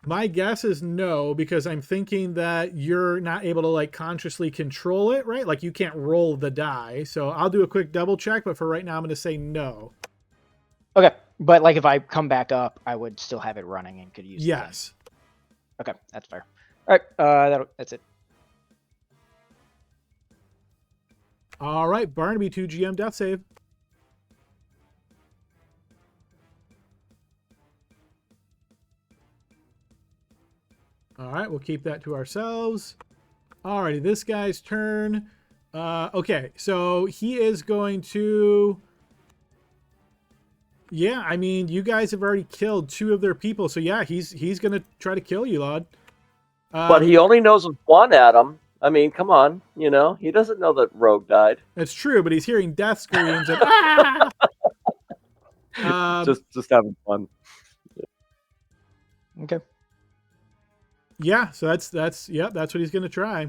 My guess is no, because I'm thinking that you're not able to like consciously control it, right? Like you can't roll the die. So I'll do a quick double check, but for right now I'm going to say no. Okay, but like if I come back up, I would still have it running and could use it. Yes. Okay, that's fair. All right, that's it. All right, Barnaby, 2 GM death save. All right, we'll keep that to ourselves. Alrighty, this guy's turn. Okay, so he is going to... Yeah, I mean, you guys have already killed 2 of their people, so yeah, he's going to try to kill you, Lod. But he only knows of one, Adam. I mean, come on, you know, he doesn't know that Rogue died. That's true, but he's hearing death screams and ah! Just having fun. Okay. Yeah, so that's what he's going to try.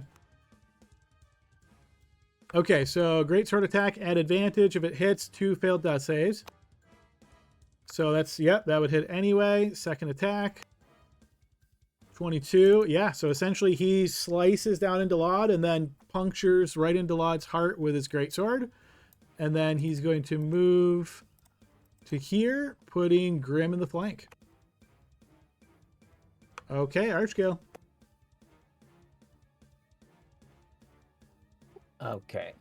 Okay, so great sword attack at advantage if it hits, 2 failed death saves. So that's, that would hit anyway. Second attack. 22. Yeah, so essentially he slices down into Lod and then punctures right into Lod's heart with his greatsword. And then he's going to move to here, putting Grim in the flank. Okay, Archgale. Okay.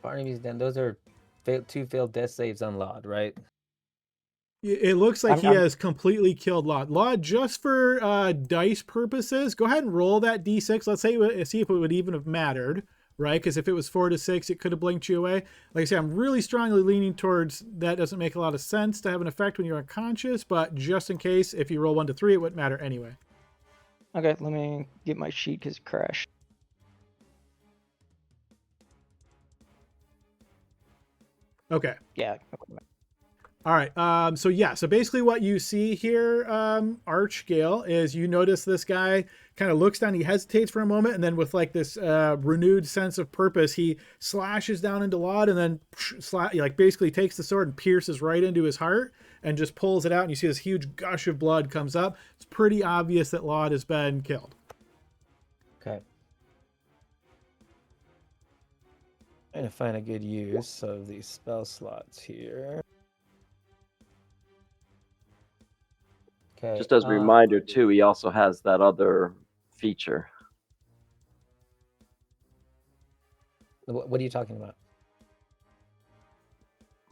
Barnaby's done. Those are 2 failed death saves on Lod, right? It looks like he has completely killed Lod. Lod, just for dice purposes, go ahead and roll that d6. Let's see if it would even have mattered, right? Because if it was 4 to 6, it could have blinked you away. Like I say, I'm really strongly leaning towards that doesn't make a lot of sense to have an effect when you're unconscious, but just in case, if you roll 1 to 3, it wouldn't matter anyway. Okay, let me get my sheet because it crashed. Okay. Yeah. All right. So basically what you see here, Archgale, is you notice this guy kind of looks down, he hesitates for a moment, and then with like this renewed sense of purpose, he slashes down into Lod and then basically takes the sword and pierces right into his heart and just pulls it out, and you see this huge gush of blood comes up. It's pretty obvious that Lod has been killed. Okay. Trying to find a good use of these spell slots here. Okay. Just as a reminder, too, he also has that other feature. What are you talking about?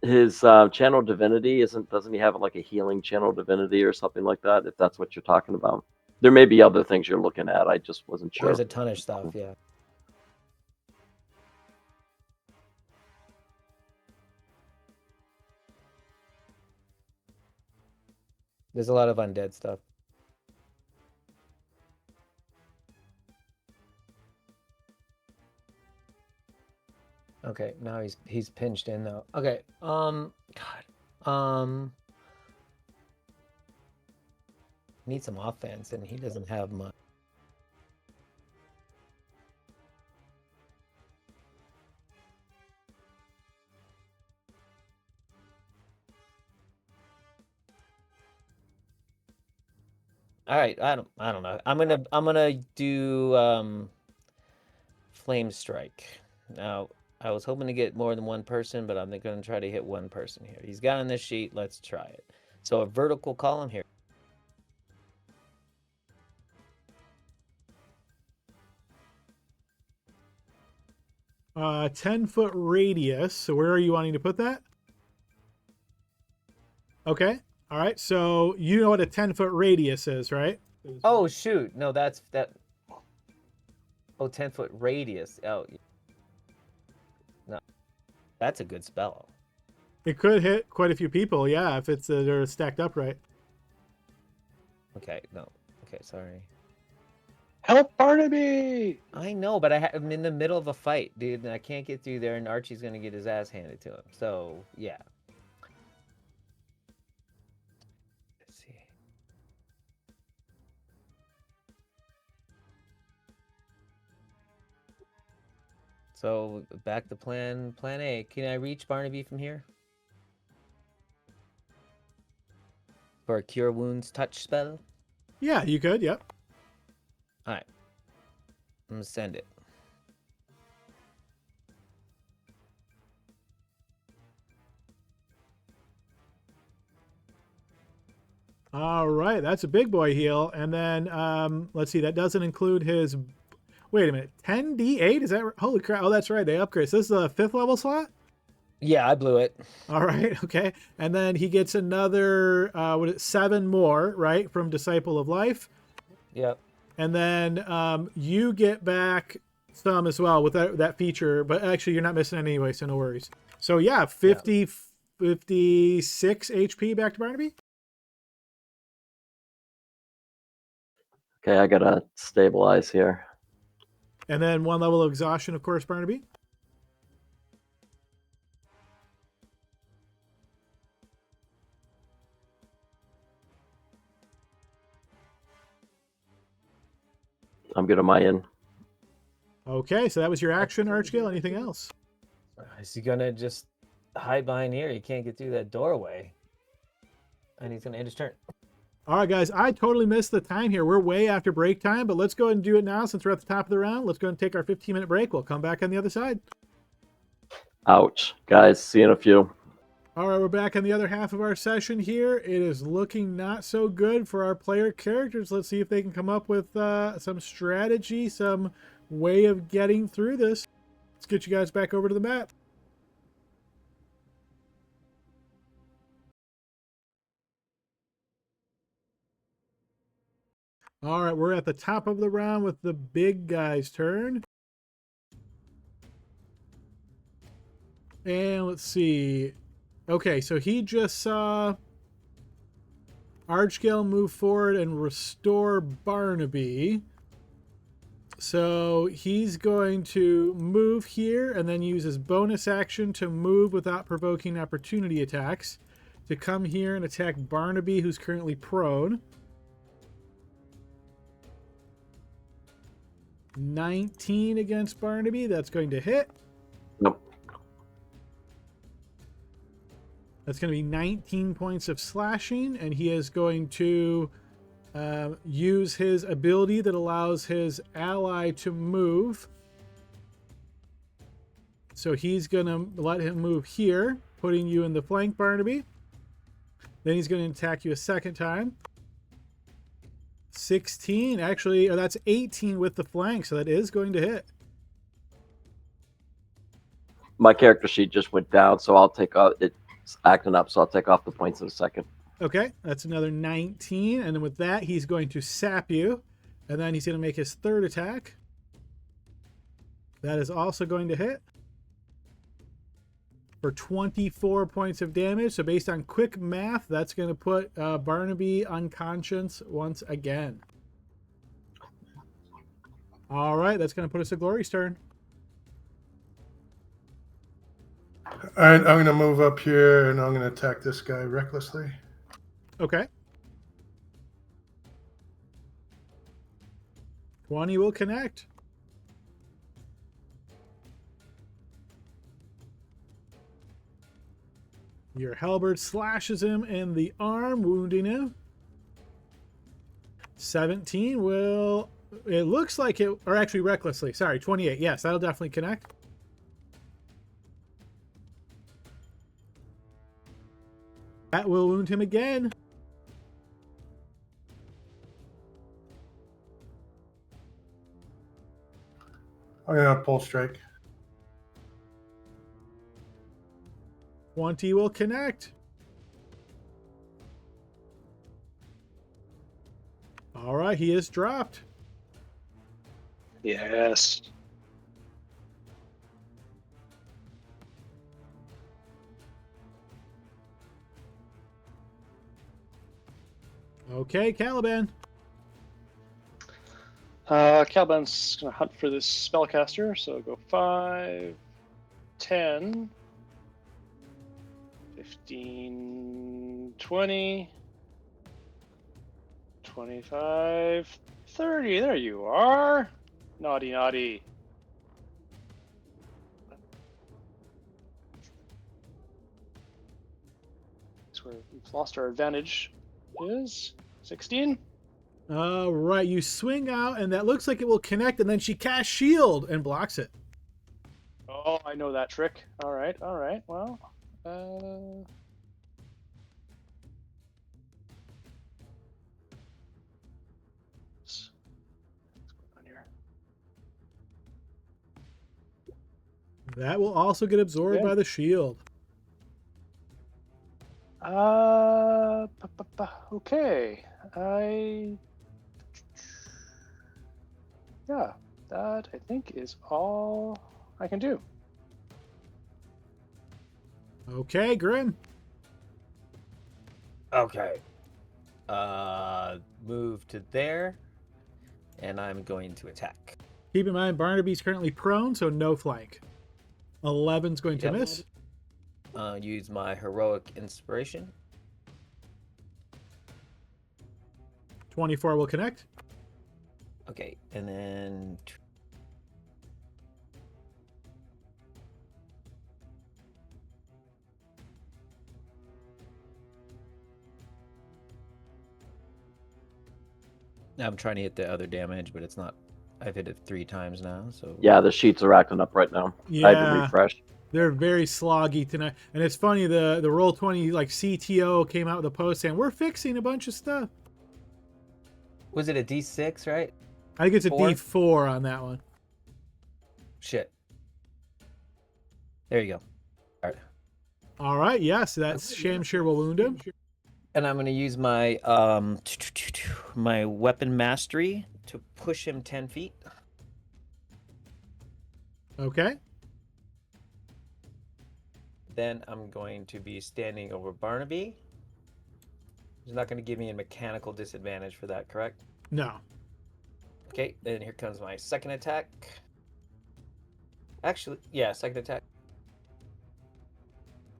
His channel divinity doesn't he have like a healing channel divinity or something like that? If that's what you're talking about, there may be other things you're looking at. I just wasn't sure. There's a ton of stuff, yeah. There's a lot of undead stuff. Okay, now he's pinched in though. Okay, need some offense, and he doesn't have much. All right, I don't know. I'm gonna do Flame Strike. Now, I was hoping to get more than one person, but I'm going to try to hit one person here. He's got on this sheet. Let's try it. So a vertical column here. Uh, 10-foot radius. So where are you wanting to put that? Okay. All right. So you know what a 10-foot radius is, right? Oh, shoot. No, that's that. Oh, 10-foot radius. Oh, no. That's a good spell. It could hit quite a few people, yeah, if it's they're stacked up right. Okay, no. Okay, sorry. Help Barnaby! I know, but I'm in the middle of a fight, dude, and I can't get through there, and Archie's gonna get his ass handed to him. So, yeah. Let's see. So, back to plan A. Can I reach Barnaby from here? For a Cure Wounds touch spell? Yeah, you could, yep. Alright. I'm gonna send it. All right, that's a big boy heal. And then let's see, that doesn't include his. Wait a minute, 10d8? Is that holy crap? Oh, that's right. They upgrade. So this is a 5th level slot. Yeah, I blew it. All right, okay. And then he gets another 7 more, right, from Disciple of Life. Yep. And then you get back some as well with that feature, but actually you're not missing any anyway, so no worries. So yeah, 56 HP back to Barnaby. Okay, I gotta stabilize here. And then 1 level of exhaustion, of course, Barnaby. I'm good on my end. Okay, so that was your action, Archgale. Anything else? Is he gonna just hide behind here? He can't get through that doorway. And he's gonna end his turn. All right, guys, I totally missed the time here. We're way after break time, but let's go ahead and do it now since we're at the top of the round. Let's go and take our 15-minute break. We'll come back on the other side. Ouch. Guys, see you in a few. All right, we're back on the other half of our session here. It is looking not so good for our player characters. Let's see if they can come up with some strategy, some way of getting through this. Let's get you guys back over to the map. All right, we're at the top of the round with the big guy's turn. And let's see. Okay, so he just saw Archgale move forward and restore Barnaby. So he's going to move here and then use his bonus action to move without provoking opportunity attacks to come here and attack Barnaby, who's currently prone. 19 against Barnaby. That's going to hit. Nope. That's going to be 19 points of slashing, and he is going to use his ability that allows his ally to move. So he's going to let him move here, putting you in the flank, Barnaby. Then he's going to attack you a second time. 16, actually, or that's 18 with the flank, so that is going to hit. My character sheet just went down, so I'll take off. It's acting up, so I'll take off the points in a second. Okay, that's another 19, and then with that, he's going to sap you, and then he's going to make his third attack. That is also going to hit for 24 points of damage. So based on quick math, that's going to put Barnaby unconscious once again. All right, that's going to put us at Glory's turn. All right, I'm going to move up here and I'm going to attack this guy recklessly. Okay. 20 will connect. Your halberd slashes him in the arm, wounding him. 17 will... It looks like it... Or actually, recklessly. Sorry, 28. Yes, that'll definitely connect. That will wound him again. I'm going to pull strike. 20 will connect. All right, he is dropped. Yes. Okay, Caliban. Caliban's going to hunt for this spellcaster, so go 5, 10, 15, 20, 25, 30. There you are. Naughty, naughty. That's where we've lost our advantage. Is 16. All right, you swing out, and that looks like it will connect, and then she casts shield and blocks it. Oh, I know that trick. All right, all right. Well, That will also get absorbed by the shield. Okay. Yeah, that I think is all I can do. Okay, Grim. Okay. Move to there, and I'm going to attack. Keep in mind, Barnaby's currently prone, so no flank. 11's going to miss. Use my heroic inspiration. 24 will connect. Okay, and then I'm trying to hit the other damage, but it's not. I've hit it 3 times now, so Yeah, the sheets are acting up right now. I had to refresh. They're very sloggy tonight. And it's funny, the Roll20 like CTO came out with a post saying, we're fixing a bunch of stuff. Was it a D6, right? I think it's a 4? D4 on that one. Shit. There you go. All right. All right, yes, that's Shamshir will wound him. And I'm going to use my my weapon mastery to push him 10 feet. Okay. Then I'm going to be standing over Barnaby. He's not going to give me a mechanical disadvantage for that, correct? No. Okay, then here comes my second attack. Actually, yeah, second attack.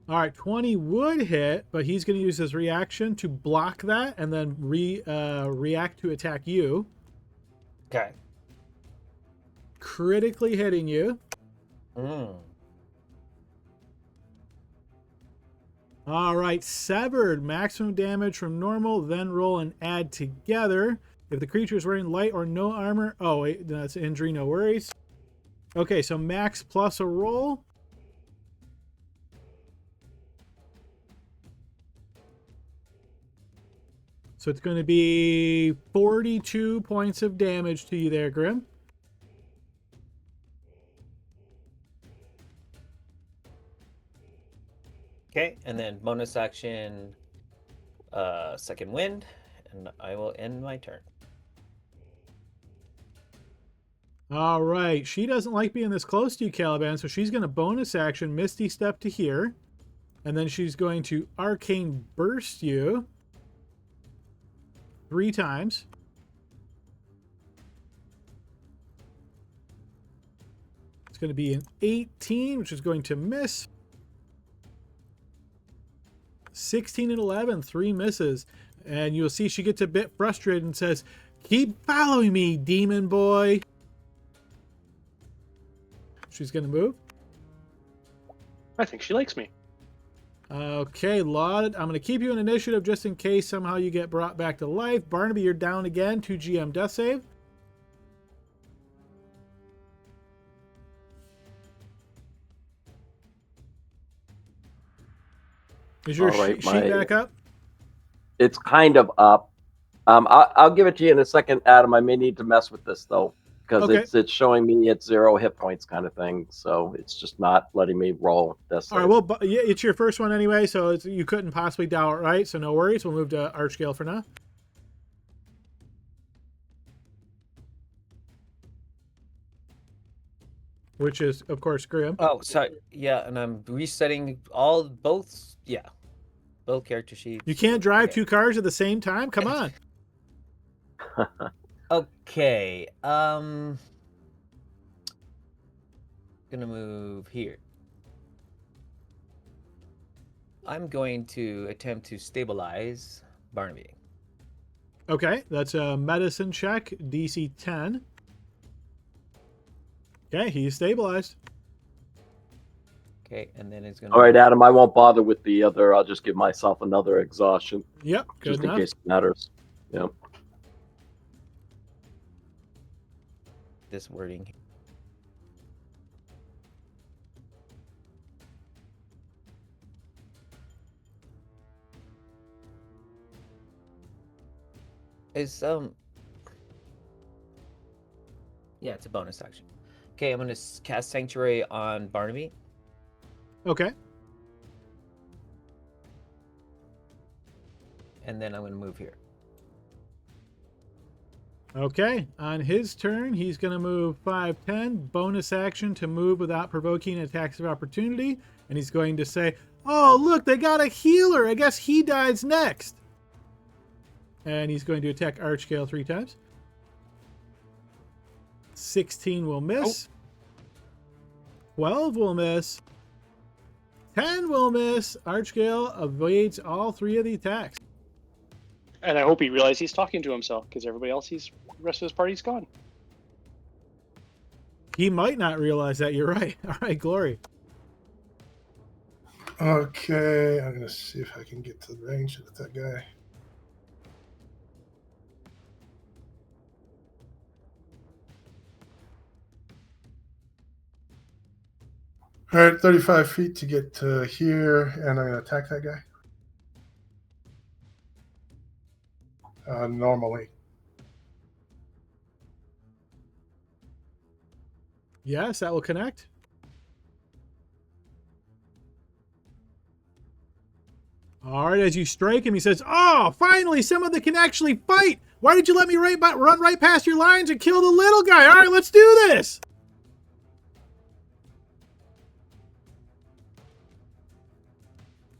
All right, 20 would hit, but he's going to use his reaction to block that and then react to attack you. Okay. Critically hitting you. All right, severed. Maximum damage from normal, then roll and add together. If the creature is wearing light or no armor... Oh, wait, that's injury, no worries. Okay, so max plus a roll. So it's going to be 42 points of damage to you there, Grim. Okay, and then bonus action, second wind, and I will end my turn. All right, she doesn't like being this close to you, Caliban, so she's going to bonus action Misty Step to here. And then she's going to Arcane Burst you 3 times. It's going to be an 18, which is going to miss. 16 and 11, 3 misses. And you'll see she gets a bit frustrated and says, keep following me, demon boy. She's going to move. I think she likes me. Okay, Laud, I'm going to keep you in initiative just in case somehow you get brought back to life. Barnaby, you're down again. 2 GM death save. Is your sheet back up? It's kind of up. I'll give it to you in a second, Adam. I may need to mess with this though, because it's showing me it's 0 hit points kind of thing. So it's just not letting me roll. All right, well, yeah, it's your first one anyway, so you couldn't possibly dial it right. So no worries. We'll move to Archgale for now. Which is, of course, Grim. Oh, sorry. Yeah, and I'm resetting both character sheets. You can't drive 2 cars at the same time? Come on. Okay. Gonna move here. I'm going to attempt to stabilize Barnaby. Okay, that's a medicine check, DC 10. Okay, he's stabilized. Okay, and then it's gonna. All right, Adam. I won't bother with the other. I'll just give myself another exhaustion. Yep, good just enough. in case it matters. Yep. This wording. Is yeah, it's a bonus action. Okay, I'm gonna cast Sanctuary on Barnaby. Okay. And then I'm gonna move here. Okay. On his turn, he's going to move 5, 10. Bonus action to move without provoking attacks of opportunity. And he's going to say, oh, look, they got a healer. I guess he dies next. And he's going to attack Archgale 3 times. 16 will miss. 12 will miss. 10 will miss. Archgale evades all 3 of the attacks. And I hope he realizes he's talking to himself, because everybody else, the rest of his party's gone. He might not realize that. You're right. All right, Glory. Okay, I'm gonna see if I can get to the range of that guy. All right, 35 feet to get to here, and I'm gonna attack that guy. Normally. Yes, that will connect. All right, as you strike him, he says, oh, finally, someone that can actually fight. Why did you let me run right past your lines and kill the little guy? All right, let's do this.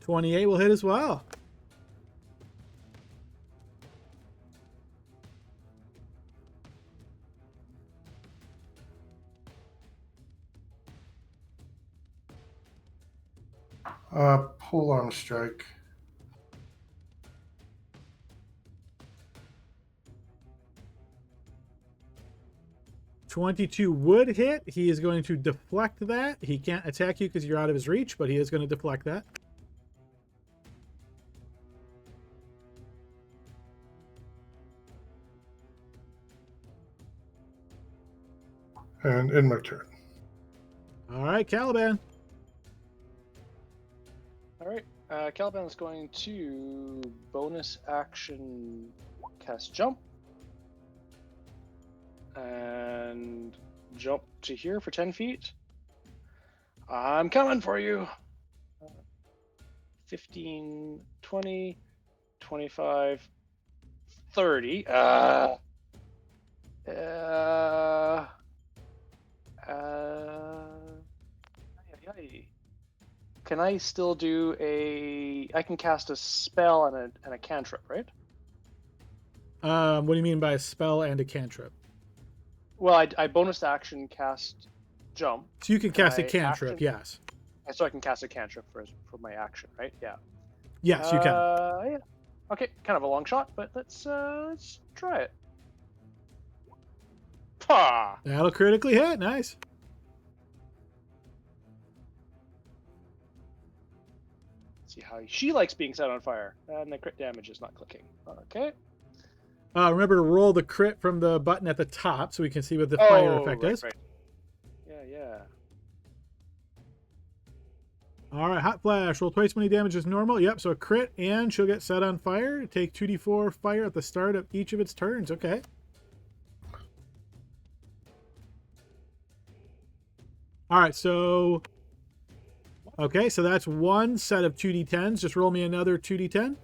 $28 will hit as well. Polearm strike. $22 would hit. He is going to deflect that. He can't attack you because you're out of his reach, but he is going to deflect that. And in my turn. All right, Caliban. All right, Caliban is going to bonus action cast jump. And jump to here for 10 feet. I'm coming for you. 15, 20, 25, 30. Can I still do I can cast a spell and a cantrip, right? What do you mean by a spell and a cantrip? Well, I bonus action cast jump. So you can cast a cantrip, action, yes. So I can cast a cantrip for my action, right? Yeah. Yes, you can. Yeah. Okay, kind of a long shot, but let's try it. Pah! That'll critically hit. Nice. See how she likes being set on fire, and the crit damage is not clicking. Okay. Remember to roll the crit from the button at the top so we can see what the fire effect is. Right. Yeah. All right, Hot Flash. Roll twice as many damage as normal. Yep, so a crit, and she'll get set on fire. Take 2d4 fire at the start of each of its turns. Okay. All right, so... Okay, so that's one set of 2d10s. Just roll me another 2d10.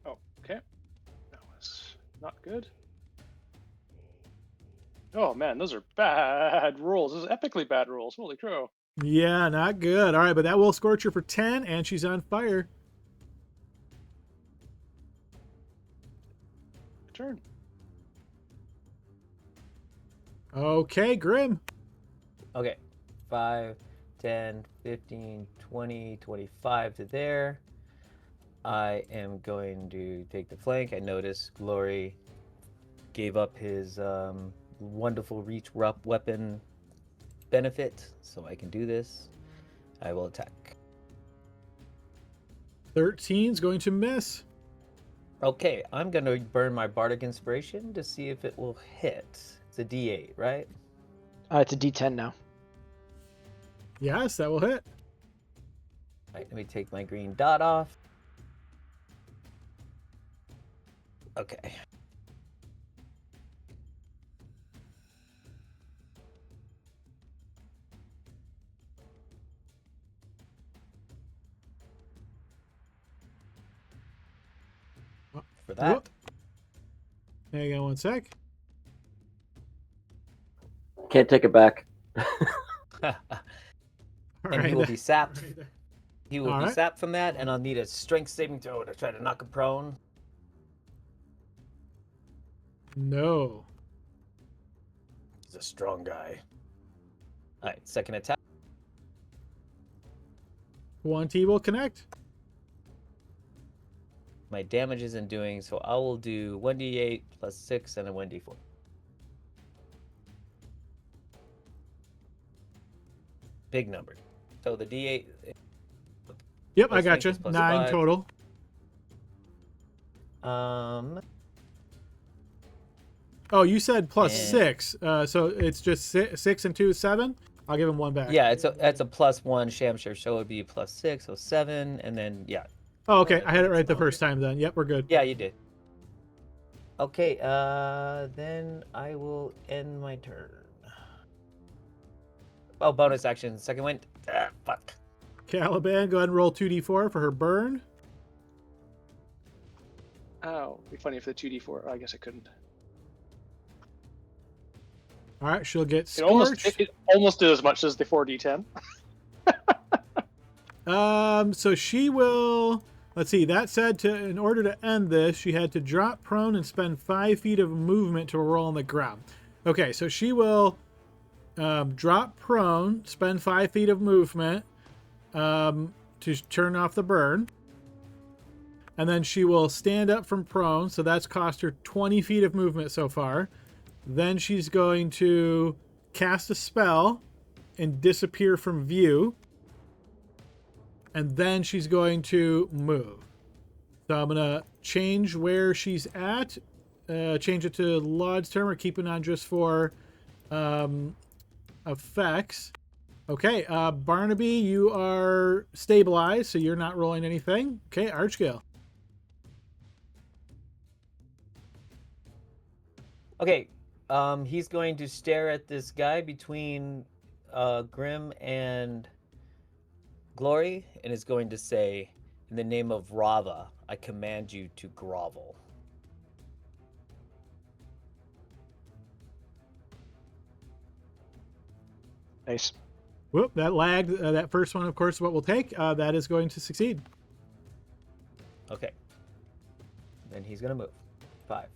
Oh, okay. That was not good. Oh man, those are bad rolls. Those are epically bad rolls. Holy crow. Yeah, not good. All right, but that will scorch her for 10, and she's on fire. Turn. Okay, Grim. Okay. 5, 10, 15, 20, 25 to there. I am going to take the flank. I notice Glory gave up his wonderful reach weapon benefit, so I can do this. I will attack. 13's going to miss. Okay, I'm going to burn my Bardic Inspiration to see if it will hit. It's a D8, right? It's a D10 now. Yes, that will hit. All right, let me take my green dot off. Okay. for that. Whoop. Hang on one sec. Can't take it back. All And he will be sapped. He will All be right. sapped from that, and I'll need a strength saving throw to try to knock him prone. No. He's a strong guy. All right, second attack. 20 will connect. My damage isn't doing, so I will do 1d8 plus 6 and a 1d4. Big number. So the d8. Yep, I Plus got you. strength is plus 9 5. total. Oh, you said plus And- 6. So it's just 6 and 2 is 7? I'll give him 1 back. Yeah, it's a plus 1 sham share, so it would be plus 6, so 7, and then yeah. Oh, okay. I had it right the first time then. Yep, we're good. Yeah, you did. Okay, then I will end my turn. Oh, bonus action. Second wind. Ah, fuck. Caliban, go ahead and roll 2d4 for her burn. Oh, it'd be funny if the 2d4. Oh, I guess I couldn't. All right, she'll get It almost, scorched. it almost did as much as the 4d10. So she will. Let's see. That said, in order to end this, she had to drop prone and spend 5 feet of movement to roll on the ground. Okay, so she will drop prone, spend 5 feet of movement to turn off the burn, and then she will stand up from prone. So that's cost her 20 feet of movement so far. Then she's going to cast a spell and disappear from view. And then she's going to move. So I'm going to change where she's at. Change it to Laud's turn. We're keeping on just for effects. Okay, Barnaby, you are stabilized, so you're not rolling anything. Okay, Archgale. Okay, he's going to stare at this guy between Grim and Glory, and is going to say, in the name of Rava, I command you to grovel. Nice. Whoop, that lagged. That first one, of course, is what we'll take. That is going to succeed. Okay. Then he's going to move. 5.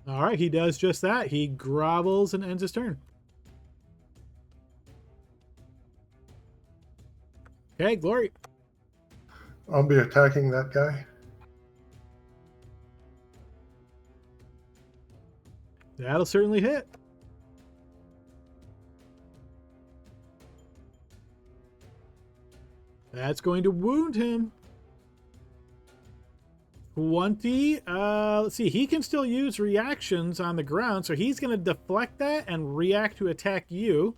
All right, he does just that. He grovels and ends his turn. Okay, Glory. I'll be attacking that guy. That'll certainly hit. That's going to wound him. 20. Let's see. He can still use reactions on the ground, so he's going to deflect that and react to attack you.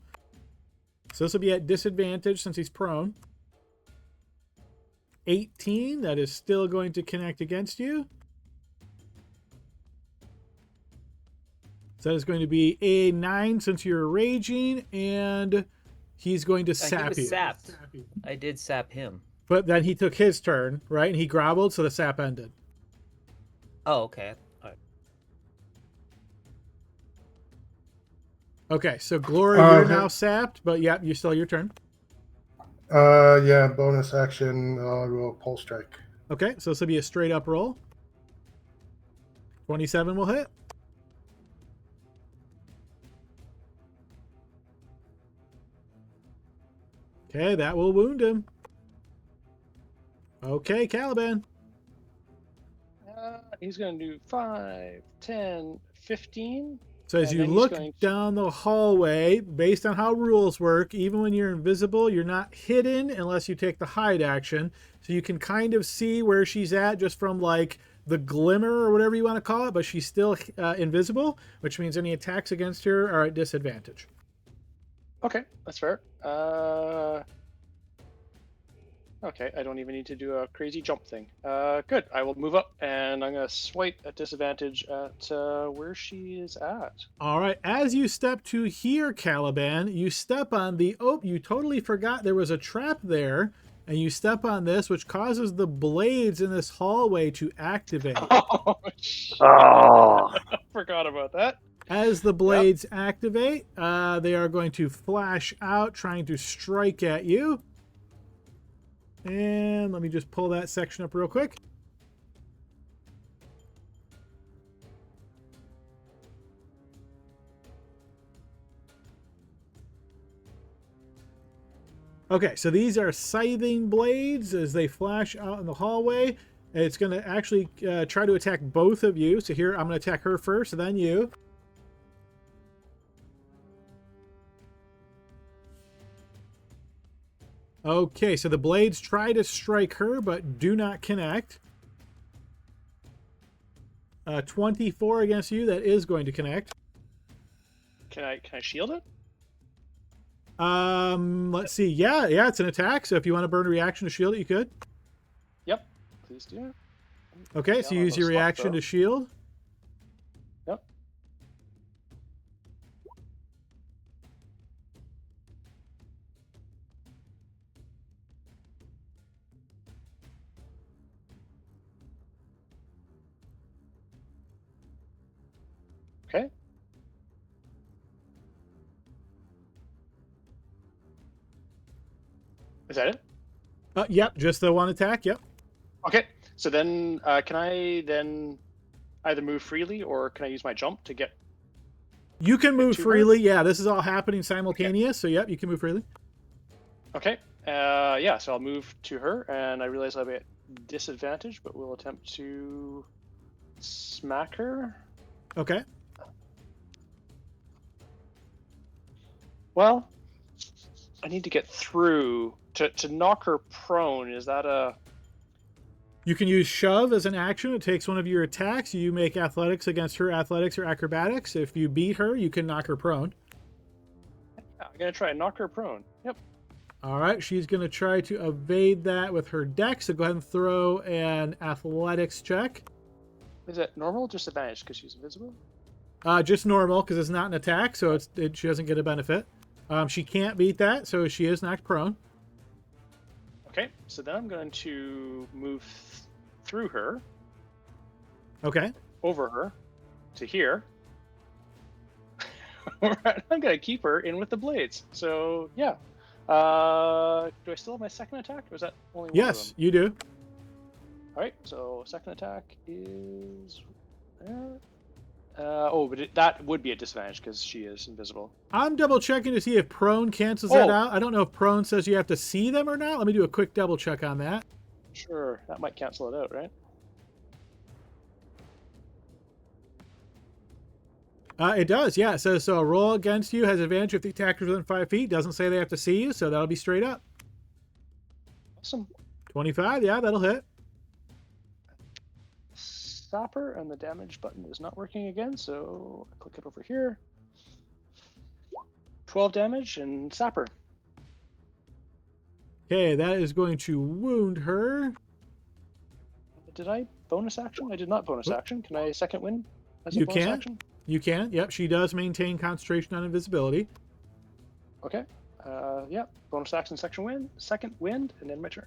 So this will be at disadvantage since he's prone. 18. That is still going to connect against you. So that is going to be a 9 since you're raging, and he's going to sap he was you. sapped. I did sap him. But then he took his turn, right? And he groveled, so the sap ended. Oh, okay. All right. Okay, so Glory, you're now sapped, but yeah, you still your turn. Yeah, bonus action. I'll go pulse strike. Okay, so this will be a straight up roll. 27 will hit. Okay, that will wound him. Okay, Caliban. He's going to do 5, 10, 15. So as And you then he's look going to- down the hallway, based on how rules work, even when you're invisible, you're not hidden unless you take the hide action. So you can kind of see where she's at just from like the glimmer or whatever you want to call it, but she's still invisible, which means any attacks against her are at disadvantage. Okay, that's fair. Okay, I don't even need to do a crazy jump thing. Good. I will move up, and I'm gonna swipe at disadvantage at where she is at. All right, as you step to here, Caliban, you step on the, oh, you totally forgot there was a trap there, and you step on this, which causes the blades in this hallway to activate. Oh, shit. Oh, Forgot about that. As the blades activate, they are going to flash out, trying to strike at you. And let me just pull that section up real quick. Okay, so these are scything blades as they flash out in the hallway. It's going to actually try to attack both of you. So here, I'm going to attack her first, then you. Okay, so the blades try to strike her, but do not connect. 24 against you, that is going to connect. Can I shield it? Let's see. Yeah, it's an attack. So if you want to burn a reaction to shield it, you could. Yep. Please do. Okay, so use your reaction to shield. Yep. Okay. Is that it? Yep, just the one attack. Yep. Okay. So then, can I then either move freely or can I use my jump to get? You can move to her? freely. Yeah, this is all happening simultaneous. So yep, you can move freely. Okay. Yeah. So I'll move to her, and I realize I'll be at disadvantage, but we'll attempt to smack her. Okay. Well, I need to get through to knock her prone. Is that a? You can use shove as an action. It takes one of your attacks. You make athletics against her athletics or acrobatics. If you beat her, you can knock her prone. Yeah, I'm gonna try and knock her prone. Yep. All right, she's going to try to evade that with her dex. So go ahead and throw an athletics check. Is it normal or disadvantage because she's invisible? Just normal because it's not an attack, so she doesn't get a benefit. She can't beat that, so she is knocked prone. Okay, so then I'm going to move through her, Okay. over her, to here. Alright, I'm going to keep her in with the blades. So, yeah. Do I still have my second attack, or is that only one Yes, of them? you do. Alright, so second attack is there. But that would be a disadvantage because she is invisible. I'm double checking to see if prone cancels that Oh. out. I don't know if prone says you have to see them or not. Let me do a quick double check on that. Sure, that might cancel it out, right? It does, yeah. It says so. A roll against you has advantage if the attacker's within 5 feet. Doesn't say they have to see you, so that'll be straight up. Awesome. 25, yeah, that'll hit. Stopper, and the damage button is not working again, so I click it over here. 12 damage and sapper. Okay, that is going to wound her. Did I bonus action? I did not bonus action. Can I second win as a You bonus can. action? You can. Yep, she does maintain concentration on invisibility. Okay. Yeah. Bonus action, second wind, and then my turn.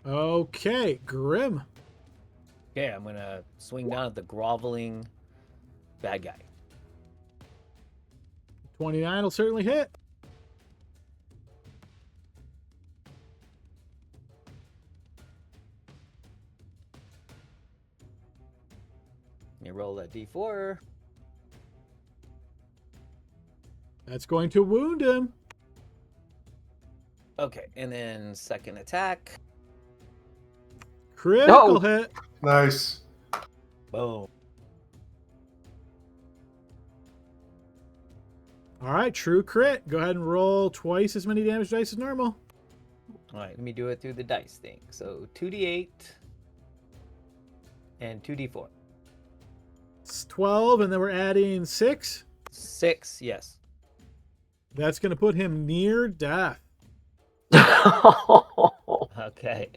Okay, Grim. Okay, I'm gonna swing down at the groveling bad guy. 29 will certainly hit. You roll that d4. That's going to wound him. Okay, and then second attack. Critical hit. Nice. Boom. All right, true crit. Go ahead and roll twice as many damage dice as normal. All right, let me do it through the dice thing. So 2d8 and 2d4. It's 12, and then we're adding 6. 6, yes. That's going to put him near death. Okay.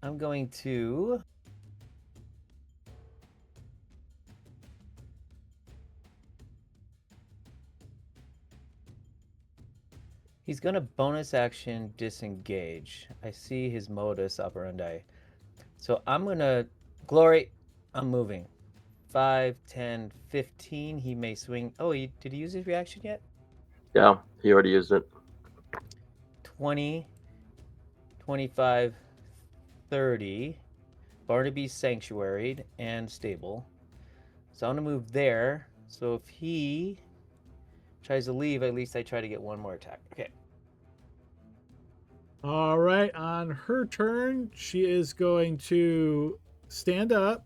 I'm going to he's gonna bonus action disengage. I see his modus operandi. So I'm gonna Glory, I'm moving. 5, 10, 15. He may swing. Oh, did he use his reaction yet? Yeah, he already used it. 20, 25, 30. Barnaby's sanctuaried and stable. So I'm going to move there. So if he tries to leave, at least I try to get one more attack. Okay. All right, on her turn, she is going to stand up.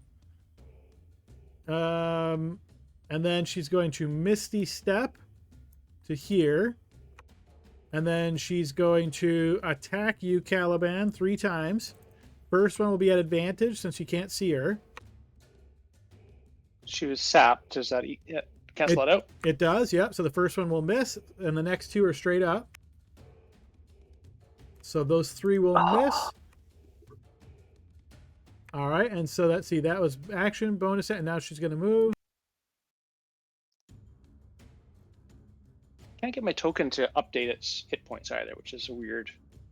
And then she's going to Misty Step to here. And then she's going to attack you, Caliban, 3 times. First one will be at advantage since you can't see her. She was sapped. Does that cancel that out? It does, yep. So the first one will miss, and the next 2 are straight up. So those 3 will miss. All right, and so let's see. That was action, bonus, and now she's going to move. Can't get my token to update its hit points either, which is a weird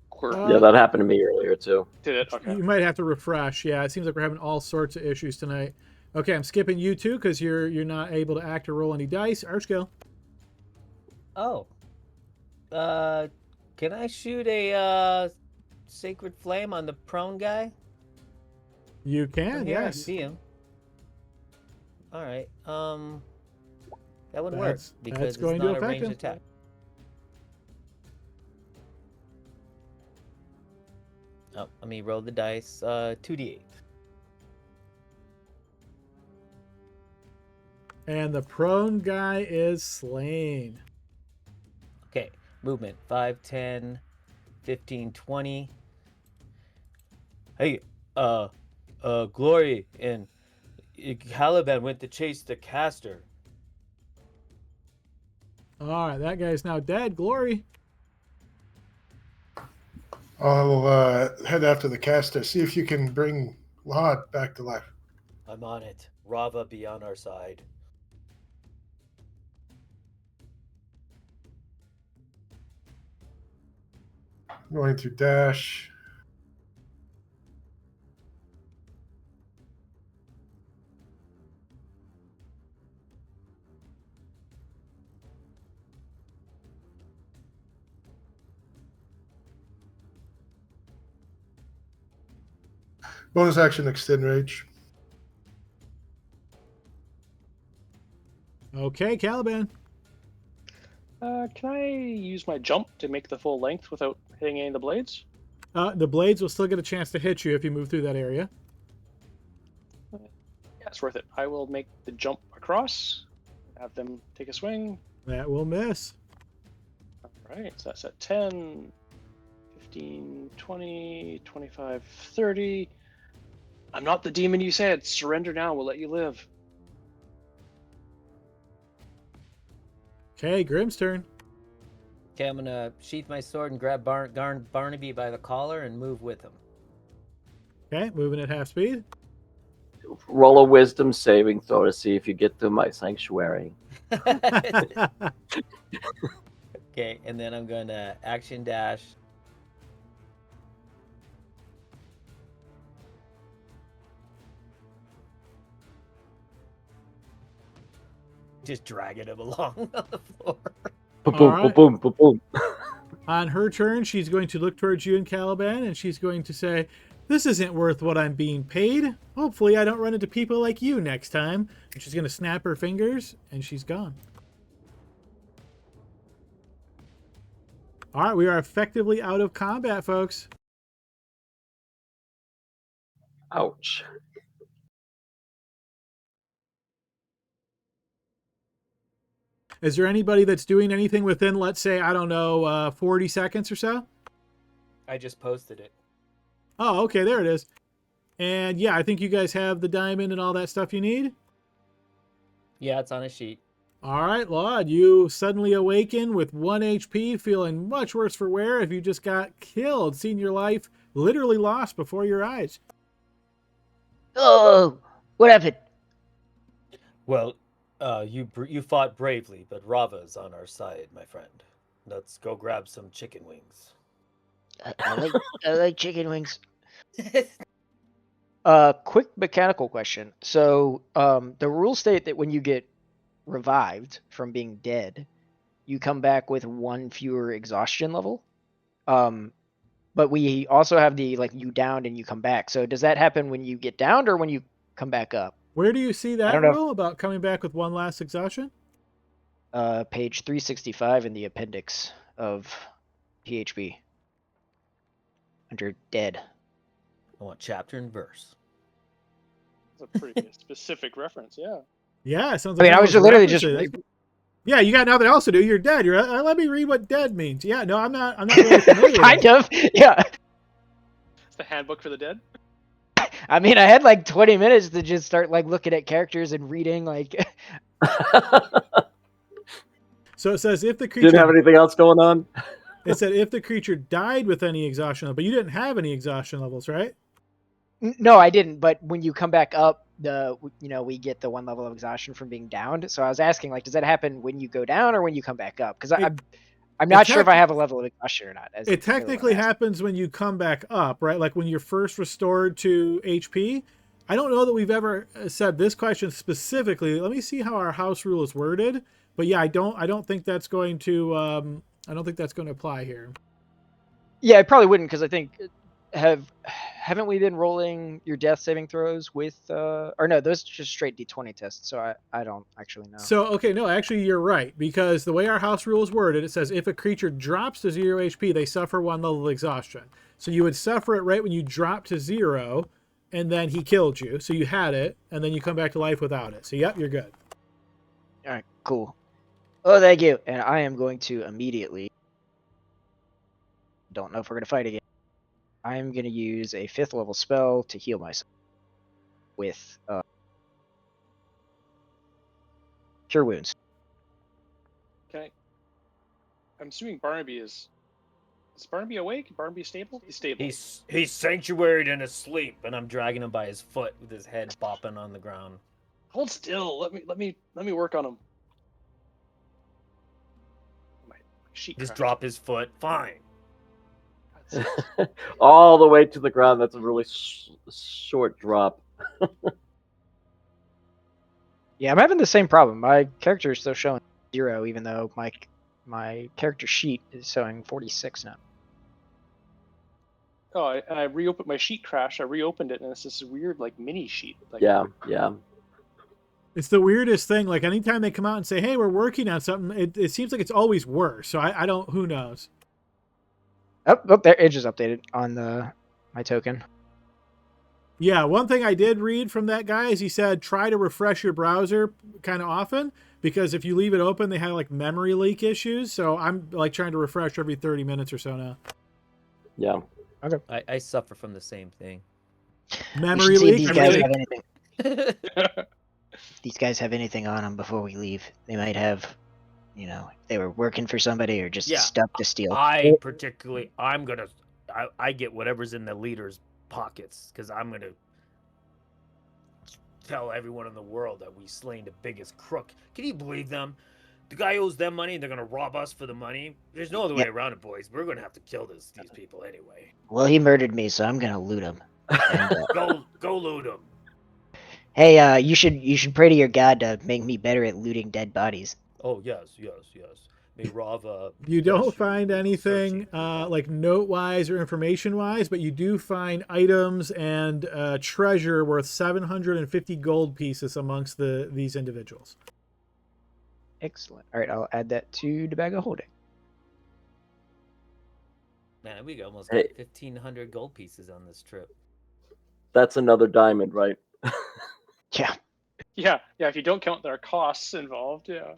quirk. Yeah, that happened to me earlier too. Did it? Okay. You might have to refresh. Yeah, it seems like we're having all sorts of issues tonight. Okay, I'm skipping you 2 because you're not able to act or roll any dice. Archgill. Oh. Can I shoot a sacred flame on the prone guy? You can, From here, I yes. see him. All right. That would work because that's going it's to not a affect ranged him. attack. Oh, let me roll the dice. 2d8. And the prone guy is slain. Okay, movement 5, 10, 15, 20. Hey, Glory and Caliban went to chase the caster. All right, that guy's now dead. Glory. I'll head after the caster. See if you can bring Laud back to life. I'm on it. Rava be on our side. I'm going to dash. Bonus action, extend range. Okay, Caliban. Can I use my jump to make the full length without hitting any of the blades? The blades will still get a chance to hit you if you move through that area. Yeah, it's worth it. I will make the jump across, have them take a swing. That will miss. All right, so that's at 10, 15, 20, 25, 30. I'm not the demon you said. Surrender now. We'll let you live. Okay, Grim's turn. Okay, I'm gonna sheath my sword and grab Barnaby by the collar and move with him. Okay, moving at half speed. Roll a wisdom saving throw to see if you get through my sanctuary. Okay, and then I'm gonna action dash. Just dragging him along on the floor. Boom, All right. boom, boom, boom, boom. On her turn, she's going to look towards you and Caliban, and she's going to say, "This isn't worth what I'm being paid. Hopefully I don't run into people like you next time." And she's going to snap her fingers, and she's gone. All right, we are effectively out of combat, folks. Ouch. Is there anybody that's doing anything within, let's say, I don't know, 40 seconds or so? I just posted it. Oh, okay, there it is. And yeah, I think you guys have the diamond and all that stuff you need. Yeah, it's on a sheet. All right, Laud, you suddenly awaken with 1 HP, feeling much worse for wear if you just got killed, seeing your life literally lost before your eyes. Oh, what happened? Well, you fought bravely, but Rava's on our side, my friend. Let's go grab some chicken wings. I like chicken wings. Quick mechanical question. So, the rules state that when you get revived from being dead, you come back with 1 fewer exhaustion level. But we also have the like you downed and you come back. So does that happen when you get downed or when you come back up? Where do you see that don't know. rule about coming back with 1 last exhaustion? Page 365 in the appendix of PHB under dead. I want chapter and verse. That's a pretty specific reference, yeah. Yeah, it sounds I like mean, I one was of those literally just references. Yeah, you got nothing else to do. You're dead. You're let me read what dead means. Yeah, no, I'm not really familiar with kind that. of. Yeah. It's the handbook for the dead. I mean, I had like 20 minutes to just start like looking at characters and reading like So it says if the creature Didn't have anything else going on. It said if the creature died with any exhaustion level, but you didn't have any exhaustion levels, right? No, I didn't, but when you come back up, we get the 1 level of exhaustion from being downed. So I was asking, like, does that happen when you go down or when you come back up? Because I'm not sure if I have a level of exhaustion or not. It technically happens when you come back up, right? Like when you're first restored to HP. I don't know that we've ever said this question specifically. Let me see how our house rule is worded. But yeah, I don't think that's going to apply here. Yeah, it probably wouldn't because I think haven't we been rolling your death saving throws with or no, those are just straight D20 tests, so I don't actually know. So okay, no, actually you're right, because the way our house rule is worded, it says if a creature drops to 0 HP, they suffer 1 level of exhaustion. So you would suffer it right when you drop to 0, and then he killed you, so you had it, and then you come back to life without it. So yep, you're good. All right, cool. Oh, thank you. And I am going to immediately. Don't know if we're gonna fight again. I am gonna use a 5th level spell to heal myself with Cure Wounds. Okay. I'm assuming Barnaby is Barnaby awake? Barnaby stable? He's stable. He's sanctuaried and asleep, and I'm dragging him by his foot with his head bopping on the ground. Hold still. Let me work on him. My sheet Just crashed. drop his foot. Fine. All the way to the ground. That's a really short drop. Yeah, I'm having the same problem. My character is still showing 0, even though my character sheet is showing 46 now. Oh, I reopened my sheet crashed. I reopened it, and it's this weird like mini sheet. Like, Yeah. It's the weirdest thing. Like anytime they come out and say, "Hey, we're working on something," it seems like it's always worse. So I don't. Who knows? Oh, there it just updated on my token. Yeah, one thing I did read from that guy is he said try to refresh your browser kind of often, because if you leave it open, they have like memory leak issues. So I'm like trying to refresh every 30 minutes or so now. Yeah. Okay. I suffer from the same thing. Memory See if leak. these I guys mean, have anything. If these guys have anything on them before we leave. They might have, if they were working for somebody or just Yeah. stuff to steal. I get whatever's in the leader's pockets, because I'm gonna tell everyone in the world that we slain the biggest crook. Can you believe them? The guy owes them money, and they're gonna rob us for the money. There's no other way around it, boys. We're gonna have to kill these people anyway. Well, he murdered me, so I'm gonna loot him. And, Go loot him. hey, you should pray to your god to make me better at looting dead bodies. Oh yes. May Rava. you bless don't find with anything searching for like note-wise or information-wise, but you do find items and treasure worth 750 gold pieces amongst these individuals. Excellent. All right, I'll add that to the bag of holding. Man, we almost Hey. got 1,500 gold pieces on this trip. That's another diamond, right? Yeah. yeah. If you don't count their costs involved, yeah.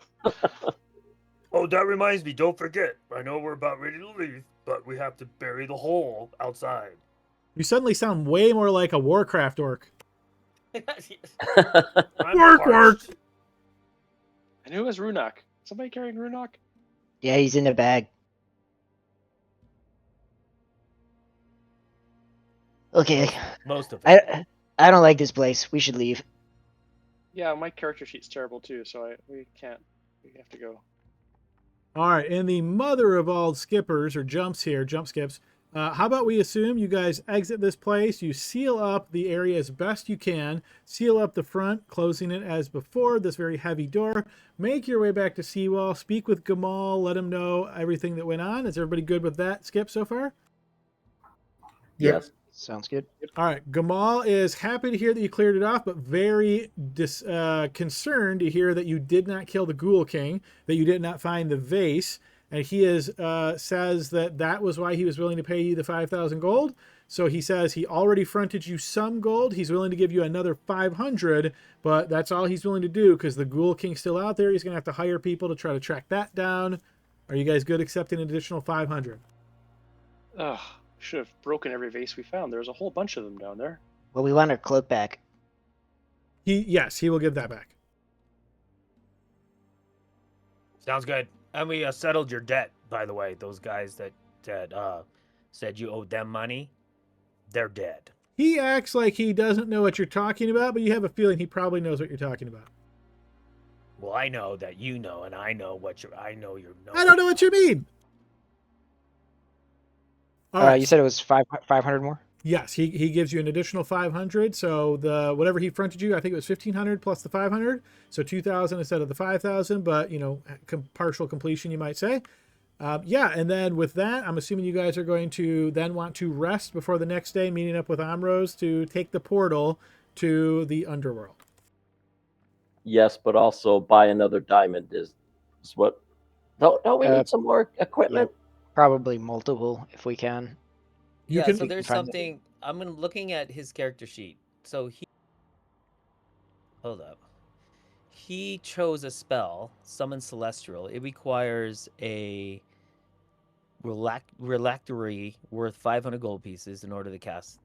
Oh, that reminds me, don't forget. I know we're about ready to leave, but we have to bury the hole outside. You suddenly sound way more like a Warcraft orc. I'm Work. parched. And who has Runak? Somebody carrying Runak? Yeah, he's in the bag. Okay. Most of it. I don't like this place. We should leave. Yeah, my character sheet's terrible too, so we can't. We have to go. All right, and the mother of all skippers or jump skips. How about we assume you guys exit this place, you seal up the area as best you can, seal up the front, closing it as before, this very heavy door, make your way back to Seawall, speak with Gamal, let him know everything that went on. Is everybody good with that, Skip, so far? Yep. Yes. Sounds good. All right, Gamal is happy to hear that you cleared it off, but very concerned to hear that you did not kill the Ghoul King, that you did not find the vase, and he says that was why he was willing to pay you the 5,000 gold. So he says he already fronted you some gold. He's willing to give you another 500, but that's all he's willing to do because the Ghoul King's still out there. He's going to have to hire people to try to track that down. Are you guys good accepting an additional 500? Ugh, should have broken every vase we found. There's a whole bunch of them down there. Well, we want our cloak back. Yes, he will give that back. Sounds good. And we settled your debt, by the way. Those guys that said you owed them money, they're dead. He acts like he doesn't know what you're talking about, but you have a feeling he probably knows what you're talking about. Well, I know that you know, and I know I know you're. I don't know what you mean. All right. You said it was 500 more? Yes, he gives you an additional 500. So the whatever he fronted you, I think it was 1,500 plus the 500, so 2,000 instead of the 5,000. But partial completion, you might say. Yeah, and then with that, I'm assuming you guys are going to then want to rest before the next day, meeting up with Amros to take the portal to the underworld. Yes, but also buy another diamond is what. Don't we need some more equipment? Yeah, probably multiple if we can. So there's something. I'm looking at his character sheet. So hold up. He chose a spell, Summon Celestial. It requires a Relactory worth 500 gold pieces in order to cast,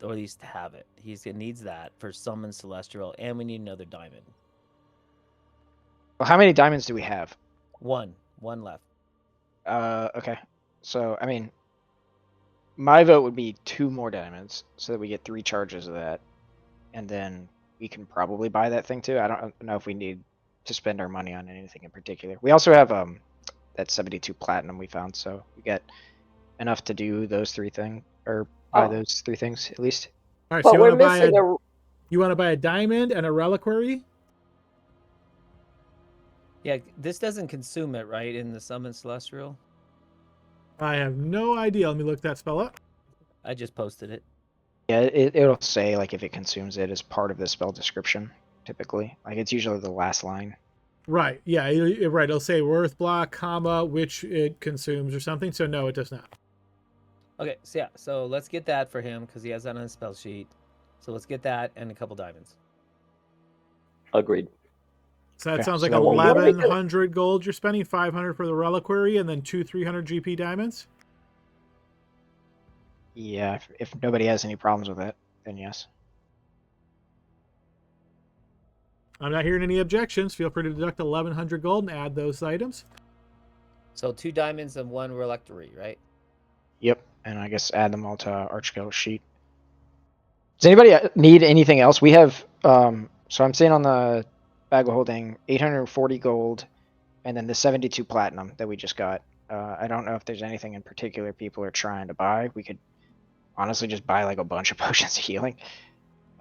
or at least to have it. He needs that for Summon Celestial, and we need another diamond. Well, how many diamonds do we have? One left. Okay. So, I mean, my vote would be 2 more diamonds so that we get 3 charges of that. And then we can probably buy that thing too. I don't know if we need to spend our money on anything in particular. We also have that 72 platinum we found, so we got enough to do those 3 things, or buy those 3 things at least. All right, so you want to buy a diamond and a reliquary? Yeah, this doesn't consume it, right, in the Summon Celestial? I have no idea. Let me look that spell up. I just posted it. Yeah, it'll say like if it consumes it as part of the spell description, typically. Like it's usually the last line. Right. Yeah, right. It'll say worth block, comma, which it consumes or something. So no, it does not. Okay, so let's get that for him because he has that on his spell sheet. So let's get that and a couple diamonds. Agreed. So that sounds like 1,100 gold you're spending, 500 for the reliquary, and then 2 300 GP diamonds. Yeah, if nobody has any problems with it, then yes. I'm not hearing any objections. Feel free to deduct 1,100 gold and add those items. So 2 diamonds and 1 relictory, right? Yep, and I guess add them all to Archgale sheet. Does anybody need anything else? We have, so I'm seeing on the bag of holding 840 gold, and then the 72 platinum that we just got. I don't know if there's anything in particular people are trying to buy. We could honestly just buy like a bunch of potions of healing.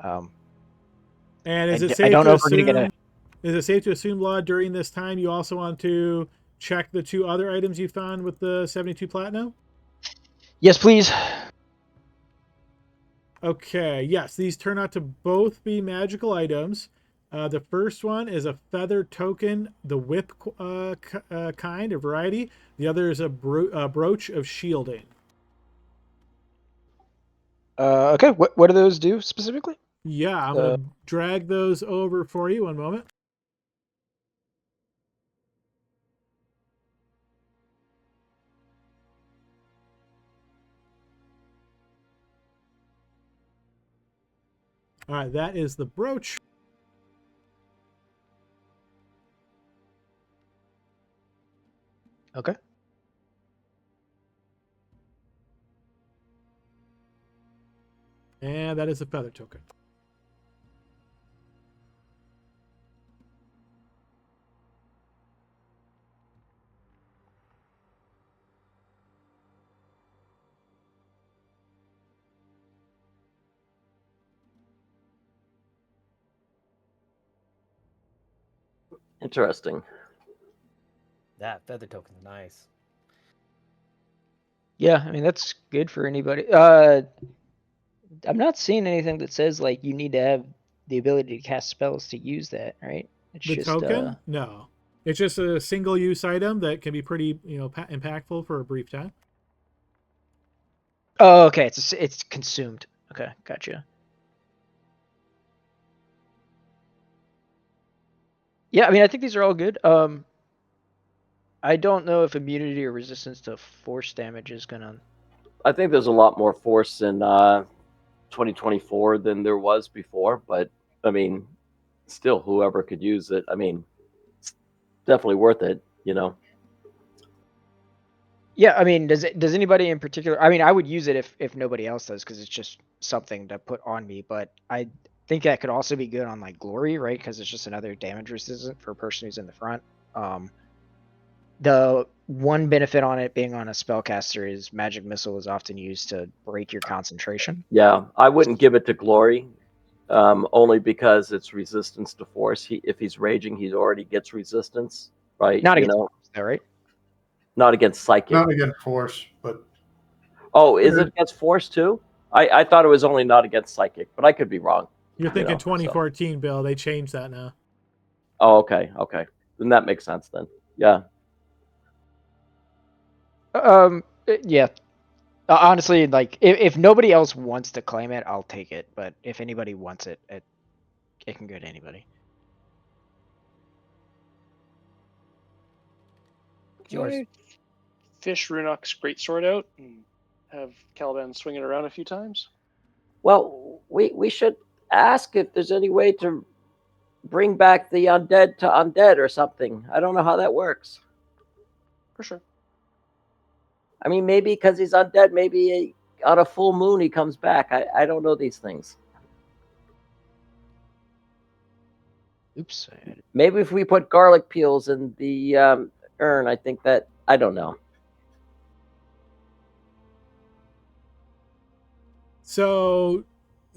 And is it safe to assume, Law, during this time you also want to check the 2 other items you found with the 72 platinum? Yes, please. Okay, yes, these turn out to both be magical items. The first one is a feather token, the whip kind or variety. The other is a brooch of shielding. Okay, what do those do specifically? Yeah, I'm going to drag those over for you. One moment. All right, that is the brooch. Okay. And that is a feather token. Interesting. That feather token's nice. Yeah, I mean that's good for anybody. I'm not seeing anything that says like you need to have the ability to cast spells to use that, right? It's The just token? No. It's just a single-use item that can be pretty, impactful for a brief time. Oh, okay. It's consumed. Okay, gotcha. Yeah, I mean I think these are all good. I don't know if immunity or resistance to force damage is gonna. I think there's a lot more force in 2024 than there was before, but I mean, still, whoever could use it, I mean, it's definitely worth it, Yeah, I mean, does anybody in particular? I mean, I would use it if nobody else does because it's just something to put on me. But I think that could also be good on like glory, right? Because it's just another damage resistant for a person who's in the front. The one benefit on it being on a spellcaster is magic missile is often used to break your concentration. Yeah, I wouldn't give it to Glory, only because it's resistance to force. If he's raging, he already gets resistance, right? Not against force, though, right? Not against psychic. Not against force, but Oh, is it against force too? I thought it was only not against psychic, but I could be wrong. You're thinking so. 2014, Bill. They changed that now. Oh, okay. Then that makes sense then. Yeah. Yeah. Honestly, like if nobody else wants to claim it, I'll take it. But if anybody wants it, it can go to anybody. Yours. Can I fish Runok's greatsword out and have Caliban swing it around a few times? Well, we should ask if there's any way to bring back the undead to undead or something. I don't know how that works. For sure. I mean, maybe because he's undead, maybe on a full moon he comes back. I don't know these things. Oops. Maybe if we put garlic peels in the urn, I think that, I don't know. So,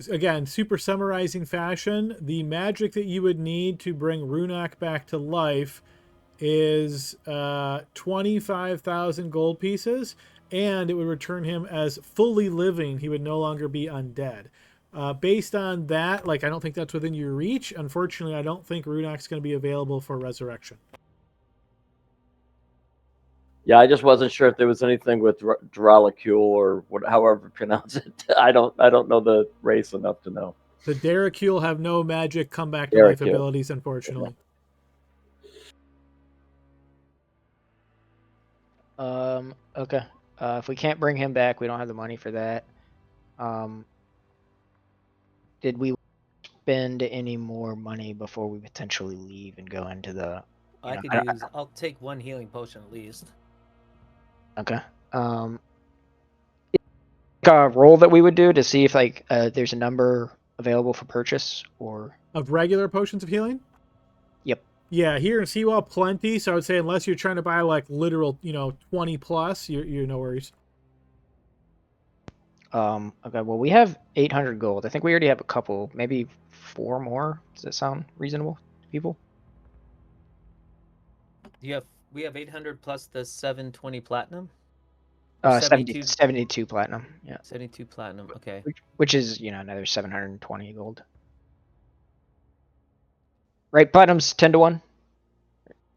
again, super summarizing fashion, the magic that you would need to bring Runok back to life is 25,000 gold pieces, and it would return him as fully living. He would no longer be undead. Based on that, I don't think that's within your reach. Unfortunately, I don't think Runok's going to be available for resurrection. Yeah, I just wasn't sure if there was anything with Dralicule or however you pronounce it. I don't know the race enough to know. The Daracule have no magic come back to life abilities, unfortunately. Okay. If we can't bring him back, we don't have the money for that. Did we spend any more money before we potentially leave and go into the? I'll take one healing potion at least. Okay. A roll that we would do to see if there's a number available for purchase or of regular potions of healing. Yep. Yeah, here in Seawall, plenty. So I would say unless you're trying to buy literal, 20 plus, you're no worries. Okay. Well, we have 800 gold. I think we already have a couple, maybe 4 more. Does that sound reasonable to people? We have 800 plus the 720 platinum. 72 platinum. Yeah. 72 platinum. Okay. Which is another 720 gold. Right, platinum's 10 to 1.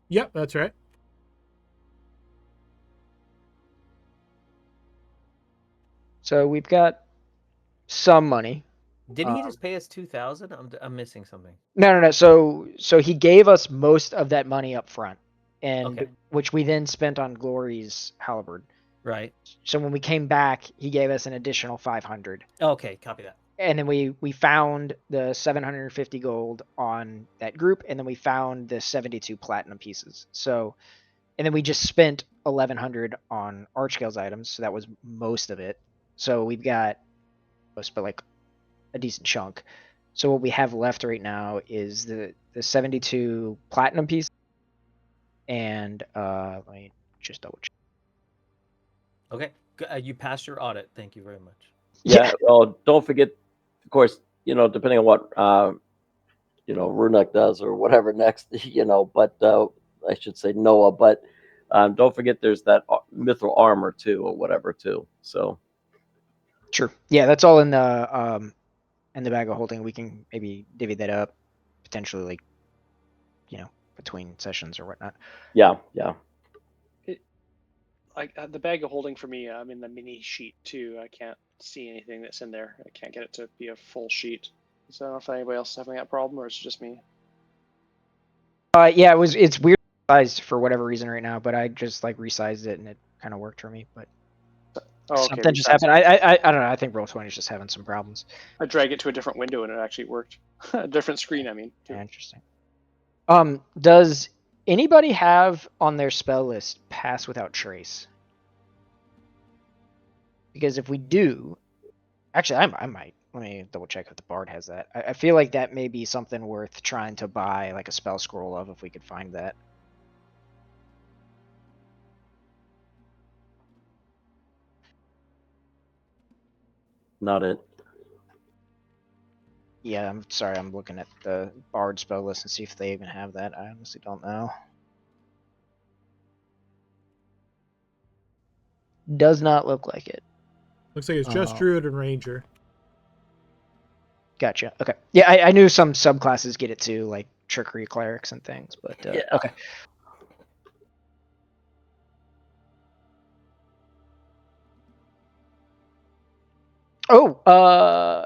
Yep, that's right. So we've got some money. Didn't he just pay us 2,000? I'm missing something. No. So he gave us most of that money up front, and Okay. which we then spent on Glory's halberd. Right. So when we came back, he gave us an additional 500. Okay, copy that. And then we found the 750 gold on that group, and then we found the 72 platinum pieces. So, and then we just spent 1,100 on Archgale's items, so that was most of it. So we've got most, but like a decent chunk. So what we have left right now is the 72 platinum piece, and let me just double check. Okay, you passed your audit. Thank you very much. Yeah. Well, don't forget, of course, depending on what Runak does or whatever next, but I should say Noah, but don't forget there's that mithril armor too, or whatever too. So Sure. Yeah, that's all in the bag of holding. We can maybe divvy that up potentially, like, between sessions or whatnot. yeah. The bag of holding for me, I'm in the mini sheet too. I can't see anything that's in there. I can't get it to be a full sheet. So I don't know if anybody else is having that problem or it's just me. Yeah, it's weird sized for whatever reason right now, but I just like resized it and it kind of worked for me. But something just happened. I don't know. I think Roll20 is just having some problems. I drag it to a different window and it actually worked. A different screen, I mean. Yeah, interesting. Does anybody have on their spell list Pass Without Trace? Because if we do, actually, I might. Let me double check if the Bard has that. I feel like that may be something worth trying to buy, like a spell scroll of, if we could find that. Not it. Yeah, I'm sorry. I'm looking at the Bard spell list and see if they even have that. I honestly don't know. Does not look like it. Looks like it's just Druid and Ranger. Gotcha. Okay. Yeah, I knew some subclasses get it too, like Trickery Clerics and things, but Yeah. okay. Oh,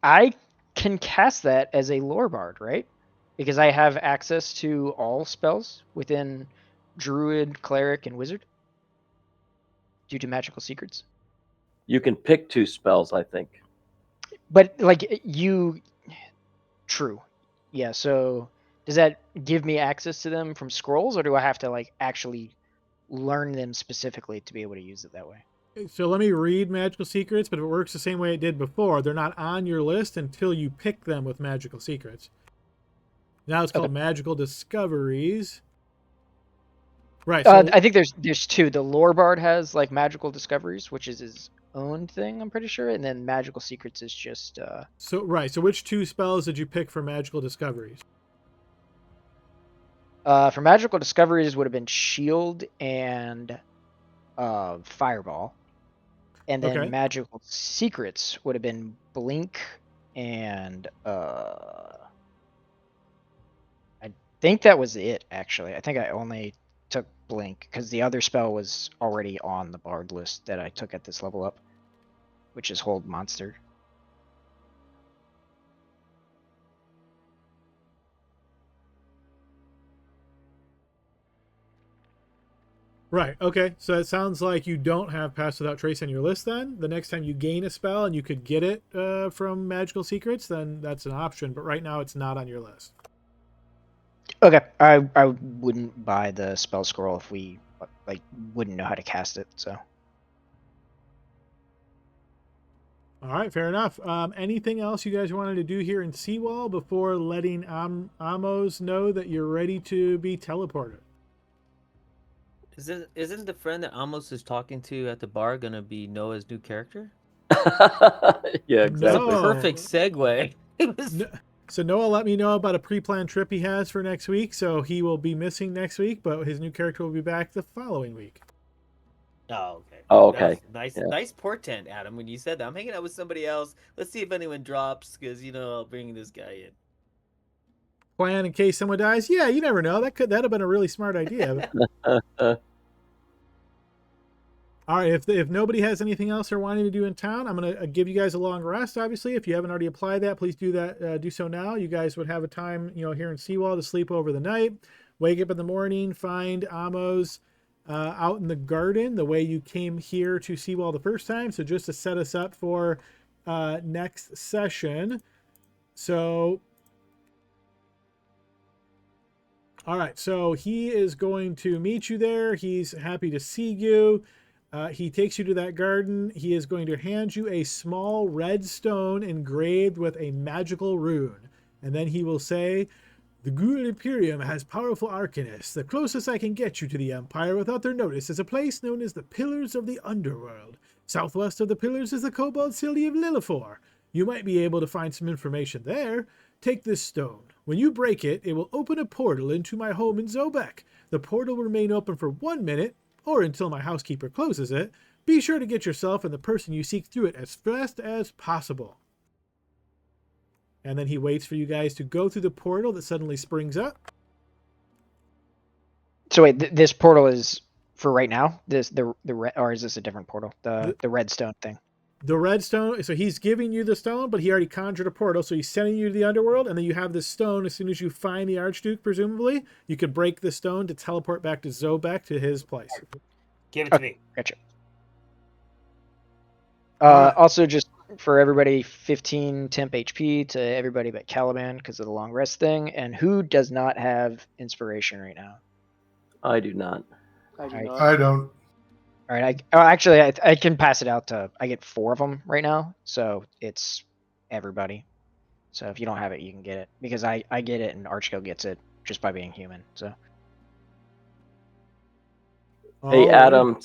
I can cast that as a Lore Bard, right? Because I have access to all spells within Druid, Cleric, and Wizard due to magical secrets. You can pick 2 spells, I think. But like true. Yeah, so does that give me access to them from scrolls, or do I have to like actually learn them specifically to be able to use it that way? So let me read Magical Secrets, but if it works the same way it did before, they're not on your list until you pick them with Magical Secrets. Now it's called Magical Discoveries. Right. So, I think there's 2. The Lore Bard has like Magical Discoveries, which is his own thing, I'm pretty sure, and then Magical Secrets is just So which 2 spells did you pick for Magical Discoveries? For Magical Discoveries would have been Shield and Fireball. And then Magical Secrets would have been Blink and I think that was it, actually. I think I only took Blink because the other spell was already on the Bard list that I took at this level up, which is Hold Monster. Right. Okay. So it sounds like you don't have Pass Without Trace on your list then. The next time you gain a spell and you could get it from Magical Secrets, then that's an option. But right now it's not on your list. Okay. I wouldn't buy the spell scroll if we wouldn't know how to cast it, so. All right, fair enough. Anything else you guys wanted to do here in Seawall before letting Amos know that you're ready to be teleported? Isn't the friend that Amos is talking to at the bar gonna be Noah's new character? Yeah, exactly. No. Perfect segue. So Noah let me know about a pre-planned trip he has for next week, so he will be missing next week, but his new character will be back the following week. Oh, okay. Oh, okay. Nice, Yeah. nice portent, Adam. When you said that, I'm hanging out with somebody else. Let's see if anyone drops, because I'll bring this guy in. Plan in case someone dies. Yeah, you never know. That'd have been a really smart idea. All right, if nobody has anything else they're wanting to do in town, I'm going to give you guys a long rest, obviously. If you haven't already applied that, please do that. Do so now. You guys would have a time, here in Seawall to sleep over the night. Wake up in the morning, find Amos out in the garden, the way you came here to Seawall the first time. So just to set us up for next session. So All right, so he is going to meet you there. He's happy to see you. He takes you to that garden. He is going to hand you a small red stone engraved with a magical rune. And then he will say, "The Ghoul Imperium has powerful arcanists. The closest I can get you to the Empire without their notice is a place known as the Pillars of the Underworld. Southwest of the Pillars is the Kobold City of Lilifor. You might be able to find some information there. Take this stone. When you break it, it will open a portal into my home in Zobek. The portal will remain open for 1 minute, or until my housekeeper closes it. Be sure to get yourself and the person you seek through it as fast as possible." And then he waits for you guys to go through the portal that suddenly springs up. So wait, this portal is for right now? The red, or is this a different portal? The redstone thing. The redstone, so he's giving you the stone, but he already conjured a portal, so he's sending you to the underworld, and then you have this stone. As soon as you find the Archduke, presumably, you could break the stone to teleport back to Zobek to his place. Give it to me. Gotcha. Also, just for everybody, 15 temp HP to everybody but Caliban because of the long rest thing. And who does not have inspiration right now? I do not. I don't. All right. Actually, I can pass it out to. I get 4 of them right now, so it's everybody. So if you don't have it, you can get it because I get it and Archkill gets it just by being human. So. Hey, Adam.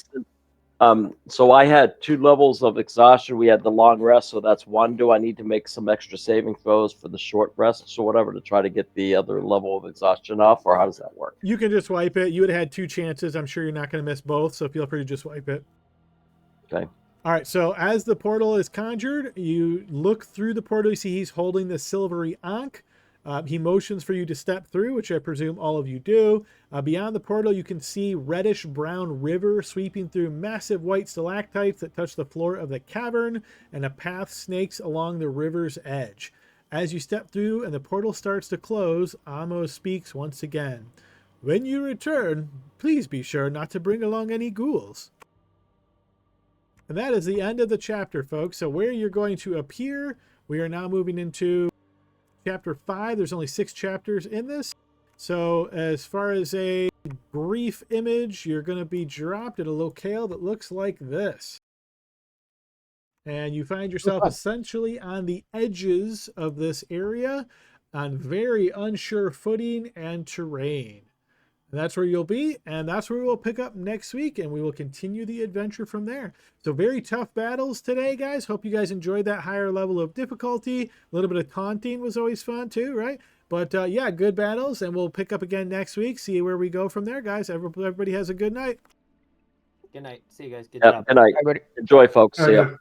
So I had 2 levels of exhaustion. We had the long rest, so that's 1. Do I need to make some extra saving throws for the short rests or whatever to try to get the other level of exhaustion off, or how does that work? You can just wipe it. You would have had 2 chances. I'm sure you're not going to miss both, so feel free to just wipe it. Okay. All right, so as the portal is conjured, you look through the portal. You see he's holding the silvery ankh. He motions for you to step through, which I presume all of you do. Beyond the portal, you can see reddish-brown river sweeping through massive white stalactites that touch the floor of the cavern, and a path snakes along the river's edge. As you step through and the portal starts to close, Amos speaks once again. "When you return, please be sure not to bring along any ghouls." And that is the end of the chapter, folks. So where you're going to appear, we are now moving into Chapter 5. There's only 6 chapters in this. So as far as a brief image, you're going to be dropped at a locale that looks like this. And you find yourself essentially on the edges of this area on very unsure footing and terrain. And that's where you'll be, and that's where we'll pick up next week, and we will continue the adventure from there. So very tough battles today, guys. Hope you guys enjoyed that higher level of difficulty. A little bit of taunting was always fun too, right? But yeah, good battles, and we'll pick up again next week, see where we go from there, guys. Everybody has a good night. Good night. See you guys. Good Yep, job. good night. Everybody. Enjoy, folks. See ya. Okay.